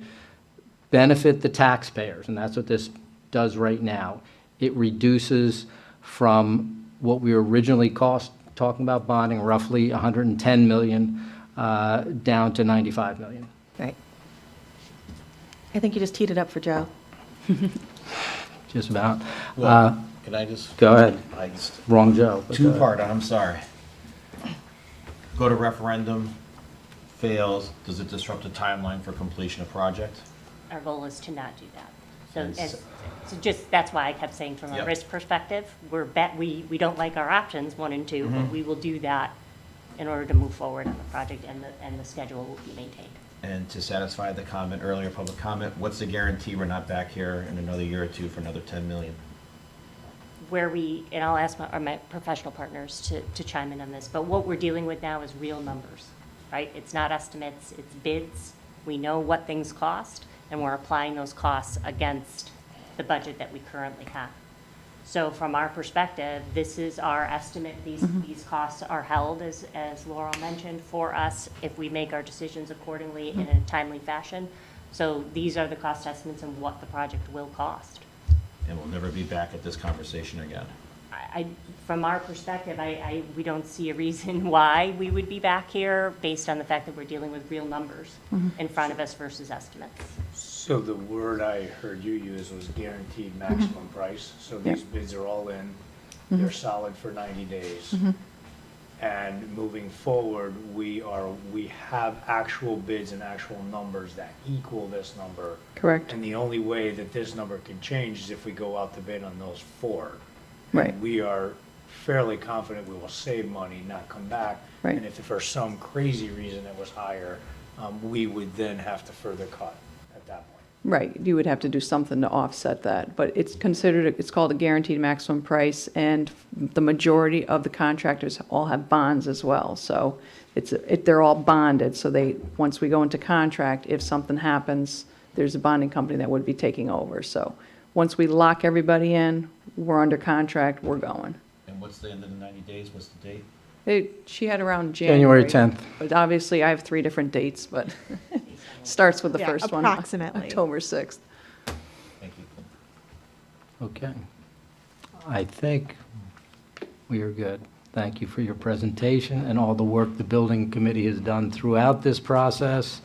benefit the taxpayers, and that's what this does right now. It reduces from what we were originally talking about bonding, roughly 110 million, down to 95 million. Right. I think you just teed it up for Joe. Just about. Well, can I just? Go ahead. I just. Wrong Joe. but go ahead. Two-part, I'm sorry. Go to referendum, fails, does it disrupt the timeline for completion of project? Our goal is to not do that. And So just, that's why I kept saying from a Yep. risk perspective, we don't like our options, 1 and 2, but we will do that in order to move forward on the project, and the schedule will be maintained. And to satisfy the comment, earlier public comment, what's the guarantee we're not back here in another year or two for another 10 million? And I'll ask my professional partners to chime in on this, but what we're dealing with now is real numbers, right? It's not estimates, it's bids. We know what things cost, and we're applying those costs against the budget that we currently have. So from our perspective, this is our estimate. These costs are held, as Laurel mentioned, for us if we make our decisions accordingly in a timely fashion. So these are the cost estimates and what the project will cost. And we'll never be back at this conversation again. From our perspective, we don't see a reason why we would be back here based on the fact that we're dealing with real numbers in front of us versus estimates. So the word I heard you use was guaranteed maximum price. So these bids are all in, they're solid for 90 days. And moving forward, we have actual bids and actual numbers that equal this number. Correct. And the only way that this number can change is if we go out to bid on those 4. Right. And we are fairly confident we will save money, not come back. Right. And if for some crazy reason it was higher, we would then have to further cut at that point. Right, you would have to do something to offset that, but it's considered, it's called a guaranteed maximum price, and the majority of the contractors all have bonds as well, so they're all bonded, so once we go into contract, if something happens, there's a bonding company that would be taking over, so once we lock everybody in, we're under contract, we're going. And what's the end of the 90 days? What's the date? She had around January January. 10th. But obviously, I have 3 different dates, but starts with the Yeah, first one, approximately. October 6th. Thank you. Okay. I think we are good. Thank you for your presentation and all the work the building committee has done throughout this process.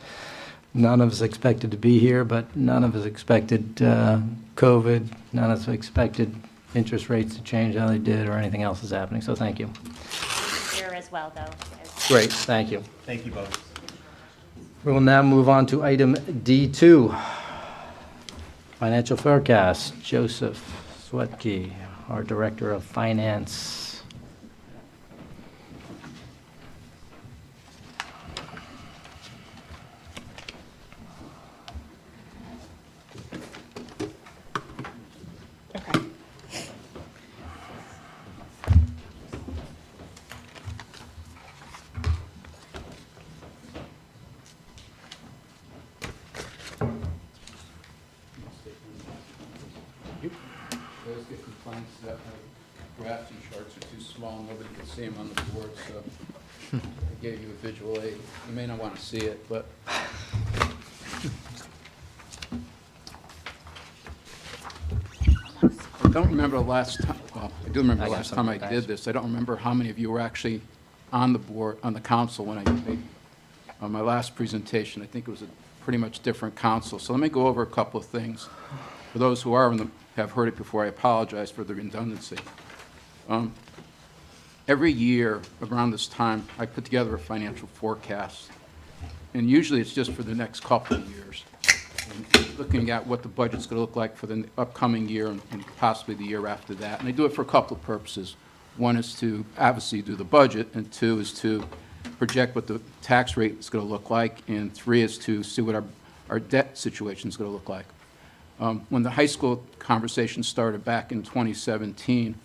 None of us expected to be here, but none of us expected COVID. None of us expected interest rates to change how they did or anything else is happening, so thank you. Here as well, though. Great, thank you. Thank you both. We will now move on to item D2, financial forecast. Joseph Swetke, our Director of Finance. Okay. Those get complaints that my graphs and charts are too small, nobody can see them on the board, so I gave you a visual aid. You may not want to see it, but. I don't remember the last time, well, I do remember the last time I did this. I don't remember how many of you were actually on the board, on the council when I made my last presentation. I think it was a pretty much different council. So let me go over a couple of things. For those who have heard it before, I apologize for the redundancy. Every year around this time, I put together a financial forecast, and usually it's just for the next couple of years, and looking at what the budget's going to look like for the upcoming year and possibly the year after that. And I do it for a couple of purposes. One is to obviously do the budget, and 2 is to project what the tax rate is going to look like, and 3 is to see what our debt situation is going to look like. When the high school conversation started back in 2017,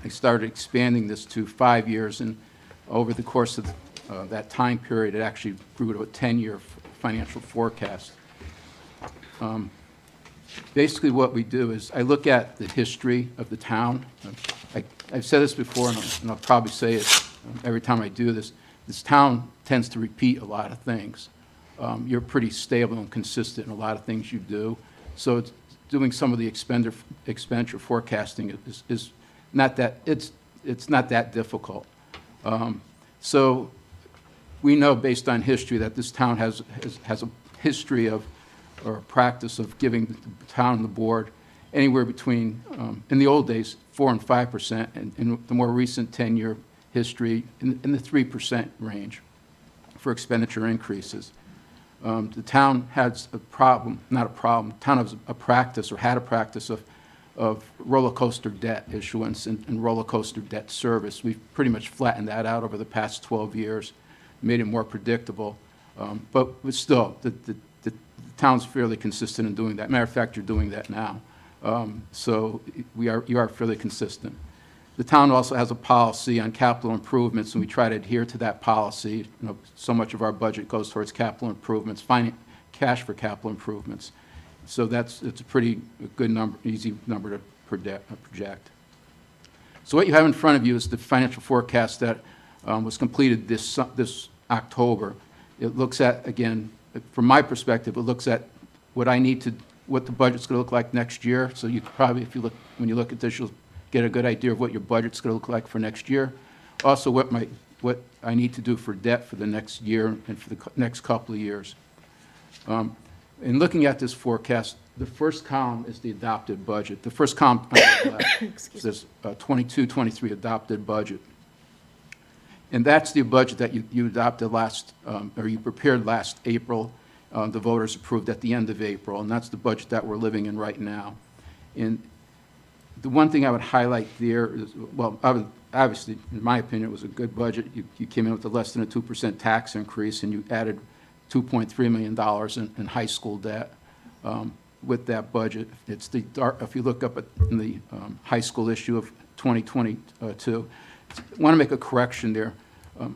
I started expanding this to 5 years, and over the course of that time period, it actually grew to a 10-year financial forecast. Basically what we do is I look at the history of the town. I've said this before, and I'll probably say it every time I do this. This town tends to repeat a lot of things. You're pretty stable and consistent in a lot of things you do. So doing some of the expenditure forecasting is not that, it's not that difficult. So we know based on history that this town has a history of, or a practice of giving the town and the board anywhere between, in the old days, 4% and 5%, and in the more recent 10-year history, in the 3% range for expenditure increases. The town has a problem, not a problem, the town has a practice, or had a practice of roller coaster debt issuance and roller coaster debt service. We've pretty much flattened that out over the past 12 years, made it more predictable. But still, the town's fairly consistent in doing that. Matter of fact, you're doing that now. So you are fairly consistent. The town also has a policy on capital improvements, and we try to adhere to that policy. You know, so much of our budget goes towards capital improvements, finding cash for capital improvements. So it's a pretty good number, easy number to project. So what you have in front of you is the financial forecast that was completed this October. It looks at, again, from my perspective, it looks at what the budget's going to look like next year. So you could probably, when you look at this, you'll get a good idea of what your budget's going to look like for next year. Also, what I need to do for debt for the next year and for the next couple of years. In looking at this forecast, the first column is the adopted budget. The first column on the left says 22-23 adopted budget. And that's the budget that you adopted or you prepared last April. The voters approved at the end of April, and that's the budget that we're living in right now. And The one thing I would highlight there is, well, obviously, in my opinion, it was a good budget. You came in with a less than a 2% tax increase, and you added $2.3 million in high school debt with that budget. It's the, if you look up in the high school issue of 2022, I want to make a correction there.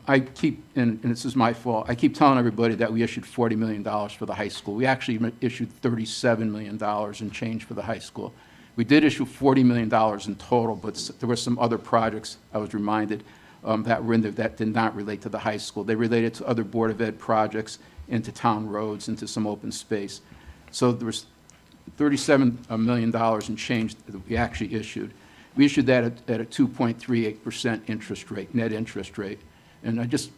I keep, and this is my fault, I keep telling everybody that we issued $40 million for the high school. We actually issued $37 million in change for the high school. We did issue $40 million in total, but there were some other projects, I was reminded, that were in there that did not relate to the high school. They related to other Board of Ed projects, into town roads, into some open space. So there was $37 million in change that we actually issued. We issued that at a 2.38% interest rate, net interest rate. And I just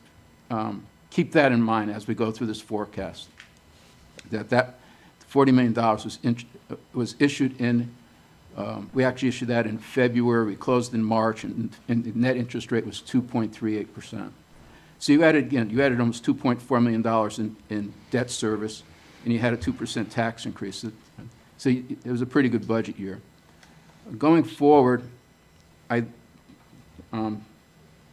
keep that in mind as we go through this forecast, that $40 million was issued in, we actually issued that in February, we closed in March, and the net interest rate was 2.38%. So you added almost $2.4 million in debt service, and you had a 2% tax increase. So it was a pretty good budget year. Going forward, I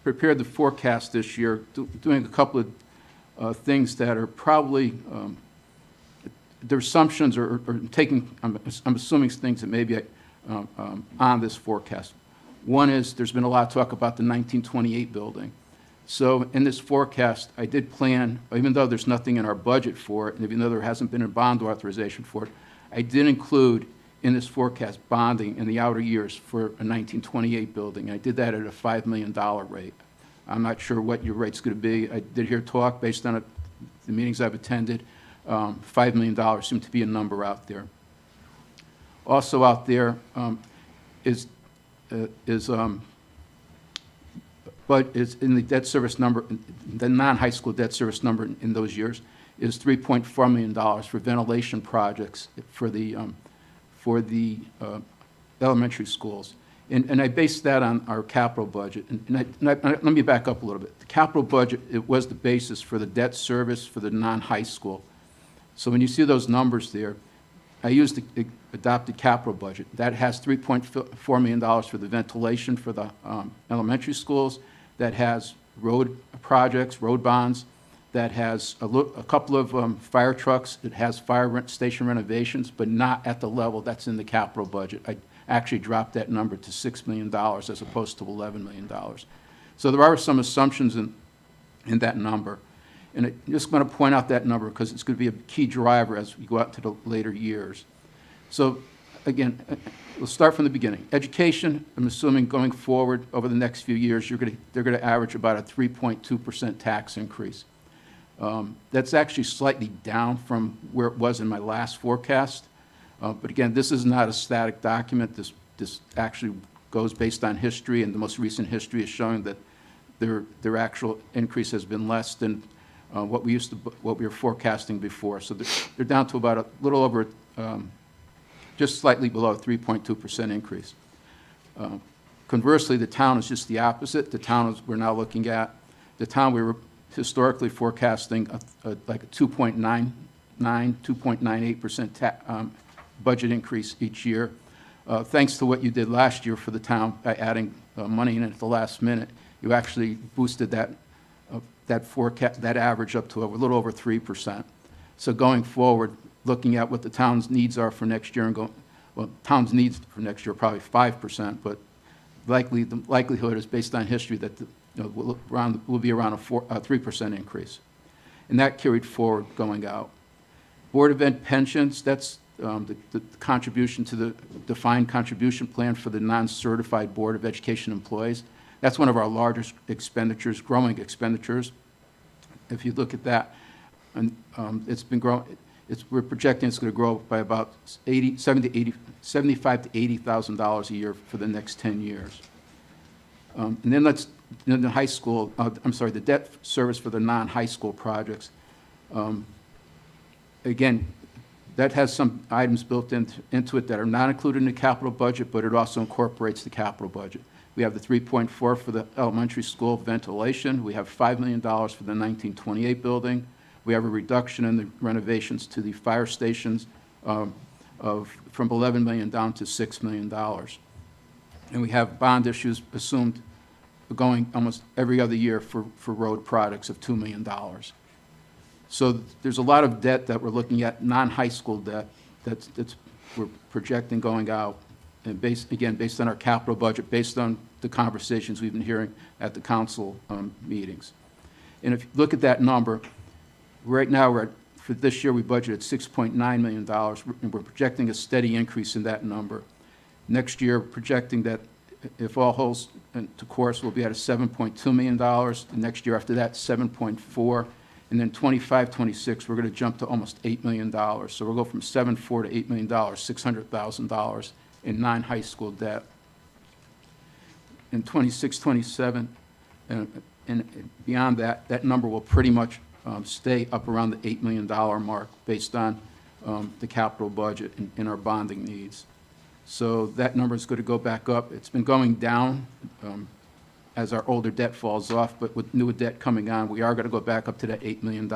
prepared the forecast this year, doing a couple of things that are probably, their assumptions are taking, I'm assuming things that may be on this forecast. One is there's been a lot of talk about the 1928 building. So in this forecast, I did plan, even though there's nothing in our budget for it, and even though there hasn't been a bond authorization for it, I did include in this forecast bonding in the outer years for a 1928 building. I did that at a $5 million rate. I'm not sure what your rate's going to be. I did hear talk based on the meetings I've attended. $5 million seemed to be a number out there. Also out there but is in the debt service number, the non-high school debt service number in those years is $3.4 million for ventilation projects for the elementary schools. And I based that on our capital budget. Let me back up a little bit. The capital budget, it was the basis for the debt service for the non-high school. So when you see those numbers there, I used the adopted capital budget. That has $3.4 million for the ventilation for the elementary schools. That has road projects, road bonds. That has a couple of fire trucks. It has fire station renovations, but not at the level that's in the capital budget. I actually dropped that number to $6 million as opposed to $11 million. So there are some assumptions in that number. And I'm just going to point out that number because it's going to be a key driver as we go out to the later years. So again, we'll start from the beginning. Education, I'm assuming going forward over the next few years, they're going to average about a 3.2% tax increase. That's actually slightly down from where it was in my last forecast. But again, this is not a static document. This actually goes based on history, and the most recent history is showing that their actual increase has been less than what we were forecasting before. So they're down to about a little over, just slightly below a 3.2% increase. Conversely, the town is just the opposite. The town we're now looking at, the town we were historically forecasting like a 2.99, 2.98% budget increase each year. Thanks to what you did last year for the town by adding money in at the last minute, you actually boosted that forecast, that average up to a little over 3%. So going forward, looking at what the town's needs are for next year and town's needs for next year are probably 5%, but the likelihood is based on history that will be around a 3% increase. And that carried forward going out. Board of Ed pensions, that's the contribution to the defined contribution plan for the non-certified Board of Education employees. That's one of our largest expenditures, growing expenditures. If you look at that, and it's been growing. We're projecting it's going to grow by about $75,000 to $80,000 a year for the next 10 years. And then in the high school, the debt service for the non-high school projects. Again, that has some items built into it that are not included in the capital budget, but it also incorporates the capital budget. We have the 3.4 for the elementary school ventilation. We have $5 million for the 1928 building. We have a reduction in the renovations to the fire stations from $11 million down to $6 million. And we have bond issues assumed going almost every other year for road products of $2 million. So there's a lot of debt that we're looking at, non-high school debt, that's we're projecting going out, and based on our capital budget, based on the conversations we've been hearing at the council meetings. And if you look at that number, right now for this year we budgeted $6.9 million, and we're projecting a steady increase in that number. Next year, projecting that if all holds to course, we'll be at a $7.2 million. The next year after that, 7.4. And then 25, 26, we're going to jump to almost $8 million. So we'll go from 7.4 to $8 million, $600,000 in non-high school debt. In 26, 27, and beyond that, that number will pretty much stay up around the $8 million mark based on the capital budget and our bonding needs. So that number is going to go back up. It's been going down as our older debt falls off, but with newer debt coming on, we are going to go back up to that $8 million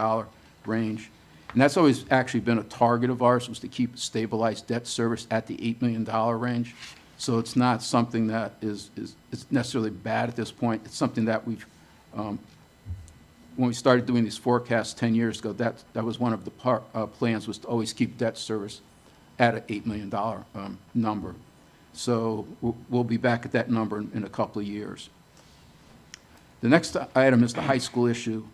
range. And that's always actually been a target of ours, was to keep stabilized debt service at the $8 million range. So it's not something that is necessarily bad at this point. It's something that we've, when we started doing these forecasts 10 years ago, that was one of the plans, was to always keep debt service at an $8 million number. So we'll be back at that number in a couple of years. The next item is the high school issue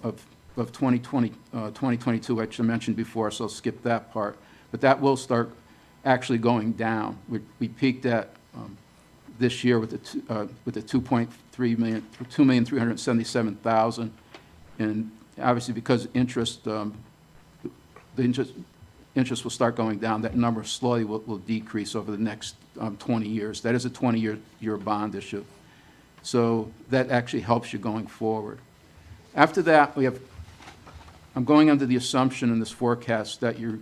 of 2022, which I mentioned before, so I'll skip that part. But that will start actually going down. We peaked at this year with the 2.3 million, 2,377,000, and obviously because interest, the interest will start going down. That number slowly will decrease over the next 20 years. That is a 20-year bond issue. So that actually helps you going forward. After that, I'm going under the assumption in this forecast that you're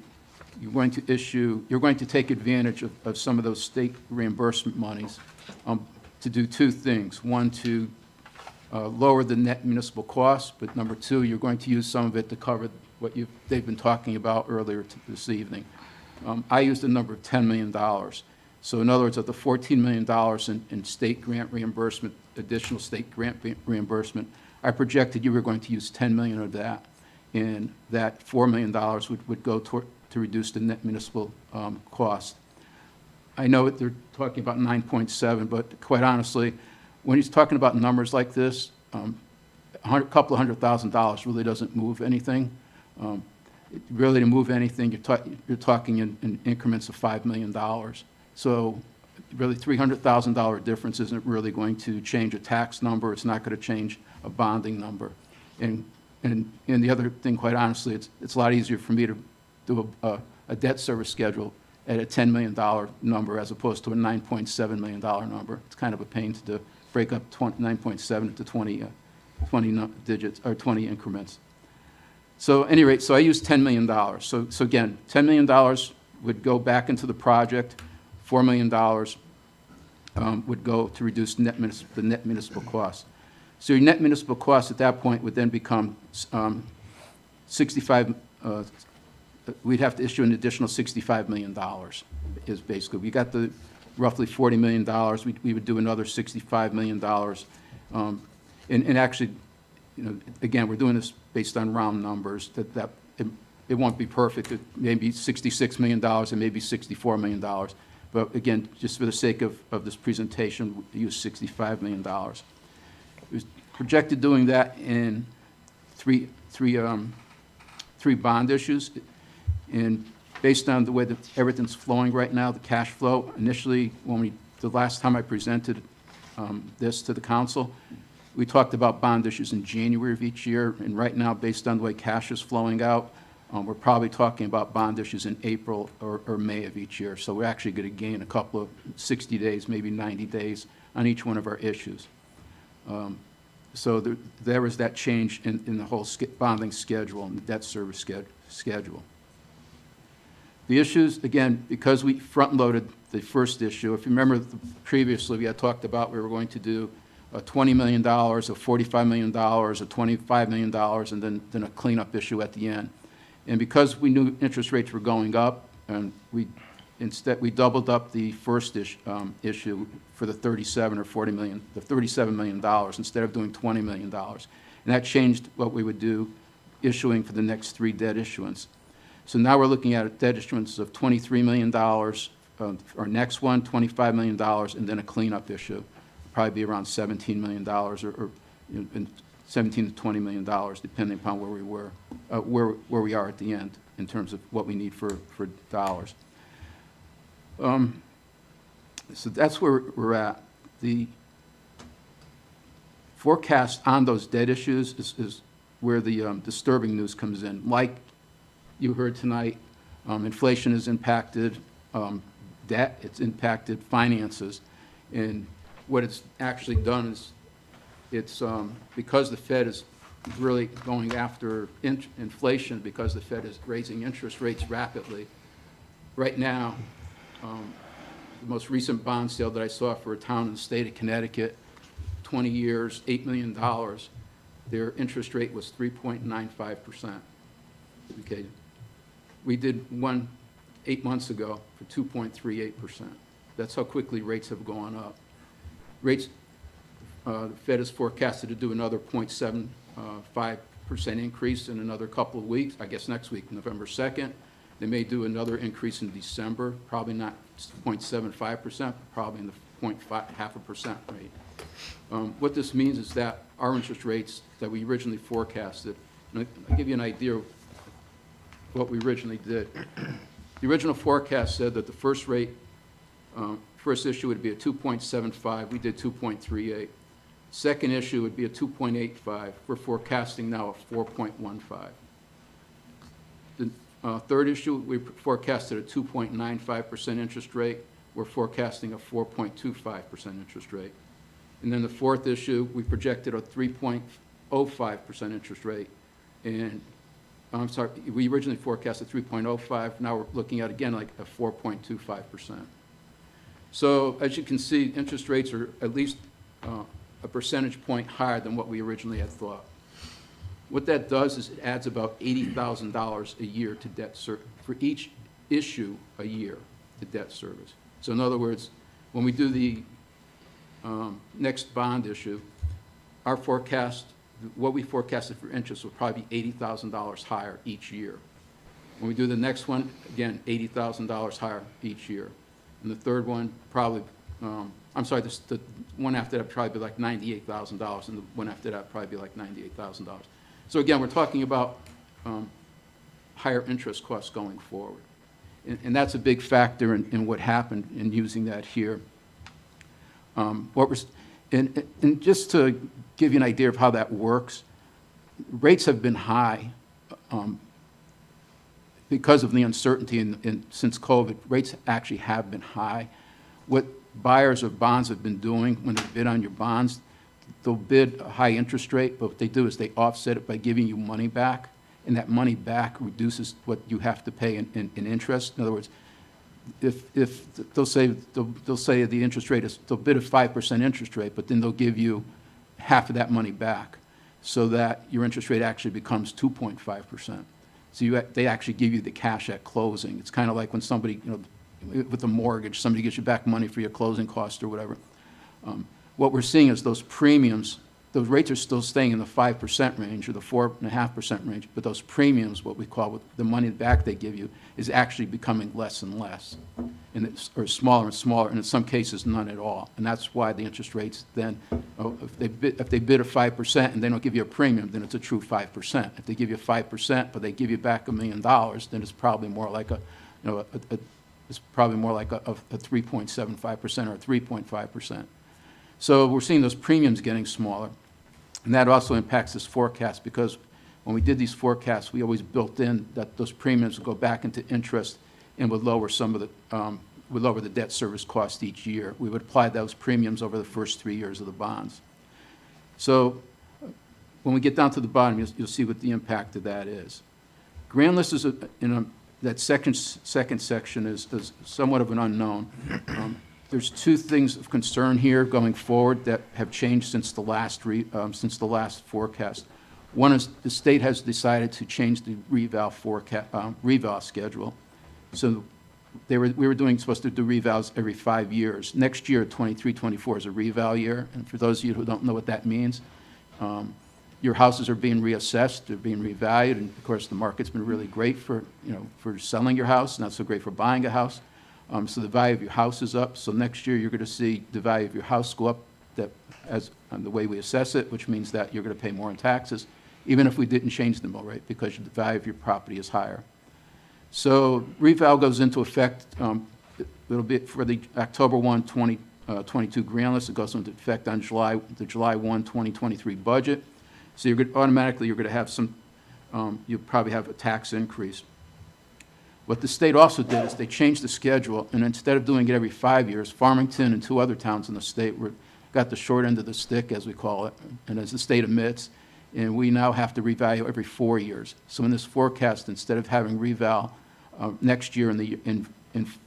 going to take advantage of some of those state reimbursement monies to do two things. One, to lower the net municipal costs, but number two, you're going to use some of it to cover what they've been talking about earlier this evening. I used a number of $10 million. So in other words, of the $14 million in state grant reimbursement, additional state grant reimbursement, I projected you were going to use $10 million of that, and that $4 million would go to reduce the net municipal cost. I know that they're talking about 9.7, but quite honestly, when he's talking about numbers like this, a couple of $100,000 really doesn't move anything. Really, to move anything, you're talking in increments of $5 million. So really, $300,000 difference isn't really going to change a tax number. It's not going to change a bonding number. And the other thing, quite honestly, it's a lot easier for me to do a debt service schedule at a $10 million number as opposed to a $9.7 million number. It's kind of a pain to break up 9.7 into 20 digits or 20 increments. So at any rate, so I used $10 million. So again, $10 million would go back into the project. $4 million would go to reduce the net municipal costs. So your net municipal costs at that point would then become 65. We'd have to issue an additional $65 million. Is basically we got the roughly $40 million. We would do another $65 million. And actually, again, we're doing this based on round numbers. That it won't be perfect. It may be $66 million and maybe $64 million. But again, just for the sake of this presentation, we use $65 million. It was projected doing that in three bond issues. And based on the way that everything's flowing right now, the cash flow, initially, the last time I presented this to the council, we talked about bond issues in January of each year. And right now, based on the way cash is flowing out, we're probably talking about bond issues in April or May of each year. So we're actually going to gain a couple of 60 days, maybe 90 days on each one of our issues. So there was that change in the whole bonding schedule and the debt service schedule. The issues, again, because we front-loaded the first issue, if you remember previously we had talked about we were going to do $20 million, a $45 million, a $25 million, and then a cleanup issue at the end. And because we knew interest rates were going up, and we instead, we doubled up the first issue for the 37 or 40 million, the $37 million, instead of doing $20 million. And that changed what we would do issuing for the next 3 debt issuance. So now we're looking at a debt issuance of $23 million, our next one, $25 million, and then a cleanup issue, probably be around $17 million or you know, $17 to $20 million, depending upon where we were, where we are at the end in terms of what we need for dollars. So that's where we're at. The forecast on those debt issues is where the disturbing news comes in. Like you heard tonight, inflation has impacted debt, it's impacted finances, and what it's actually done is it's because the Fed is really going after inflation, because the Fed is raising interest rates rapidly. Right now, the most recent bond sale that I saw for a town in the state of Connecticut, 20 years, $8 million, their interest rate was 3.95%. Okay. We did one 8 months ago for 2.38%. That's how quickly rates have gone up. Rates, the Fed is forecasted to do another 0.75% increase in another couple of weeks, I guess next week, November 2nd. They may do another increase in December, probably not 0.75%, but probably in the 0.5% rate. What this means is that our interest rates that we originally forecasted, and I'll give you an idea of what we originally did. The original forecast said that the first rate, first issue would be a 2.75. We did 2.38. Second issue would be a 2.85. We're forecasting now a 4.15. The third issue, we forecasted a 2.95% interest rate. We're forecasting a 4.25% interest rate. And then the fourth issue, we projected a 3.05% interest rate. And I'm sorry, we originally forecasted 3.05. Now we're looking at, again, like a 4.25%. So as you can see, interest rates are at least a percentage point higher than what we originally had thought. What that does is it adds about $80,000 a year to debt service, for each issue a year to debt service. So in other words, when we do the next bond issue, our forecast, what we forecasted for interest will probably be $80,000 higher each year. When we do the next one, again, $80,000 higher each year. And the third one, probably, I'm sorry, the one after that probably be like $98,000, and the one after that probably be like $98,000. So again, we're talking about higher interest costs going forward. And that's a big factor in what happened in using that here. And just to give you an idea of how that works, rates have been high because of the uncertainty since COVID. Rates actually have been high. What buyers of bonds have been doing when they bid on your bonds, they'll bid a high interest rate, but what they do is they offset it by giving you money back, and that money back reduces what you have to pay in interest. In other words, if they'll say the interest rate is, they'll bid a 5% interest rate, but then they'll give you half of that money back, so that your interest rate actually becomes 2.5%. So they actually give you the cash at closing. It's kind of like when somebody, with a mortgage, somebody gives you back money for your closing cost or whatever. What we're seeing is those premiums, those rates are still staying in the 5% range or the 4.5% range, but those premiums, what we call the money back they give you, is actually becoming less and less, or smaller and smaller, and in some cases none at all. And that's why the interest rates then, if they bid a 5% and they don't give you a premium, then it's a true 5%. If they give you 5%, but they give you back $1 million, then it's probably more like it's probably more like a 3.75% or a 3.5%. So we're seeing those premiums getting smaller, and that also impacts this forecast, because when we did these forecasts, we always built in that those premiums would go back into interest and would lower some of the would lower the debt service cost each year. We would apply those premiums over the first 3 years of the bonds. So when we get down to the bottom, you'll see what the impact of that is. Grand list is that second section is somewhat of an unknown. There's two things of concern here going forward that have changed since the last forecast. One is the state has decided to change the reval schedule. So we were supposed to do revals every 5 years. Next year, 23-24 is a reval year, and for those of you who don't know what that means, your houses are being reassessed, they're being revalued, and of course, the market's been really great for, for selling your house, not so great for buying a house. So the value of your house is up. So next year, you're going to see the value of your house go up the way we assess it, which means that you're going to pay more in taxes, even if we didn't change the mill rate, because the value of your property is higher. So reval goes into effect, it'll be for the October 1, 2022 grand list. It goes into effect on the July 1, 2023 budget. So automatically you're going to have you'll probably have a tax increase. What the state also did is they changed the schedule, and instead of doing it every 5 years, Farmington and 2 other towns in the state got the short end of the stick, as we call it, and as the state admits, and we now have to revalue every 4 years. So in this forecast, instead of having reval next year in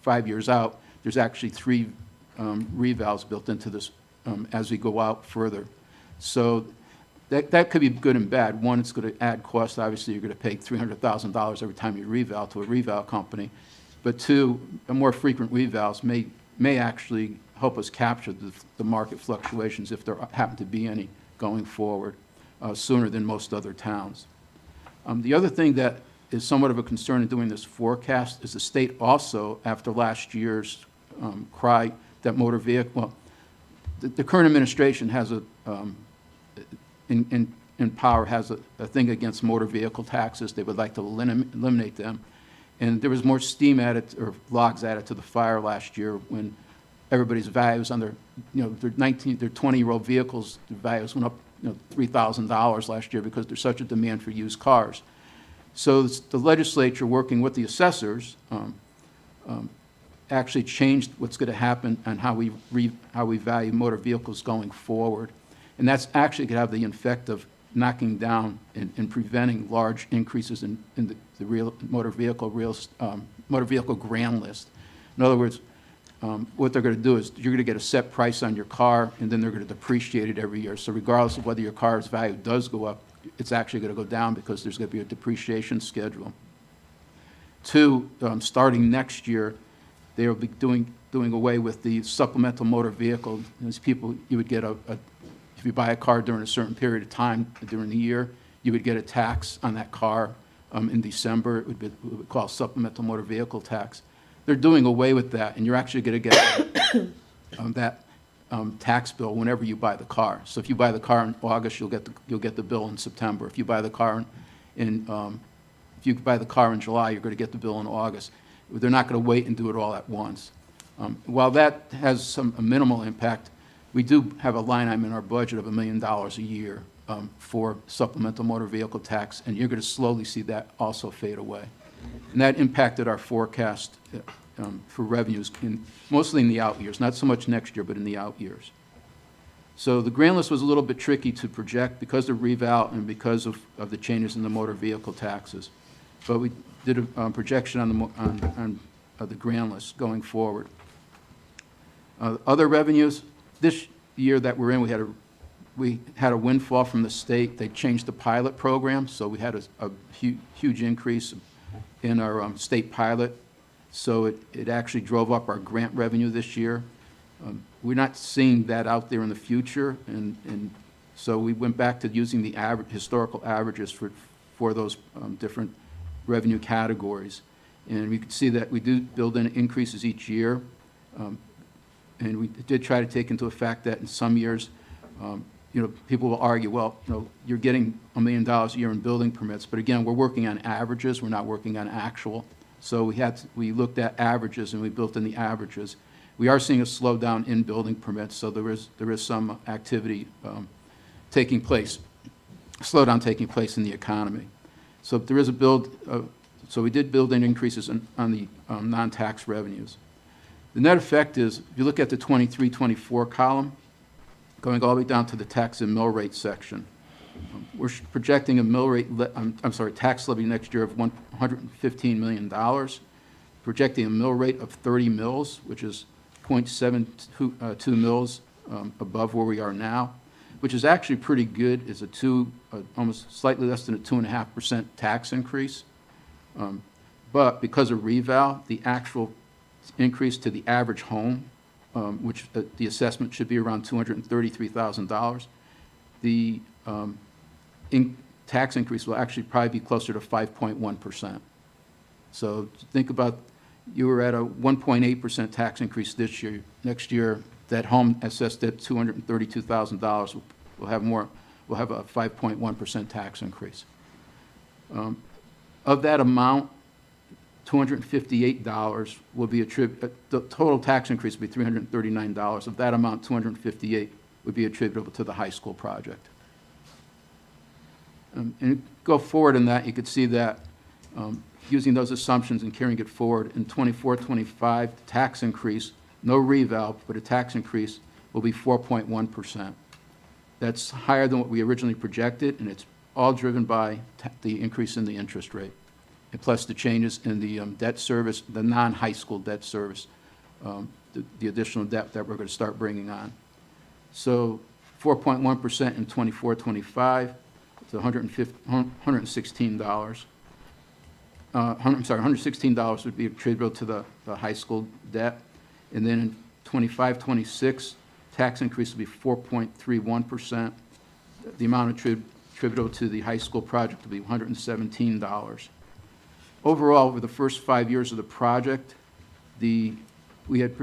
5 years out, there's actually 3 revals built into this as we go out further. So that could be good and bad. One, it's going to add cost. Obviously, you're going to pay $300,000 every time you reval to a reval company. But 2, more frequent revals may actually help us capture the market fluctuations, if there happen to be any, going forward sooner than most other towns. The other thing that is somewhat of a concern in doing this forecast is the state also, after last year's cry that motor vehicle, well, the current administration has in power has a thing against motor vehicle taxes. They would like to eliminate them. And there was more steam added, or logs added to the fire last year when everybody's values on their 20-year-old vehicles, their values went up $3,000 last year because there's such a demand for used cars. So the legislature, working with the assessors, actually changed what's going to happen and how we value motor vehicles going forward. And that's actually going to have the effect of knocking down and preventing large increases in the real motor vehicle grand list. In other words, what they're going to do is you're going to get a set price on your car, and then they're going to depreciate it every year. So regardless of whether your car's value does go up, it's actually going to go down because there's going to be a depreciation schedule. 2, starting next year, they will be doing away with the supplemental motor vehicle. As people, you would get if you buy a car during a certain period of time during the year, you would get a tax on that car in December. It would be what we call supplemental motor vehicle tax. They're doing away with that, and you're actually going to get that tax bill whenever you buy the car. So if you buy the car in August, you'll get the bill in September. If you buy the car in July, you're going to get the bill in August. They're not going to wait and do it all at once. While that has a minimal impact, we do have a line item in our budget of $1 million a year for supplemental motor vehicle tax, and you're going to slowly see that also fade away. And that impacted our forecast for revenues, mostly in the out years, not so much next year, but in the out years. So the grand list was a little bit tricky to project because of reval and because of the changes in the motor vehicle taxes. But we did a projection on the grand list going forward. Other revenues, this year that we're in, we had a windfall from the state. They changed the pilot program, so we had a huge increase in our state pilot. So it actually drove up our grant revenue this year. We're not seeing that out there in the future, and so we went back to using the historical averages for those different revenue categories. And we could see that we do build in increases each year. And we did try to take into effect that in some years, people will argue, well, you're getting $1 million a year in building permits, but again, we're working on averages, we're not working on actual. So we looked at averages and we built in the averages. We are seeing a slowdown in building permits, so there is some activity taking place, slowdown taking place in the economy. So there is so we did build in increases on the non-tax revenues. The net effect is, if you look at the 23-24 column, going all the way down to the tax and mill rate section, we're projecting a mill rate, tax levy next year of $115 million, projecting a mill rate of 30 mills, which is 0.72 mills above where we are now, which is actually pretty good. It's almost slightly less than a 2.5% tax increase. But because of reval, the actual increase to the average home, which the assessment should be around $233,000. The tax increase will actually probably be closer to 5.1%. So think about, you were at a 1.8% tax increase this year. Next year, that home assessed at $232,000 will have more, will have a 5.1% tax increase. Of that amount, $258 will be the total tax increase will be $339. Of that amount, $258 would be attributable to the high school project. And go forward in that, you could see that using those assumptions and carrying it forward, in 24-25, the tax increase, no reval, but a tax increase will be 4.1%. That's higher than what we originally projected, and it's all driven by the increase in the interest rate, and plus the changes in the debt service, the non-high school debt service, the additional debt that we're going to start bringing on. So 4.1% in 24-25, it's $116. $116 would be attributable to the high school debt. And then in 25-26, tax increase would be 4.31%. The amount attributable to the high school project would be $117. Overall, over the first 5 years of the project, we had,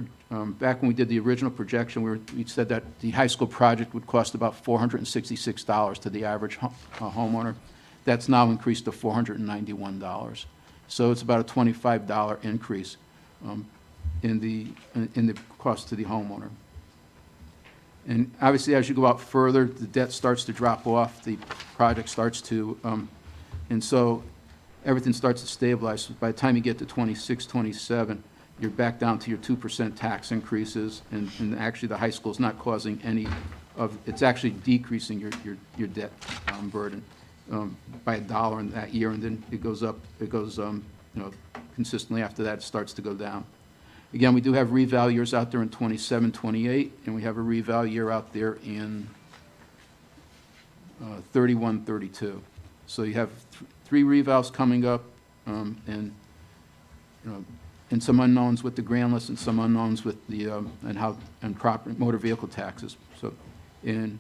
back when we did the original projection, we said that the high school project would cost about $466 to the average homeowner. That's now increased to $491. So it's about a $25 increase in the cost to the homeowner. And obviously, as you go out further, the debt starts to drop off, the project starts to, and so everything starts to stabilize. So by the time you get to 26, 27, you're back down to your 2% tax increases, and actually the high school is not causing any of, it's actually decreasing your debt burden by $1 in that year, and then it goes up, it goes consistently after that, it starts to go down. Again, we do have reval years out there in 27, 28, and we have a reval year out there in 31, 32. So you have three revals coming up, and some unknowns with the grand list, and some unknowns with the and property motor vehicle taxes. So, and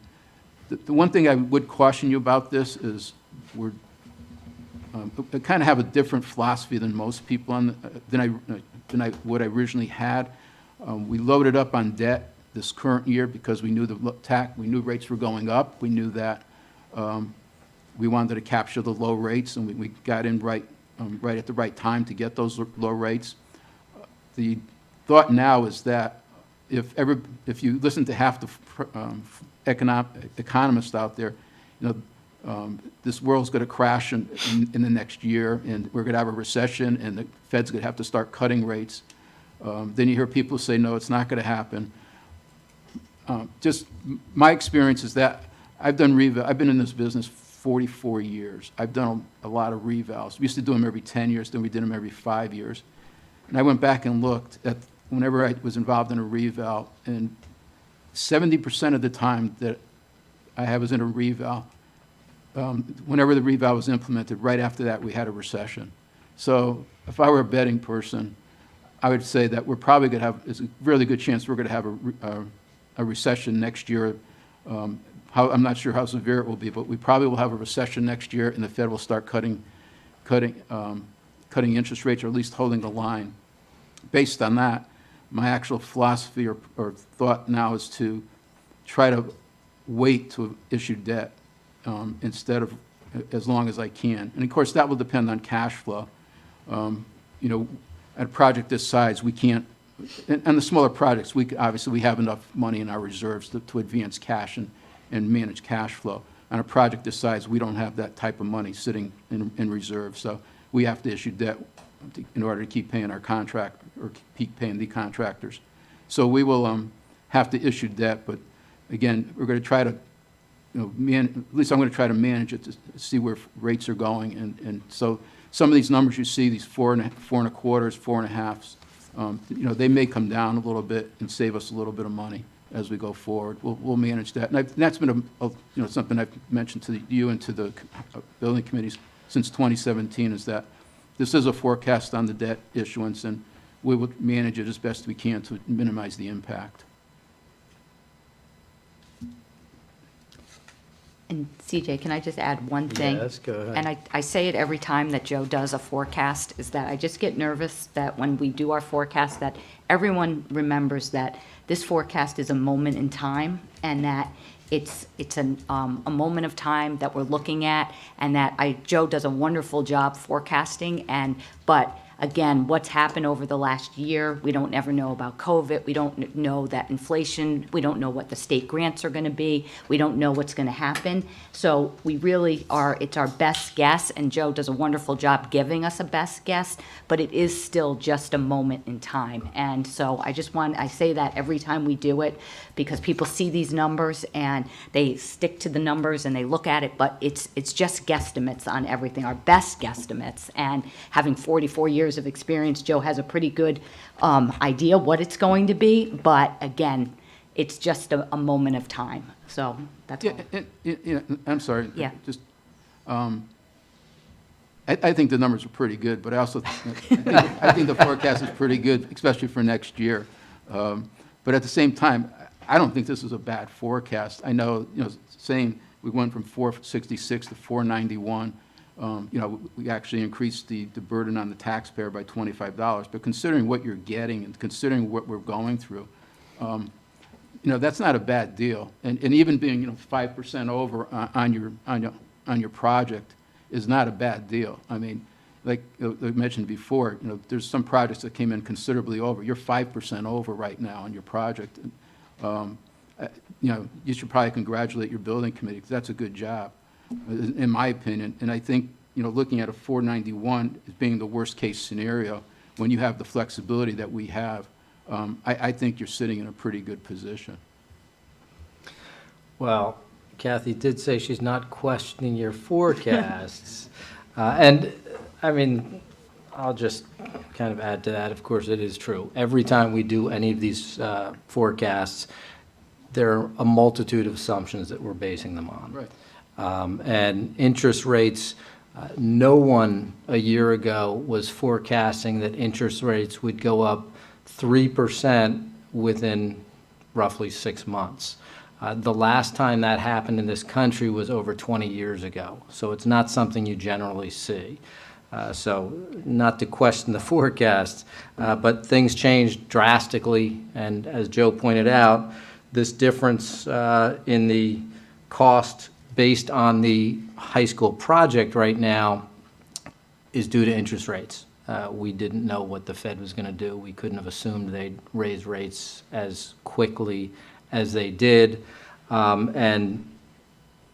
the one thing I would caution you about this is we kind of have a different philosophy than most people than what I originally had. We loaded up on debt this current year because we knew we knew rates were going up. We knew that we wanted to capture the low rates, and we got in right at the right time to get those low rates. The thought now is that if you listen to half the economists out there, this world's going to crash in the next year, and we're going to have a recession, and the Fed's going to have to start cutting rates. Then you hear people say, no, it's not going to happen. Just my experience is that I've been in this business 44 years. I've done a lot of revals. We used to do them every 10 years, then we did them every 5 years. And I went back and looked at whenever I was involved in a reval, and 70% of the time that I was in a reval, whenever the reval was implemented, right after that we had a recession. So if I were a betting person, I would say that we're probably going to have, there's a really good chance we're going to have a recession next year. I'm not sure how severe it will be, but we probably will have a recession next year, and the Fed will start cutting interest rates, or at least holding the line. Based on that, my actual philosophy or thought now is to try to wait to issue debt instead of as long as I can. And of course, that will depend on cash flow. At a project this size, we can't, and the smaller projects, obviously we have enough money in our reserves to advance cash and manage cash flow. On a project this size, we don't have that type of money sitting in reserve, so we have to issue debt in order to keep paying our contract, or keep paying the contractors. So we will have to issue debt, but again, we're going to try to, at least I'm going to try to manage it to see where rates are going, and so some of these numbers you see, these 4.25, 4.5s, they may come down a little bit and save us a little bit of money as we go forward. We'll manage that, and that's been something I've mentioned to you and to the building committees since 2017, is that this is a forecast on the debt issuance, and we will manage it as best we can to minimize the impact. And CJ, can I just add one thing? Yes, go ahead. And I say it every time that Joe does a forecast, is that I just get nervous that when we do our forecast, that everyone remembers that this forecast is a moment in time, and that it's a moment of time that we're looking at, and that Joe does a wonderful job forecasting, but again, what's happened over the last year, we don't ever know about COVID, we don't know that inflation, we don't know what the state grants are gonna be, we don't know what's gonna happen. So we really are, it's our best guess, and Joe does a wonderful job giving us a best guess, but it is still just a moment in time. And so I say that every time we do it, because people see these numbers and they stick to the numbers and they look at it, but it's just guesstimates on everything, our best guesstimates. And having 44 years of experience, Joe has a pretty good idea what it's going to be, but again, it's just a moment of time. So that's all. I'm sorry. Yeah. Just, I think the numbers are pretty good, but I also, I think the forecast is pretty good, especially for next year. But at the same time, I don't think this is a bad forecast. I know, saying we went from 466 to 491, we actually increased the burden on the taxpayer by $25. But considering what you're getting and considering what we're going through, that's not a bad deal. And even being, 5% over on your project is not a bad deal. I mean, like I mentioned before, there's some projects that came in considerably over. You're 5% over right now on your project. You should probably congratulate your building committee, because that's a good job, in my opinion. And I think, looking at a 491 as being the worst-case scenario, when you have the flexibility that we have, I think you're sitting in a pretty good position. Well, Kathy did say she's not questioning your forecasts. And, I mean, I'll just kind of add to that. Of course, it is true. Every time we do any of these forecasts, there are a multitude of assumptions that we're basing them on. Right. And interest rates, no one a year ago was forecasting that interest rates would go up 3% within roughly 6 months. The last time that happened in this country was over 20 years ago, so it's not something you generally see. So not to question the forecast, but things changed drastically, and as Joe pointed out, this difference in the cost based on the high school project right now is due to interest rates. We didn't know what the Fed was going to do. We couldn't have assumed they'd raise rates as quickly as they did. And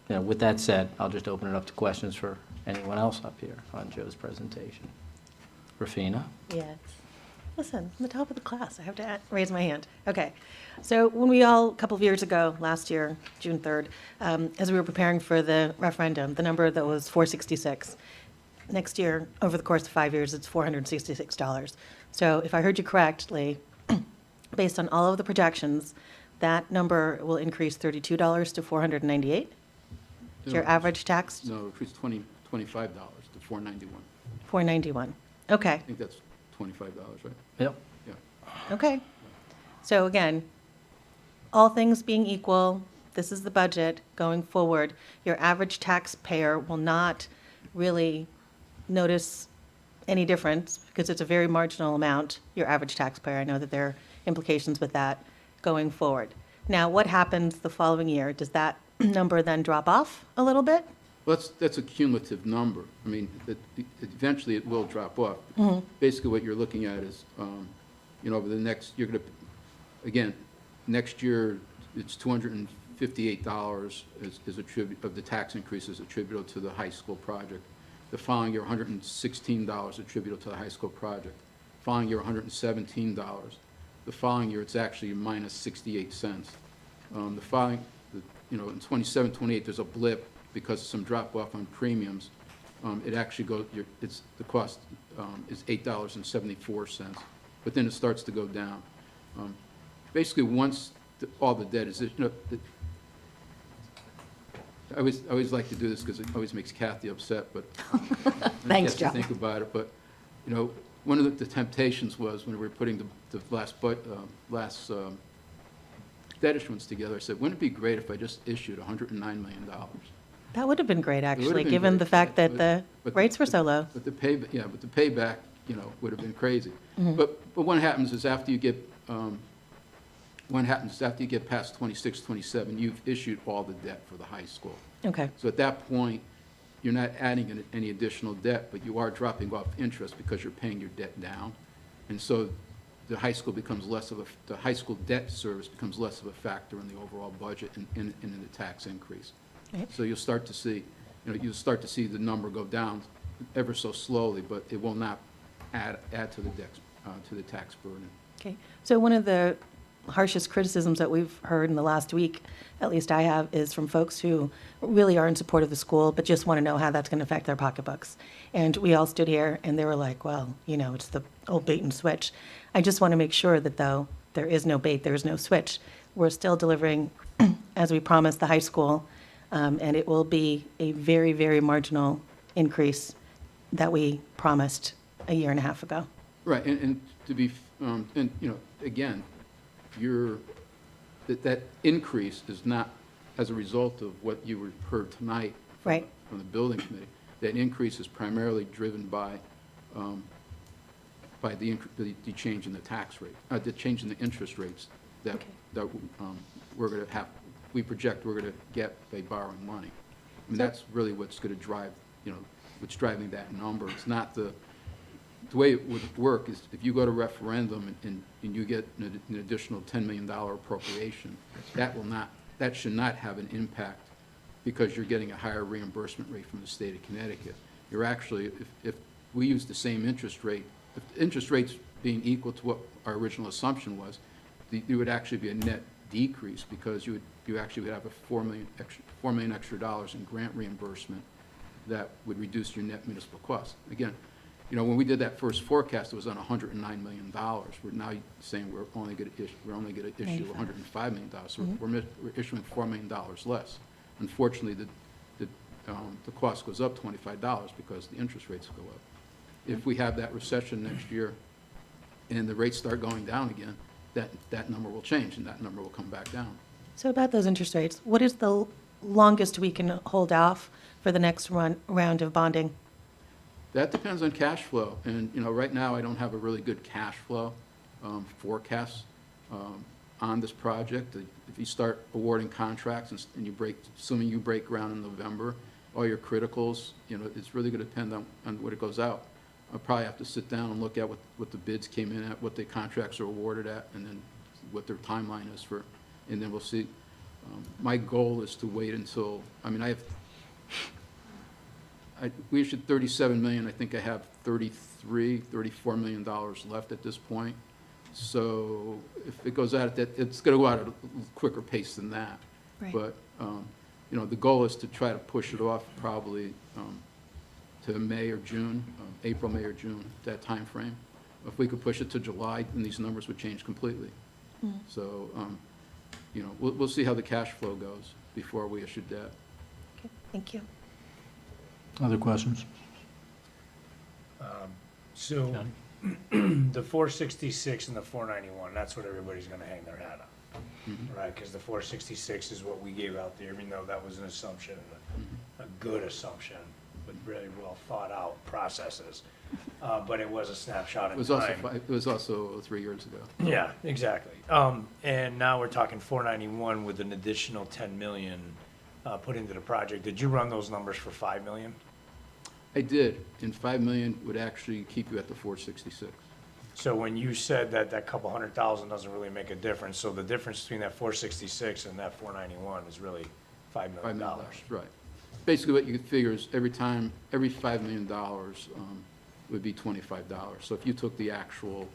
with that said, I'll just open it up to questions for anyone else up here on Joe's presentation. Rafina? Yes. Listen, I'm the top of the class. I have to raise my hand. Okay. So when we all, a couple of years ago, last year, June 3rd, as we were preparing for the referendum, the number that was 466. Next year, over the course of 5 years, it's $466. So if I heard you correctly, based on all of the projections, that number will increase $32 to $498? Your average tax? No, increase $25 to $491. $491. Okay. I think that's $25, right? Yep. Yeah. Okay. So again, all things being equal, this is the budget going forward. Your average taxpayer will not really notice any difference because it's a very marginal amount, your average taxpayer. I know that there are implications with that going forward. Now, what happens the following year? Does that number then drop off a little bit? Well, that's a cumulative number. I mean, eventually it will drop off. Mhm. Basically, what you're looking at is, over the next, you're going to, again, next year, it's $258 is of the tax increases attributable to the high school project. The following year, $116 attributable to the high school project. Following year, $117. The following year, it's actually minus 68 cents. The following, in 27, 28, there's a blip because of some drop off on premiums. It actually goes, the cost is $8.74, but then it starts to go down. Basically, once all the debt is, I always like to do this because it always makes Kathy upset, but Thanks, I Joe. have to think about it. But one of the temptations was when we were putting the last debt issuance together, I said, wouldn't it be great if I just issued $109 million? That would have been great, actually, been given great, the fact that the but- rates were so low. But the payback, would have been crazy. But what happens is after you get, past 26, 27, you've issued all the debt for the high school. Okay. So at that point, you're not adding any additional debt, but you are dropping off interest because you're paying your debt down. And so the high school becomes the high school debt service becomes less of a factor in the overall budget and in the tax increase. Right. So you'll start to see, you'll start to see the number go down ever so slowly, but it will not add to the tax burden. Okay. So one of the harshest criticisms that we've heard in the last week, at least I have, is from folks who really are in support of the school, but just want to know how that's going to affect their pocketbooks. And we all stood here and they were like, well, it's the old bait and switch. I just want to make sure that, though, there is no bait, there is no switch. We're still delivering, as we promised, the high school, and it will be a very, very marginal increase that we promised a year and a half ago. Right, and to be, again, that increase is not as a result of what you heard tonight Right. from the building committee. That increase is primarily driven by the change in the tax rate, the change in the interest rates that we're going to have, we project we're going to get by borrowing money. I mean, that's really what's going to drive, what's driving that number. It's not the way it would work is if you go to referendum and you get an additional $10 million appropriation, that should not have an impact because you're getting a higher reimbursement rate from the state of Connecticut. You're actually, if we use the same interest rate, if the interest rates being equal to what our original assumption was, there would actually be a net decrease because you actually would have a $4 million extra dollars in grant reimbursement that would reduce your net municipal costs. Again, when we did that first forecast, it was on $109 million. We're now saying we're only going to issue $105 million. So we're issuing $4 million less. Unfortunately, the cost goes up $25 because the interest rates go up. If we have that recession next year and the rates start going down again, that number will change and that number will come back down. So about those interest rates, what is the longest we can hold off for the next round of bonding? That depends on cash flow. And, right now I don't have a really good cash flow forecast on this project. If you start awarding contracts and assuming you break ground in November, all your criticals, it's really going to depend on what it goes out. I'll probably have to sit down and look at what the bids came in at, what the contracts are awarded at, and then what their timeline is for, and then we'll see. My goal is to wait until, we issued $37 million. I think I have $34 million left at this point. So if it goes out at that, it's going to go out at a quicker pace than that. Right. But, the goal is to try to push it off probably to May or June, April, May or June, that time frame. If we could push it to July, then these numbers would change completely. So, we'll see how the cash flow goes before we issue debt. Okay, thank you. Other questions? So the 466 and the 491, that's what everybody's going to hang their hat on, right? Because the 466 is what we gave out there, even though that was an assumption, a good assumption, with really well thought out processes. But it was a snapshot in time. It was also 3 years ago. Yeah, exactly. And now we're talking 491 with an additional 10 million put into the project. Did you run those numbers for 5 million? I did, and 5 million would actually keep you at the 466. So when you said that that couple $100,000 doesn't really make a difference, so the difference between that 466 and that 491 is really $5 million. Right. Basically, what you could figure is every $5 million would be $25. So if you took the actual,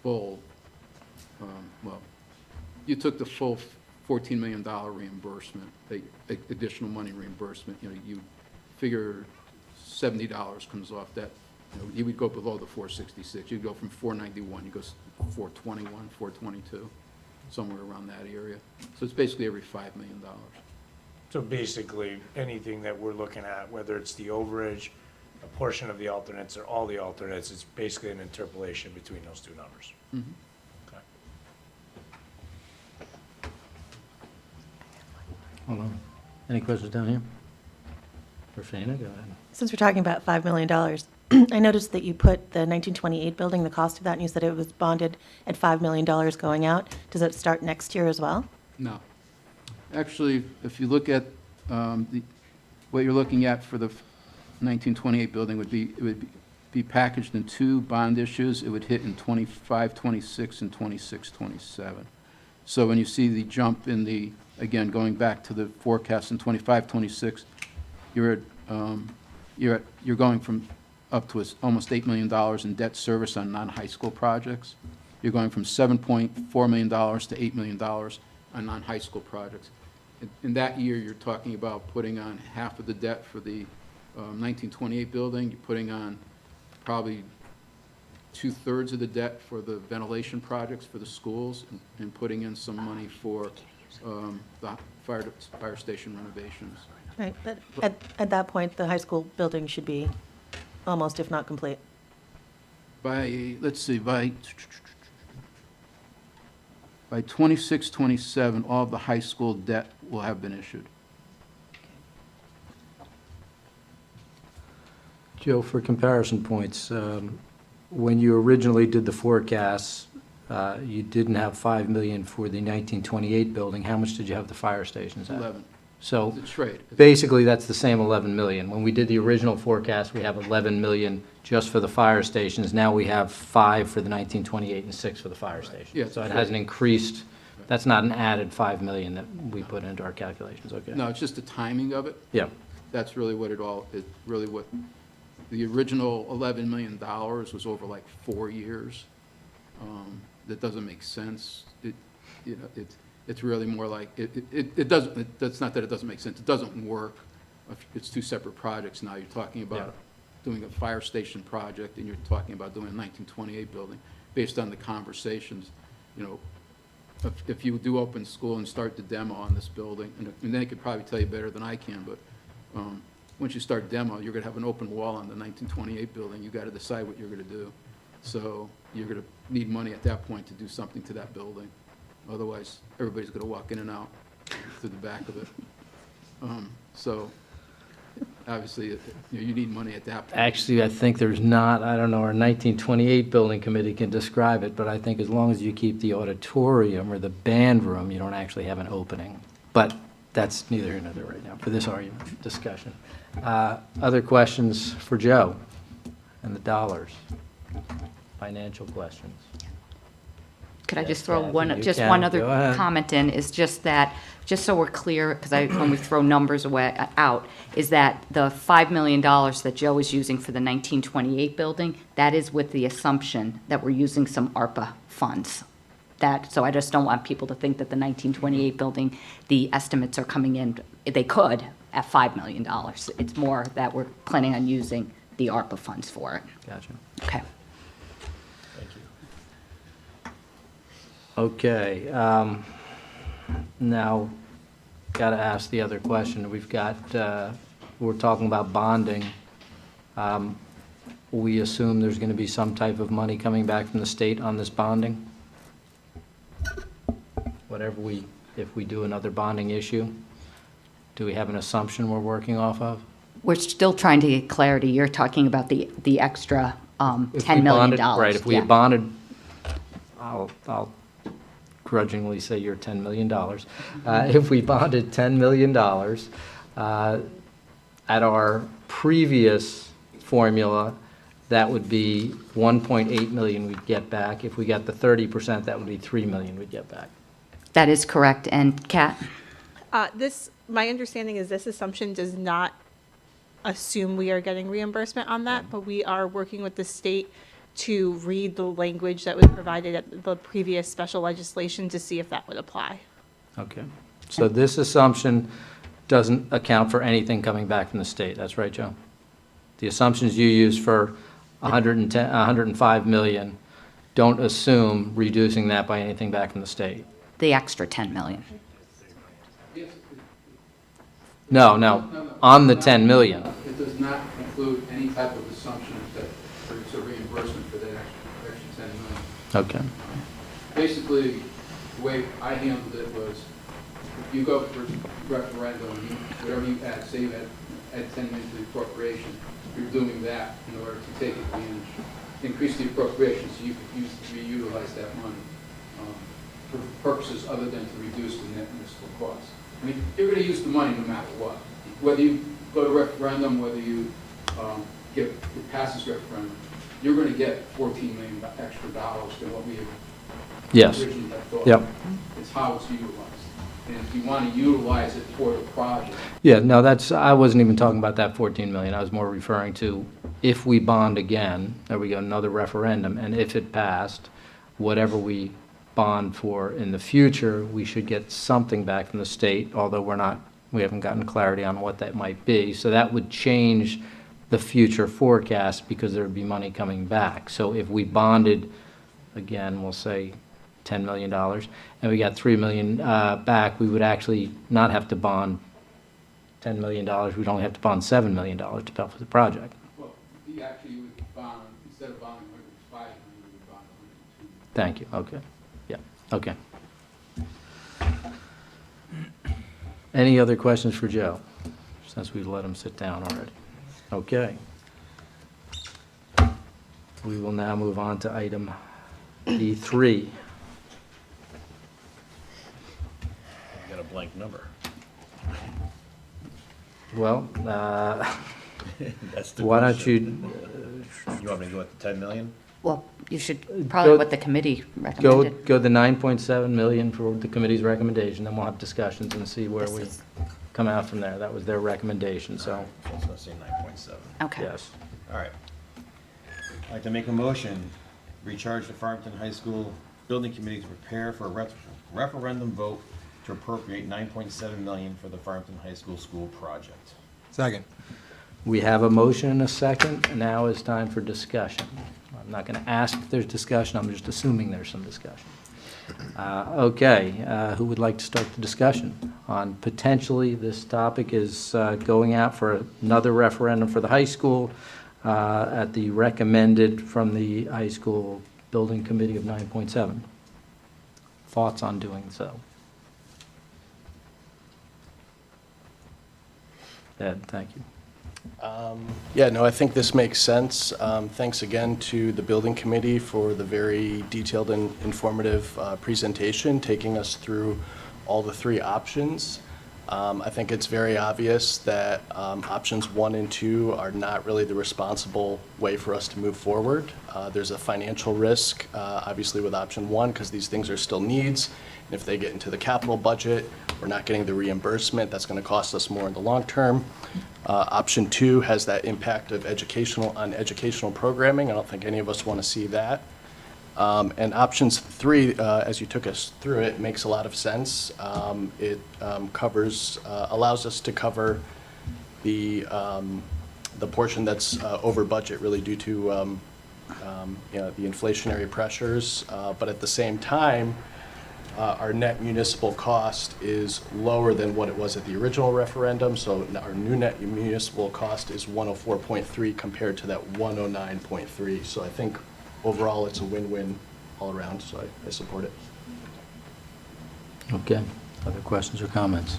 full, you took the full $14 million reimbursement, additional money reimbursement, you figure $70 comes off that. You would go below the 466. You'd go from 491, you go 421, 422, somewhere around that area. So it's basically every $5 million. So basically, anything that we're looking at, whether it's the overage a portion of the alternates or all the alternates, it's basically an interpolation between those two numbers. Okay. Hold on. Any questions down here? For Shana, go ahead. Since we're talking about $5 million, I noticed that you put the 1928 building, the cost of that, and you said it was bonded at $5 million going out. Does it start next year as well? No. Actually, if you look at what you're looking at for the 1928 building it would be packaged in two bond issues. It would hit in 25, 26, and 26, 27. So when you see the jump in the, again, going back to the forecast in 25, 26, you're going from up to almost $8 million in debt service on non-high school projects. You're going from $7.4 million to $8 million on non-high school projects. In that year, you're talking about putting on half of the debt for the 1928 building. You're putting on probably 2/3 of the debt for the ventilation projects for the schools, and putting in some money for the fire station renovations. Right, but at that point, the high school building should be almost, if not complete. Let's see, by 26, 27, all of the high school debt will have been issued. Joe, for comparison points, when you originally did the forecasts, you didn't have 5 million for the 1928 building. How much did you have the fire stations at? 11. So It's a trade. basically, that's the same 11 million. When we did the original forecast, we have 11 million just for the fire stations. Now we have 5 for the 1928 and 6 for the fire stations. Yeah, So it sure. hasn't increased. That's not an added 5 million that we put into our calculations, okay? No, it's just the timing of it. Yeah. That's really what the original $11 million was over like 4 years. That doesn't make sense. It's really more like, it doesn't, that's not that it doesn't make sense, it doesn't work. It's two separate projects now. You're talking about doing a fire station project, and you're talking about doing a 1928 building, based on the conversations. If you do open school and start the demo on this building, and they could probably tell you better than I can, but once you start demo, you're going to have an open wall on the 1928 building. You've got to decide what you're going to do. So you're going to need money at that point to do something to that building. Otherwise, everybody's going to walk in and out through the back of it. So obviously, you need money at that point. Actually, I think there's not, I don't know, our 1928 building committee can describe it, but I think as long as you keep the auditorium or the band room, you don't actually have an opening. But that's neither here nor there right now for this argument, discussion. Other questions for Joe and the dollars? Financial questions? Could I Yes, just throw Kathy, one, you just can. one other Go ahead. comment in, is just that, just so we're clear, because when we throw numbers out, is that the $5 million that Joe is using for the 1928 building, that is with the assumption that we're using some ARPA funds. So I just don't want people to think that the 1928 building, the estimates are coming in, they could, at $5 million. It's more that we're planning on using the ARPA funds for it. Gotcha. Okay. Thank you. Okay, now, got to ask the other question. We've got, we're talking about bonding. We assume there's going to be some type of money coming back from the state on this bonding? If we do another bonding issue, do we have an assumption we're working off of? We're still trying to get clarity. You're talking about the extra If we $10 million. bonded- Right, if we Yeah. had bonded, I'll grudgingly say you're $10 million. If we bonded $10 million at our previous formula, that would be 1.8 million we'd get back. If we got the 30%, that would be 3 million we'd get back. That is correct. And Kat? My understanding is this assumption does not assume we are getting reimbursement on that, but we are working with the state to read the language that was provided at the previous special legislation to see if that would apply. Okay. So this assumption doesn't account for anything coming back from the state. That's right, Joe? The assumptions you use for 105 million don't assume reducing that by anything back from the state. The extra 10 million. No, on the 10 million. It does not include any type of assumption that there's a reimbursement for that extra 10 million. Okay. Basically, the way I handled it was, if you go for referendum, whatever you add, say you add 10 million to the appropriation, you're doing that in order to take advantage, increase the appropriation so you could reutilize that money for purposes other than to reduce the net municipal costs. I mean, you're going to use the money no matter what. Whether you go to referendum, whether you it passes referendum, you're going to get $14 million extra dollars than what we Yes. originally had thought. Yep. It's how it's utilized. And if you want to utilize it for the project, Yeah, no, I wasn't even talking about that 14 million. I was more referring to if we bond again, there we go, another referendum, and if it passed, whatever we bond for in the future, we should get something back from the state, although we haven't gotten clarity on what that might be. So that would change the future forecast because there would be money coming back. So if we bonded, again, we'll say $10 million, and we got $3 million back, we would actually not have to bond $10 million. We'd only have to bond $7 million to pay for the project. well, you actually would bond, instead of bonding 105 million, you would bond 102. Thank you, okay. Yeah, okay. Any other questions for Joe, since we've let him sit down already? Okay. We will now move on to item E3. I got a blank number. Well, That's the why don't question. you You want me to go with the 10 million? Well, you should, probably Go- what the committee go recommended. the 9.7 million for the committee's recommendation, then we'll have discussions and see where we come out from there. That was their recommendation, so, So it's going to say 9.7. Okay. yes. All right. I'd like to make a motion, recharge the Farmington High School Building Committee to prepare for a referendum vote to appropriate 9.7 million for the Farmington High School school project. Second. We have a motion and a second, and now is time for discussion. I'm not going to ask if there's discussion, I'm just assuming there's some discussion. Okay, who would like to start the discussion on potentially this topic is going out for another referendum for the high school at the recommended from the high school building committee of 9.7. Thoughts on doing so? Ed, thank you. Yeah, no, I think this makes sense. Thanks again to the building committee for the very detailed and informative presentation, taking us through all the three options. I think it's very obvious that options 1 and 2 are not really the responsible way for us to move forward. There's a financial risk, obviously, with option 1, because these things are still needs. And if they get into the capital budget, we're not getting the reimbursement. That's going to cost us more in the long term. Option 2 has that impact of educational programming. I don't think any of us want to see that. And options 3, as you took us through it, makes a lot of sense. It allows us to cover the portion that's over budget, really due to the inflationary pressures. But at the same time, our net municipal cost is lower than what it was at the original referendum. So our new net municipal cost is 104.3 compared to that 109.3. So I think overall, it's a win-win all around, so I support it. Okay, other questions or comments?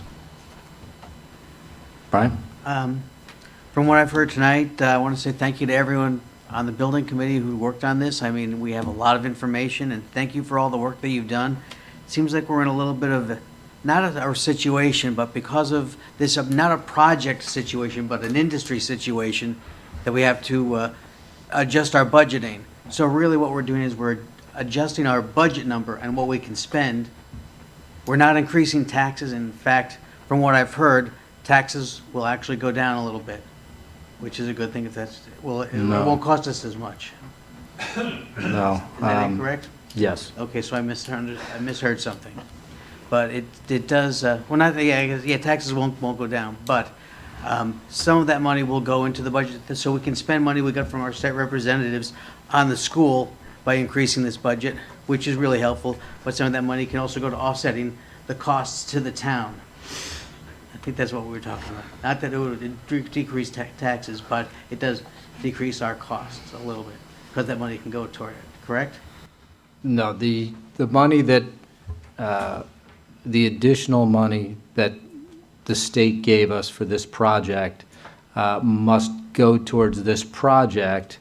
Brian? From what I've heard tonight, I want to say thank you to everyone on the building committee who worked on this. I mean, we have a lot of information, and thank you for all the work that you've done. It seems like we're in a little bit of, not our situation, but because of this, not a project situation, but an industry situation, that we have to adjust our budgeting. So really what we're doing is we're adjusting our budget number and what we can spend. We're not increasing taxes. In fact, from what I've heard, taxes will actually go down a little bit, which is a good thing if that's, well, it No. won't cost us as much. No. Is that incorrect? Yes. Okay, so I misheard something. But it does, well, not, yeah, taxes won't go down, but some of that money will go into the budget, so we can spend money we got from our state representatives on the school by increasing this budget, which is really helpful, but some of that money can also go to offsetting the costs to the town. think that's what we were talking about. Not that it would decrease taxes, but it does decrease our costs a little bit, because that money can go toward it, correct? No, the money that, the additional money that the state gave us for this project must go towards this project.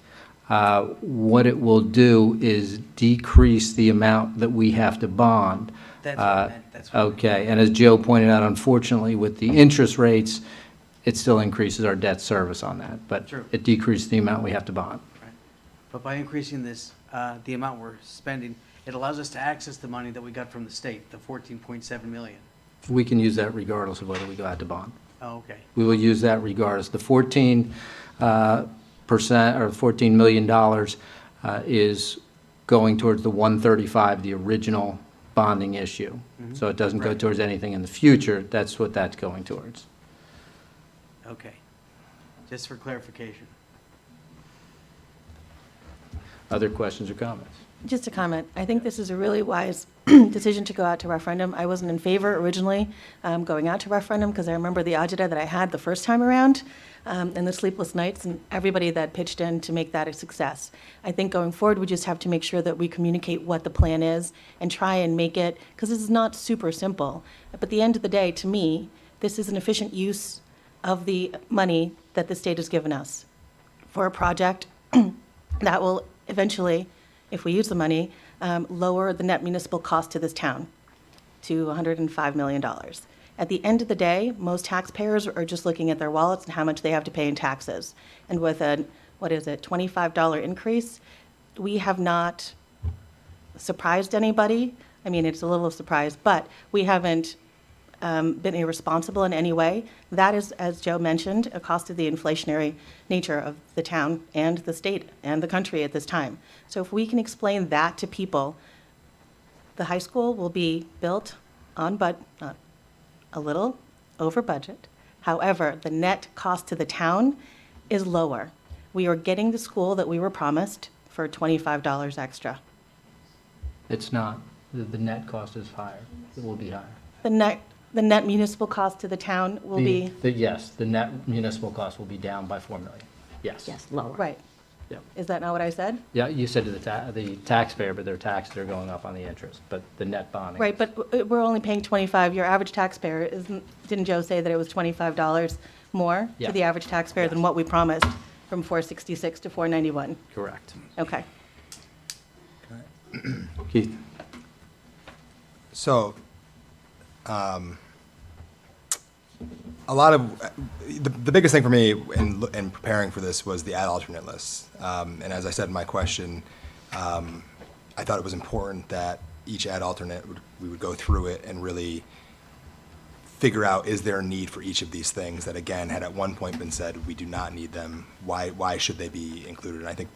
What it will do is decrease the amount that we have to bond. That's what I meant, that's what I meant. Okay, and as Joe pointed out, unfortunately, with the interest rates, it still increases our debt service on that, but True. it decreases the amount we have to bond. But by increasing this, the amount we're spending, it allows us to access the money that we got from the state, the 14.7 million. We can use that regardless of whether we go out to bond. Oh, okay. We will use that regardless. The 14% or $14 million is going towards the 135, the original bonding issue. So it doesn't go Right. towards anything in the future. That's what that's going towards. Okay. Just for clarification. Other questions or comments? Just a comment. I think this is a really wise decision to go out to referendum. I wasn't in favor originally going out to referendum because I remember the agita that I had the first time around and the sleepless nights and everybody that pitched in to make that a success. I think going forward, we just have to make sure that we communicate what the plan is and try and make it, because this is not super simple. But at the end of the day, to me, this is an efficient use of the money that the state has given us for a project that will eventually, if we use the money, lower the net municipal cost to this town to $105 million. At the end of the day, most taxpayers are just looking at their wallets and how much they have to pay in taxes. And with a, $25 increase, we have not surprised anybody. I mean, it's a little surprise, but we haven't been irresponsible in any way. That is, as Joe mentioned, a cost of the inflationary nature of the town and the state and the country at this time. So if we can explain that to people, the high school will be built on a little over budget. However, the net cost to the town is lower. We are getting the school that we were promised for $25 extra. It's not. The net cost is higher. It will be higher. The net municipal cost to the town will be, Yes, the net municipal cost will be down by $4 million. Yes. Yes, lower. right. Yep. Is that not what I said? Yeah, you said to the taxpayer, but their taxes are going up on the interest, but the net bonding. Right, but we're only paying 25. Your average taxpayer, didn't Joe say that it was $25 more Yeah. to the average taxpayer than what we promised from 466 to 491? Correct. Okay. Keith? So, a lot of, the biggest thing for me in preparing for this was the ad alternate list. And as I said in my question, I thought it was important that each ad alternate, we would go through it and really figure out, is there a need for each of these things that, again, had at one point been said, we do not need them. Why should they be included? And I think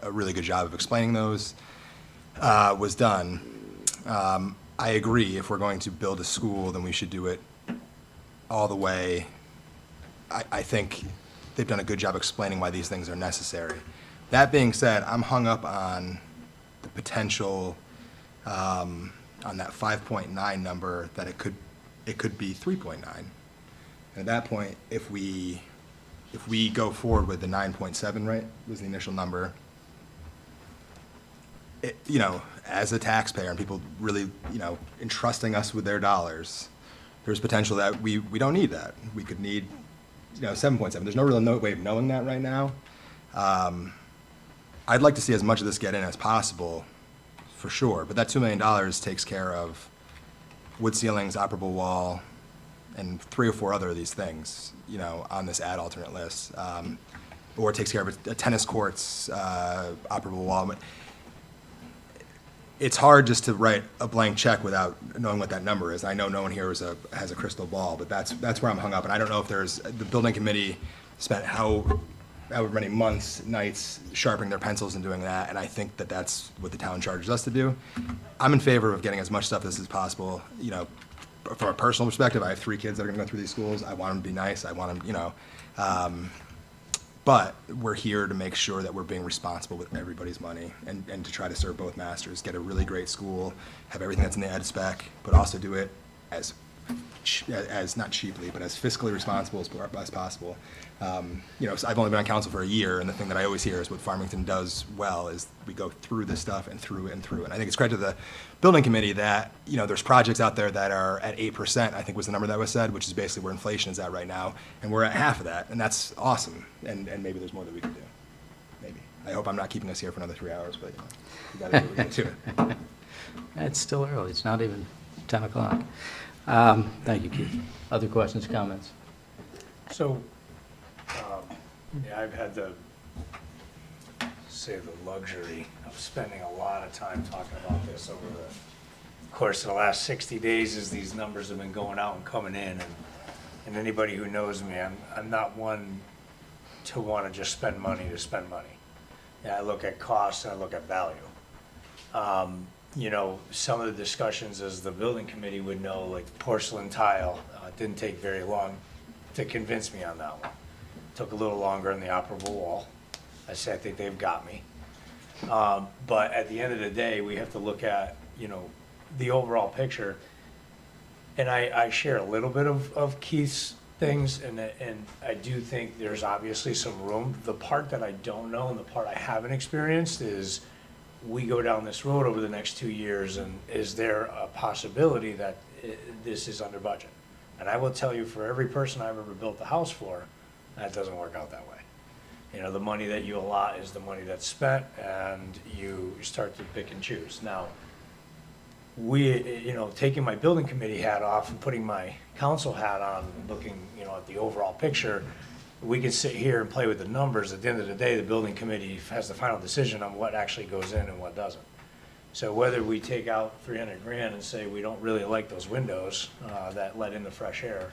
a really good job of explaining those was done. I agree, if we're going to build a school, then we should do it all the way. I think they've done a good job explaining why these things are necessary. That being said, I'm hung up on the potential, on that 5.9 number, that it could be 3.9. And at that point, if we go forward with the 9.7, right, was the initial number, as a taxpayer and people really, entrusting us with their dollars, there's potential that we don't need that. We could need, 7.7. There's no real way of knowing that right now. I'd like to see as much of this get in as possible, for sure. But that $2 million takes care of wood ceilings, operable wall, and 3 or 4 other of these things, on this ad alternate list. Or it takes care of a tennis courts, operable wall. It's hard just to write a blank check without knowing what that number is. I know no one here has a crystal ball, but that's where I'm hung up. And I don't know if the building committee spent however many months, nights sharpening their pencils and doing that. And I think that that's what the town charges us to do. I'm in favor of getting as much stuff as possible. From a personal perspective, I have 3 kids that are going to go through these schools. I want them to be nice. I want them, but we're here to make sure that we're being responsible with everybody's money and to try to serve both masters, get a really great school, have everything that's in the ed spec, but also do it as as not cheaply, but as fiscally responsible as possible. So I've only been on council for a year, and the thing that I always hear is what Farmington does well is we go through this stuff and through and through. And I think it's credit to the building committee that, there's projects out there that are at 8%, I think was the number that was said, which is basically where inflation is at right now. And we're at half of that, and that's awesome. And maybe there's more that we can do. Maybe. I hope I'm not keeping us here for another 3 hours, but we got to get to it. It's still early. It's not even 10 o'clock. Thank you, Keith. Other questions, comments? So, I've had the luxury of spending a lot of time talking about this over the course of the last 60 days as these numbers have been going out and coming in. And anybody who knows me, I'm not one to want to just spend money to spend money. Yeah, I look at cost and I look at value. Some of the discussions, as the building committee would know, like porcelain tile, didn't take very long to convince me on that one. Took a little longer on the operable wall. I think they've got me. But at the end of the day, we have to look at, the overall picture. And I share a little bit of Keith's things, and I do think there's obviously some room. The part that I don't know and the part I haven't experienced is we go down this road over the next 2 years, and is there a possibility that this is under budget? And I will tell you, for every person I've ever built a house for, that doesn't work out that way. The money that you allot is the money that's spent, and you start to pick and choose. Now, taking my building committee hat off and putting my council hat on, looking, at the overall picture, we can sit here and play with the numbers. At the end of the day, the building committee has the final decision on what actually goes in and what doesn't. So whether we take out 300 grand and say we don't really like those windows that let in the fresh air,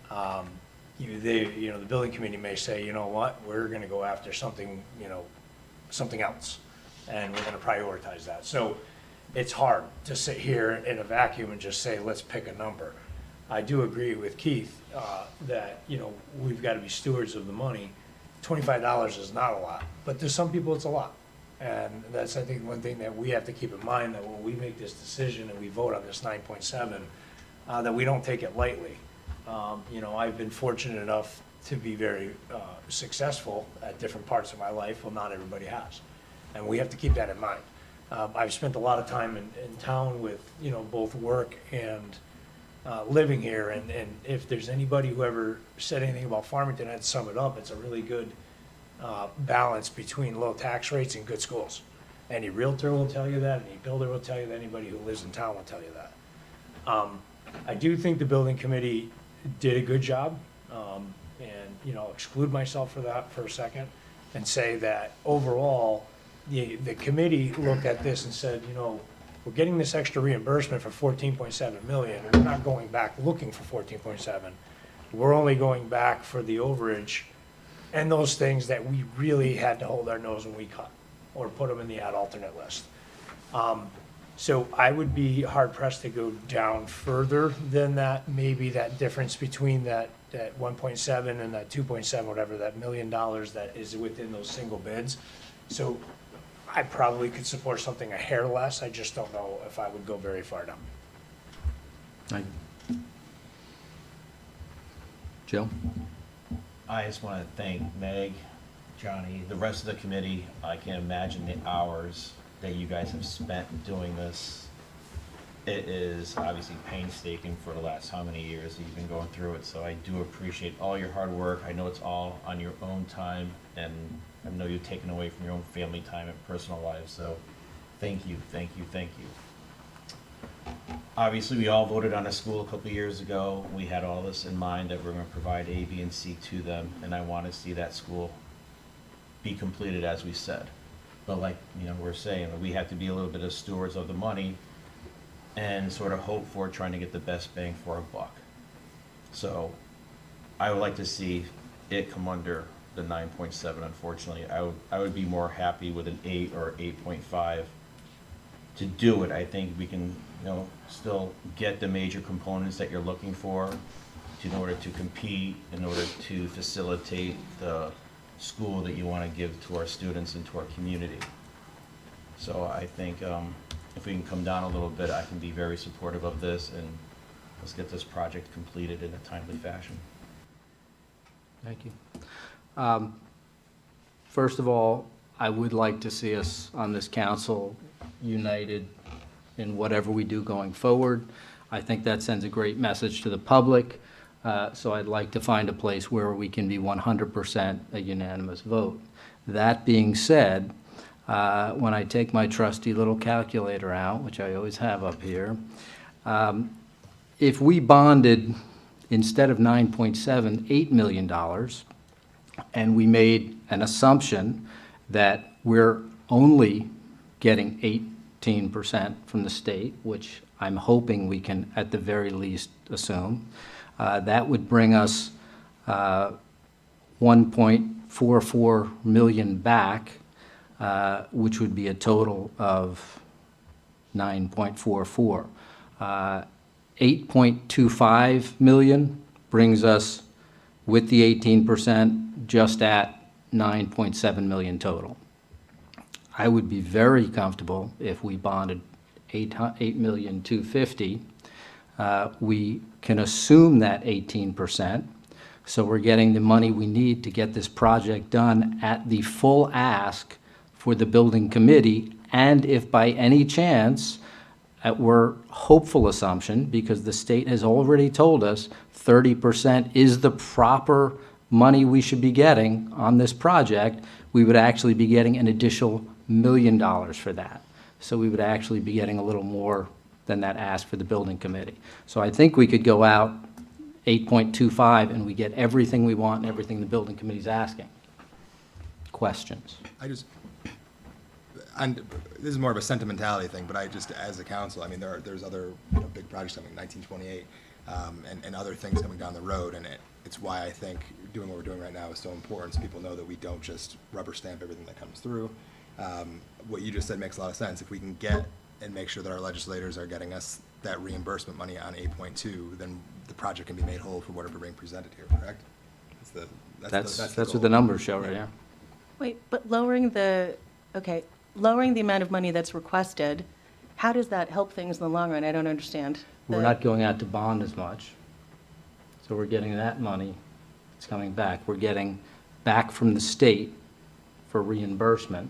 the building committee may say, you know what, we're going to go after something, something else, and we're going to prioritize that. So it's hard to sit here in a vacuum and just say, let's pick a number. I do agree with Keith that, we've got to be stewards of the money. $25 is not a lot, but to some people it's a lot. And that's, I think, one thing that we have to keep in mind, that when we make this decision and we vote on this 9.7, that we don't take it lightly. I've been fortunate enough to be very successful at different parts of my life. Well, not everybody has. And we have to keep that in mind. I've spent a lot of time in town with, both work and living here. And if there's anybody who ever said anything about Farmington, I'd sum it up. It's a really good balance between low tax rates and good schools. Any realtor will tell you that. Any builder will tell you that. Anybody who lives in town will tell you that. I do think the building committee did a good job, and exclude myself for that for a second and say that overall the committee looked at this and said, we're getting this extra reimbursement for 14.7 million. We're not going back looking for 14.7. We're only going back for the overage and those things that we really had to hold our nose when we cut or put them in the ad alternate list. So I would be hard pressed to go down further than that. Maybe that difference between that 1.7 and that 2.7, whatever, that $1 million that is within those single bids. So I probably could support something a hair less. I just don't know if I would go very far down. Thank you. Joe? I just want to thank Meg, Johnny, the rest of the committee. I can't imagine the hours that you guys have spent doing this. It is obviously painstaking for the last how many years that you've been going through it, so I do appreciate all your hard work. I know it's all on your own time, and I know you've taken away from your own family time and personal lives, so thank you, thank you, thank you. Obviously, we all voted on a school a couple years ago. We had all this in mind, that we're going to provide A, B, and C to them, and I want to see that school be completed as we said. But like we're saying, we have to be a little bit of stewards of the money and sort of hope for trying to get the best bang for our buck. So I would like to see it come under the 9.7. Unfortunately, I would be more happy with an 8 or 8.5 to do it. I think we can still get the major components that you're looking for in order to compete, in order to facilitate the school that you want to give to our students and to our community. So I think if we can come down a little bit, I can be very supportive of this, and let's get this project completed in a timely fashion. Thank you. First of all, I would like to see us on this council united in whatever we do going forward. I think that sends a great message to the public. So I'd like to find a place where we can be 100% a unanimous vote. That being said, when I take my trusty little calculator out, which I always have up here, if we bonded instead of $9.78 million, and we made an assumption that we're only getting 18% from the state, which I'm hoping we can at the very least assume, that would bring us 1.44 million back, which would be a total of 9.44. 8.25 million brings us, with the 18%, just at 9.7 million total. I would be very comfortable if we bonded 8,250,000. We can assume that 18%, so we're getting the money we need to get this project done at the full ask for the building committee, and if by any chance, we're hopeful assumption, because the state has already told us 30% is the proper money we should be getting on this project, we would actually be getting an additional $1 million for that. So we would actually be getting a little more than that ask for the building committee. So I think we could go out 8.25 and we get everything we want and everything the building committee's asking. Questions? And this is more of a sentimentality thing, but I just, as a council, I mean, there's other big projects coming, 1928, and other things coming down the road, and it's why I think doing what we're doing right now is so important, so people know that we don't just rubber stamp everything that comes through. What you just said makes a lot of sense. If we can get and make sure that our legislators are getting us that reimbursement money on 8.2, then the project can be made whole for whatever being presented here, correct? That's what the numbers show right now. Wait, but lowering the amount of money that's requested, how does that help things in the long run? I don't understand. We're not going out to bond as much, so we're getting that money. It's coming back. We're getting back from the state for reimbursement.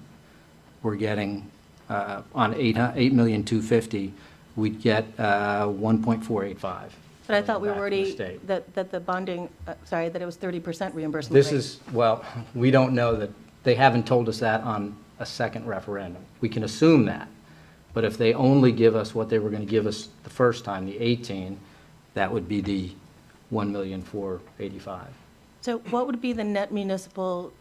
We're getting, on 8,250,000, we'd get 1.485. But I thought we were back from the already, state. that the bonding, that it was 30% reimbursement This rate. is, well, we don't know that, they haven't told us that on a second referendum. We can assume that, but if they only give us what they were going to give us the first time, the 18, that would be the 1,485,000. So what would be the net municipal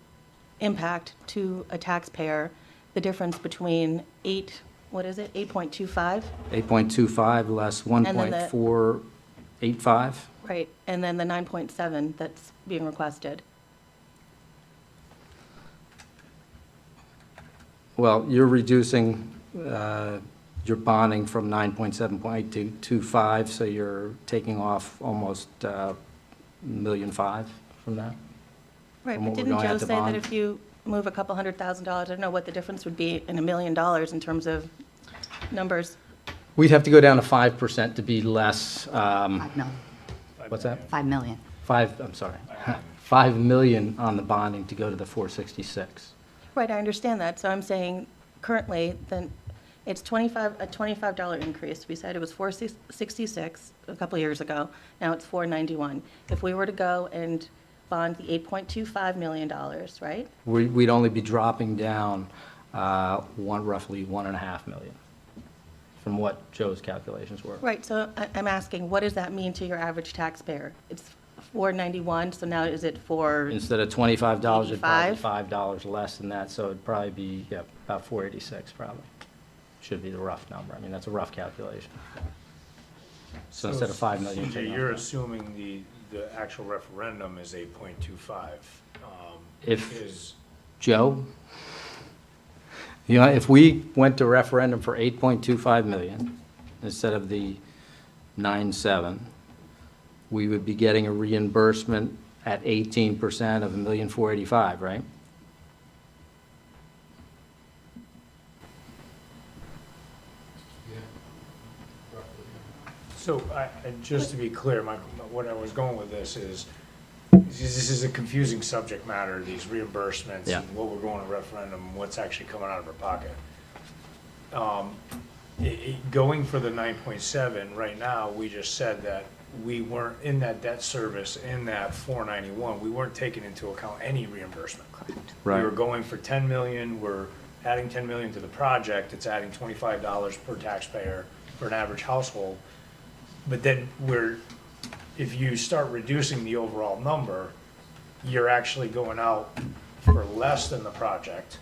impact to a taxpayer, the difference between 8.25? 8.25 less And then the- 1.485. Right, and then the 9.7 that's being requested. Well, you're reducing your bonding from 9.7 to 2.5, so you're taking off almost $1.5 million from that. Right, From but what we're didn't going out Joe to say that bond. if you move a couple $100,000, I don't know what the difference would be in $1 million in terms of numbers? We'd have to go down to 5% to be less, 5 million. what's that? 5 million. I'm sorry, 5 million on the bonding to go to the 466. Right, I understand that, so I'm saying currently, then it's a $25 increase. We said it was $466 a couple of years ago, now it's $491. If we were to go and bond the $8.25 million, right? We'd only be dropping down roughly $1.5 million from what Joe's calculations were. Right, so I'm asking, what does that mean to your average taxpayer? It's $491, so now is it for? Instead of $25, it'd probably be 85? $5 less than that, so it'd probably be, about 486 probably. Should be the rough number. I mean, that's a rough calculation. So instead of 5 million. you're CJ, taking you're off assuming the actual referendum is 8.25. If- Joe, if we went to referendum for 8.25 million instead of the 9.7, we would be getting a reimbursement at 18% of $1,485,000, right? So, just to be clear, what I was going with this is this is a confusing subject matter, these reimbursements, Yeah. and what we're going to referendum, what's actually coming out of our pocket. Going for the 9.7, right now, we just said that we weren't, in that debt service, in that 491, we weren't taking into account any reimbursement. Right. We were going for 10 million, we're adding 10 million to the project, it's adding $25 per taxpayer for an average household. But then if you start reducing the overall number, you're actually going out for less than the project,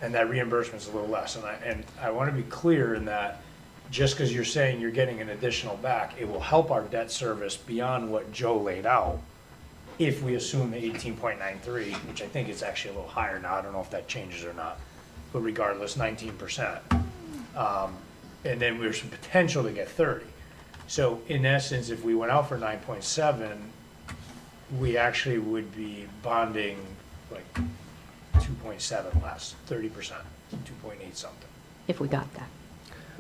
and that reimbursement's a little less. And I want to be clear in that, just because you're saying you're getting an additional back, it will help our debt service beyond what Joe laid out, if we assume the 18.93, which I think is actually a little higher now. I don't know if that changes or not, but regardless, 19%. And then there's some potential to get 30. So in essence, if we went out for 9.7, we actually would be bonding like 2.7 less, 30%, 2.8 something. If we got that.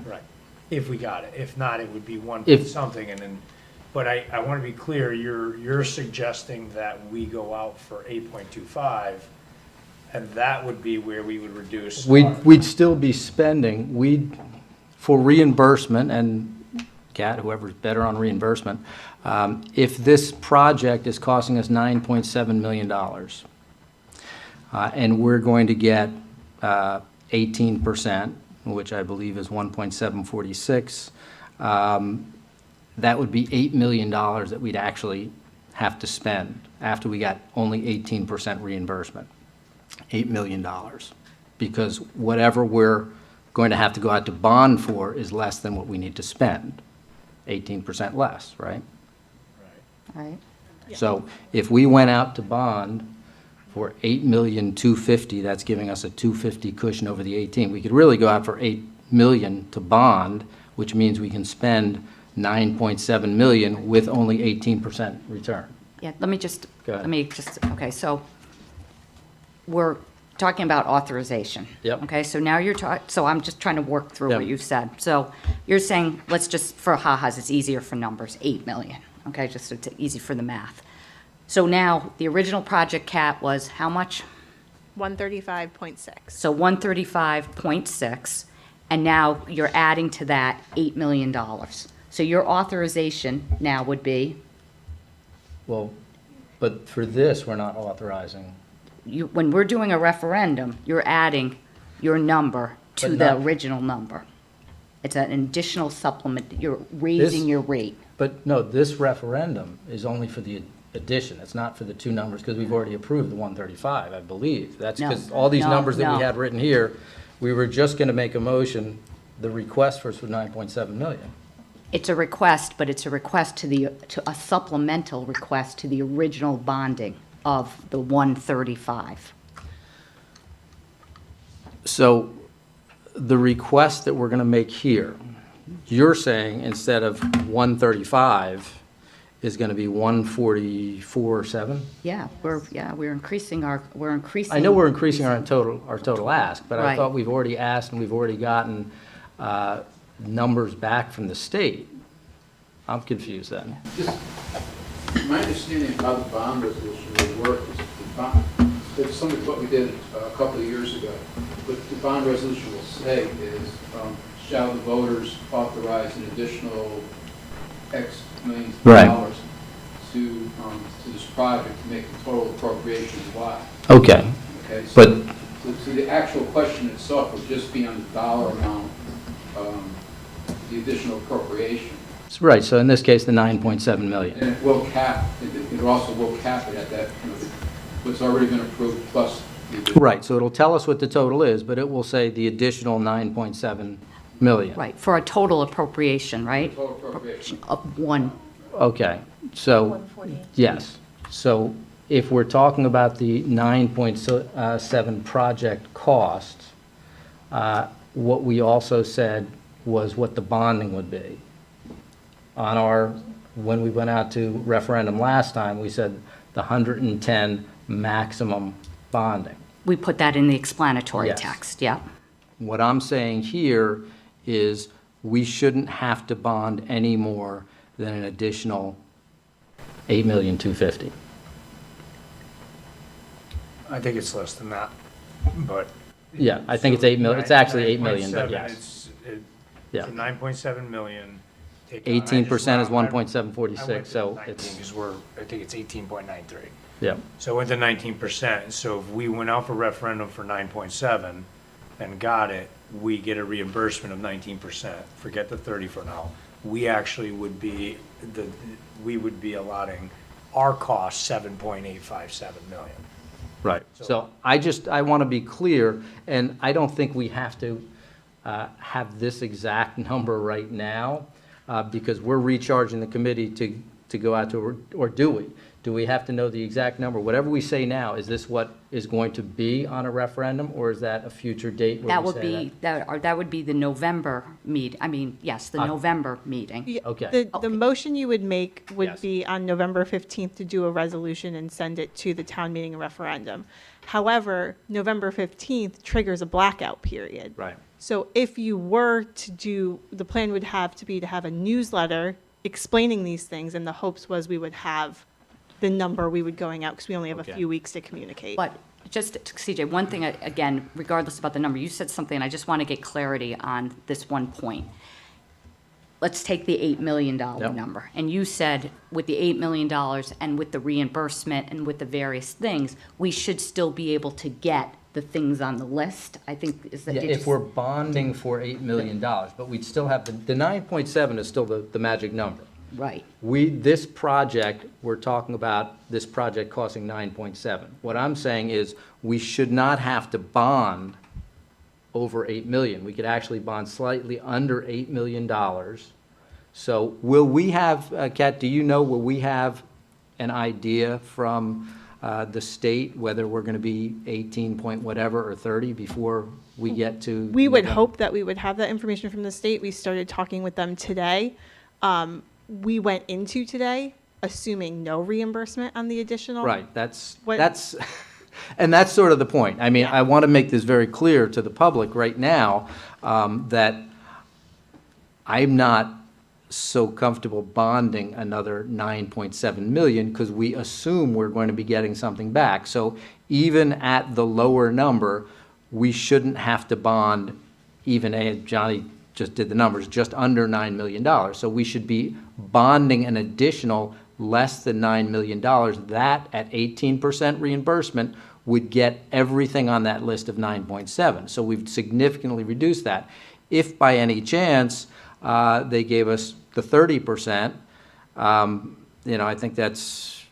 Right. If we got it. If not, it would be one If- something, and then, but I want to be clear, you're suggesting that we go out for 8.25, and that would be where we would reduce. We'd still be spending, for reimbursement, and Kat, whoever's better on reimbursement, if this project is costing us $9.7 million, and we're going to get 18%, which I believe is 1.746, that would be $8 million that we'd actually have to spend after we got only 18% reimbursement. $8 million. Because whatever we're going to have to go out to bond for is less than what we need to spend. 18% less, right? Right. So if we went out to bond for $8,250,000, that's giving us a $250,000 cushion over the 18. We could really go out for $8 million to bond, which means we can spend $9.7 million with only 18% return. Yeah, let me just, Go ahead. okay, so we're talking about authorization. Yep. Okay, so now so I'm just trying to work through Yep. what you've said. So you're saying, let's just, for ha-has, it's easier for numbers, 8 million, okay, just so it's easy for the math. So now, the original project cap was how much? 135.6. So 135.6, and now you're adding to that $8 million. So your authorization now would be, Well, but for this, we're not authorizing. when we're doing a referendum, you're adding your number to But the not- original number. It's an additional supplement, you're raising your rate. But no, this referendum is only for the addition. It's not for the two numbers, because we've already approved the 135, I believe. That's No, because all these no, numbers that we no. had written here, we were just going to make a motion, the request was for 9.7 million. It's a request, but it's a request to a supplemental request to the original bonding of the 135. So the request that we're going to make here, you're saying instead of 135 is going to be 144.7? Yeah, we're increasing our. I know we're increasing our total ask, but I Right. thought we've already asked and we've already gotten numbers back from the state. I'm confused then. My understanding of how the bond resolution would work is the bond, it's something what we did a couple of years ago. What the bond resolution will say is, shall the voters authorize an additional X millions of Right. dollars to this project to make the total appropriations Y. Okay, Okay, but, so the actual question itself would just be on the dollar amount, the additional appropriation. right, so in this case, the 9.7 million. And it will cap, it also will cap it at that, what's already been approved plus the additional. Right, so it'll tell us what the total is, but it will say the additional 9.7 million. Right, for a total appropriation, right? Total appropriation. Of one. Okay, so, 148. yes. So if we're talking about the 9.7 project cost, what we also said was what the bonding would be. When we went out to referendum last time, we said the 110 maximum bonding. We put that in the explanatory Yes. text, yeah. What I'm saying here is we shouldn't have to bond any more then an additional $8,250,000. I think it's less than that, but. Yeah, I think it's 8 million, it's actually 8 million, but 9.7, yes. It's Yeah. 9.7 million. Take out- 18% is I went 1.746, so with 19 it's, because I think it's 18.93. yeah. So I went to 19%. So if we went out for referendum for 9.7 and got it, we get a reimbursement of 19%. Forget the 30 for now. We actually would be, we would be allotting our cost 7.857 million. Right. So I want to be clear, and I don't think we have to have this exact number right now, because we're recharging the committee to go out to, or do we? Do we have to know the exact number? Whatever we say now, is this what is going to be on a referendum, or is that a future date where That we would say be, that would be the November yes, the November meeting. Yeah, Okay. The motion you would make would Yes. be on November 15th to do a resolution and send it to the town meeting and referendum. However, November 15th triggers a blackout period. Right. So if you were to do, the plan would have to be to have a newsletter explaining these things, and the hopes was we would have the number we would going out, because we only have Okay. a few weeks to communicate. But just, CJ, one thing, again, regardless about the number, you said something, and I just want to get clarity on this one point. Let's take the $8 million Yep. number. And you said with the $8 million and with the reimbursement and with the various things, we should still be able to get the things on the list. I think, is that? Yeah, if we're bonding for $8 million, but we'd still have, the 9.7 is still the magic number. Right. This project, we're talking about this project costing 9.7. What I'm saying is, we should not have to bond over 8 million. We could actually bond slightly under $8 million. So will we have, Kat, do you know, will we have an idea from the state whether we're going to be 18 point whatever or 30 before we get to? We would November? hope that we would have that information from the state. We started talking with them today. We went into today assuming no reimbursement on the additional. Right, that's, What- and that's sort of the point. I mean, I want to make this very clear to the public right now, that I'm not so comfortable bonding another 9.7 million, because we assume we're going to be getting something back. So even at the lower number, we shouldn't have to bond, even, Johnny just did the numbers, just under $9 million. So we should be bonding an additional less than $9 million. That, at 18% reimbursement, would get everything on that list of 9.7. So we've significantly reduced that. If by any chance they gave us the 30%, I think that's,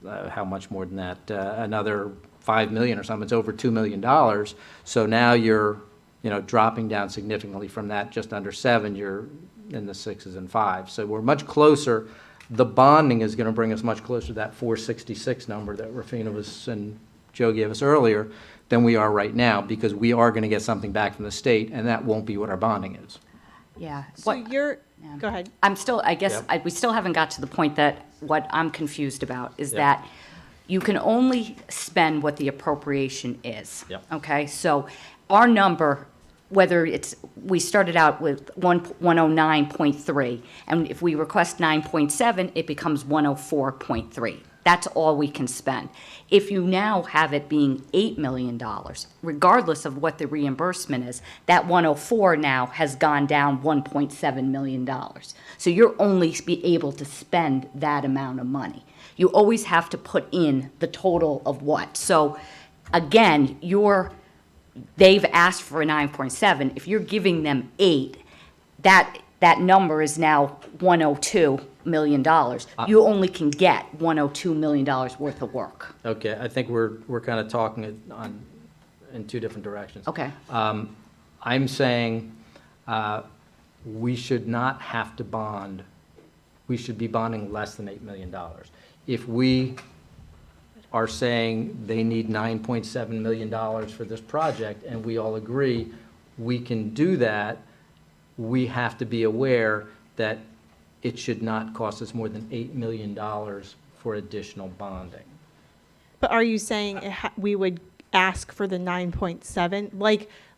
how much more than that? Another 5 million or something. It's over $2 million. So now you're, dropping down significantly from that, just under 7, you're in the 6s and 5s. So we're much closer. The bonding is going to bring us much closer to that 466 number that Rafina and Joe gave us earlier than we are right now, because we are going to get something back from the state, and that won't be what our bonding is. Yeah. So go ahead. I'm still, I guess, Yep. we still haven't got to the point that what I'm confused about is that you can only spend what the appropriation is. Yep. Okay, so our number, whether it's, we started out with 109.3, and if we request 9.7, it becomes 104.3. That's all we can spend. If you now have it being $8 million, regardless of what the reimbursement is, that 104 now has gone down $1.7 million. So you're only be able to spend that amount of money. You always have to put in the total of what. So again, they've asked for a 9.7. If you're giving them 8, that number is now $102 million. You only can get $102 million worth of work. Okay, I think we're kind of talking in two different directions. Okay. I'm saying we should not have to bond. We should be bonding less than $8 million. If we are saying they need $9.7 million for this project, and we all agree we can do that, we have to be aware that it should not cost us more than $8 million for additional bonding. But are you saying we would ask for the 9.7?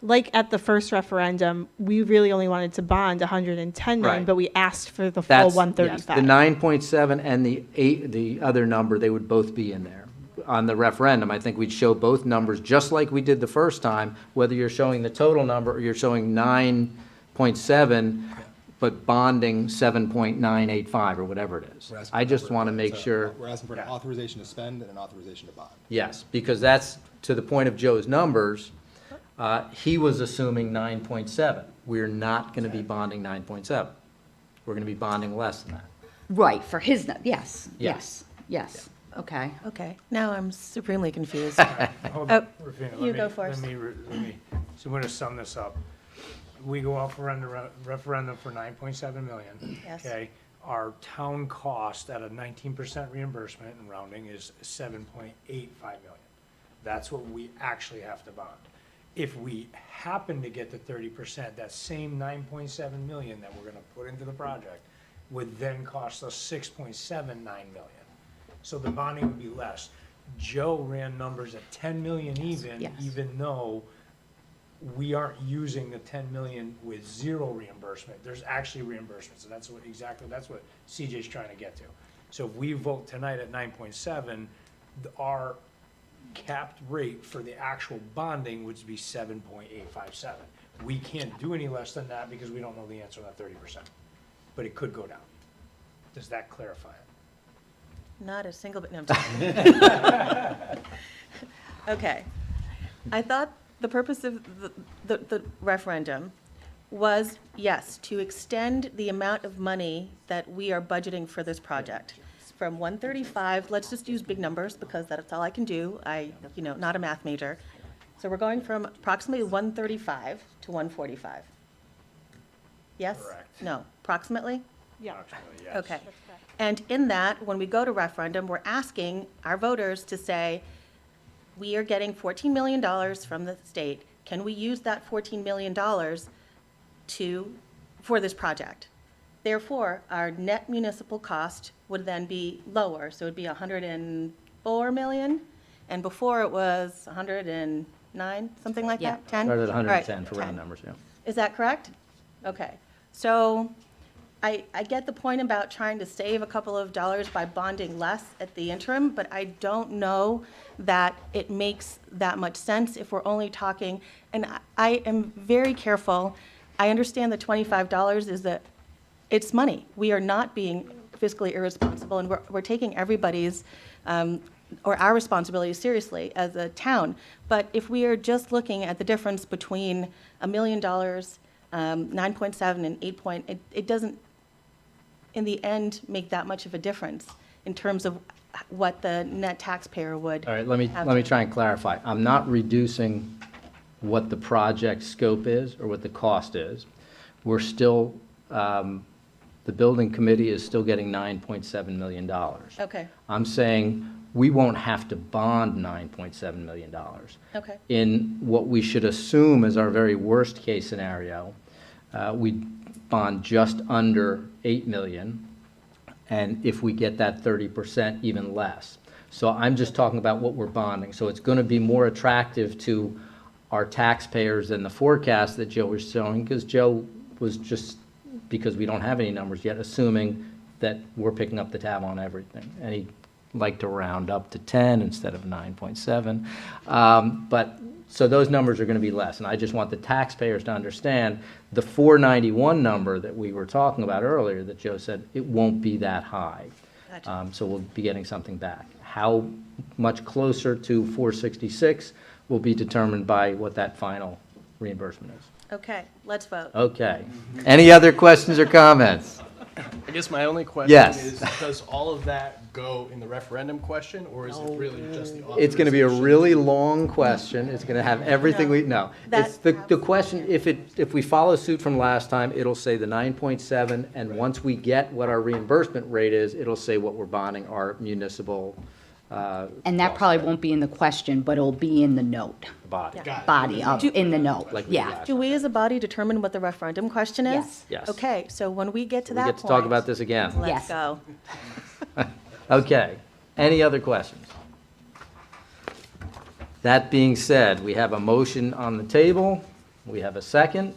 like at the first referendum, we really only wanted to bond 110 million, Right. but we asked for the full That's, yes, 135. the 9.7 and the other number, they would both be in there. On the referendum, I think we'd show both numbers, just like we did the first time, whether you're showing the total number or you're showing 9.7, but bonding 7.985 or whatever it is. We're asking I for just number- want to make so sure, We're asking for an authorization to spend and an authorization to bond. yes, because that's, to the point of Joe's numbers, he was assuming 9.7. We're not going to be bonding 9.7. We're going to be bonding less than that. Right, for his, yes, Yeah. yes, okay. Okay, now I'm supremely confused. Hold Oh, on, Rufina, you let go me- first. let me, so I'm gonna sum this up. We go out for referendum for 9.7 million. Yes. Okay, our town cost at a 19% reimbursement in rounding is 7.85 million. That's what we actually have to bond. If we happen to get the 30%, that same 9.7 million that we're gonna put into the project would then cost us 6.79 million. So the bonding would be less. Joe ran numbers at 10 million Yes. even though we aren't using the 10 million with zero reimbursement. There's actually reimbursement, so that's what CJ's trying to get to. So if we vote tonight at 9.7, our capped rate for the actual bonding would be 7.857. We can't do any less than that because we don't know the answer on that 30%, but it could go down. Does that clarify it? Not a single bit, no, I'm just- Okay. I thought the purpose of the referendum was, yes, to extend the amount of money that we are budgeting for this project. From 135, let's just use big numbers because that's all I can do. Not a math major. So we're going from approximately 135 to 145. Yes? Correct. No, approximately? Yeah. Approximately, yes. Okay. And in that, when we go to referendum, we're asking our voters to say, we are getting $14 million from the state. Can we use that $14 million for this project? Therefore, our net municipal cost would then be lower, so it'd be 104 million, and before it was 109, something like Yeah. that, 10? Started at All right, 110 for 10. round numbers, yeah. Is that correct? Okay. So I get the point about trying to save a couple of dollars by bonding less at the interim, but I don't know that it makes that much sense if we're only talking, and I am very careful. I understand the $25 is that it's money. We are not being fiscally irresponsible, and we're taking everybody's or our responsibility seriously as a town. But if we are just looking at the difference between $1 million, 9.7 and 8 it doesn't, in the end, make that much of a difference in terms of what the net taxpayer would. All right, let me try and clarify. I'm not reducing what the project scope is or what the cost is. We're still, the building committee is still getting $9.7 million. Okay, I'm saying we won't have to bond $9.7 million. okay, In what we should assume is our very worst-case scenario, we bond just under 8 million, and if we get that 30%, even less. So I'm just talking about what we're bonding. So it's going to be more attractive to our taxpayers than the forecast that Joe was showing, because Joe was just, because we don't have any numbers yet, assuming that we're picking up the tab on everything. And he liked to round up to 10 instead of 9.7. But, so those numbers are going to be less. And I just want the taxpayers to understand the 491 number that we were talking about earlier, that Joe said, it won't be that high. gotcha. So we'll be getting something back. How much closer to 466 will be determined by what that final reimbursement is. Okay, let's vote. Okay. Any other questions or comments? I guess my only question Yes. is, does all of that go in the referendum question, or is it really just the It's going to be a authorization? really long question. It's going to have everything we, no. It's the question, if we follow suit from last time, it'll say the 9.7, and once we get what our reimbursement rate is, it'll say what we're bonding our municipal And that probably won't be in the question, but it'll be in the note, body. body of, in the note, Like we yeah. last Do we as a body determine what the referendum question is? Yes. Yes. Okay, so when we get to We that get point. to talk about this again. Let's Yes. go. Okay. Any other questions? That being said, we have a motion on the table. We have a second.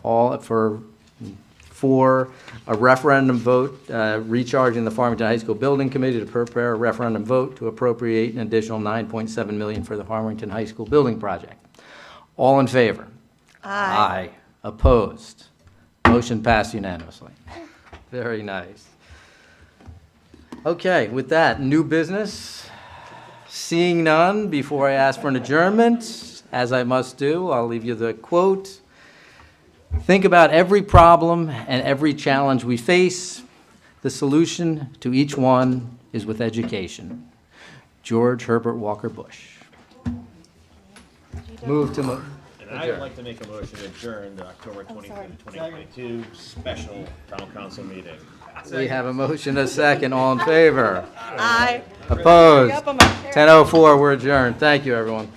All for a referendum vote, recharging the Farmington High School Building Committee to prepare a referendum vote to appropriate an additional $9.7 million for the Farmington High School building project. All in favor? Aye. Opposed? Motion passed unanimously. Very nice. Okay, with that, new business. Seeing none, before I ask for an adjournment, as I must do, I'll leave you the quote. Think about every problem and every challenge we face. The solution to each one is with education. George Herbert Walker Bush. Move to And I would like to make a motion to adjourn the October 25th, 2022 special town council meeting. We have a motion, a second. All in favor? Aye. Opposed? Hurry up on my chair. 10:04, we're adjourned. Thank you, everyone.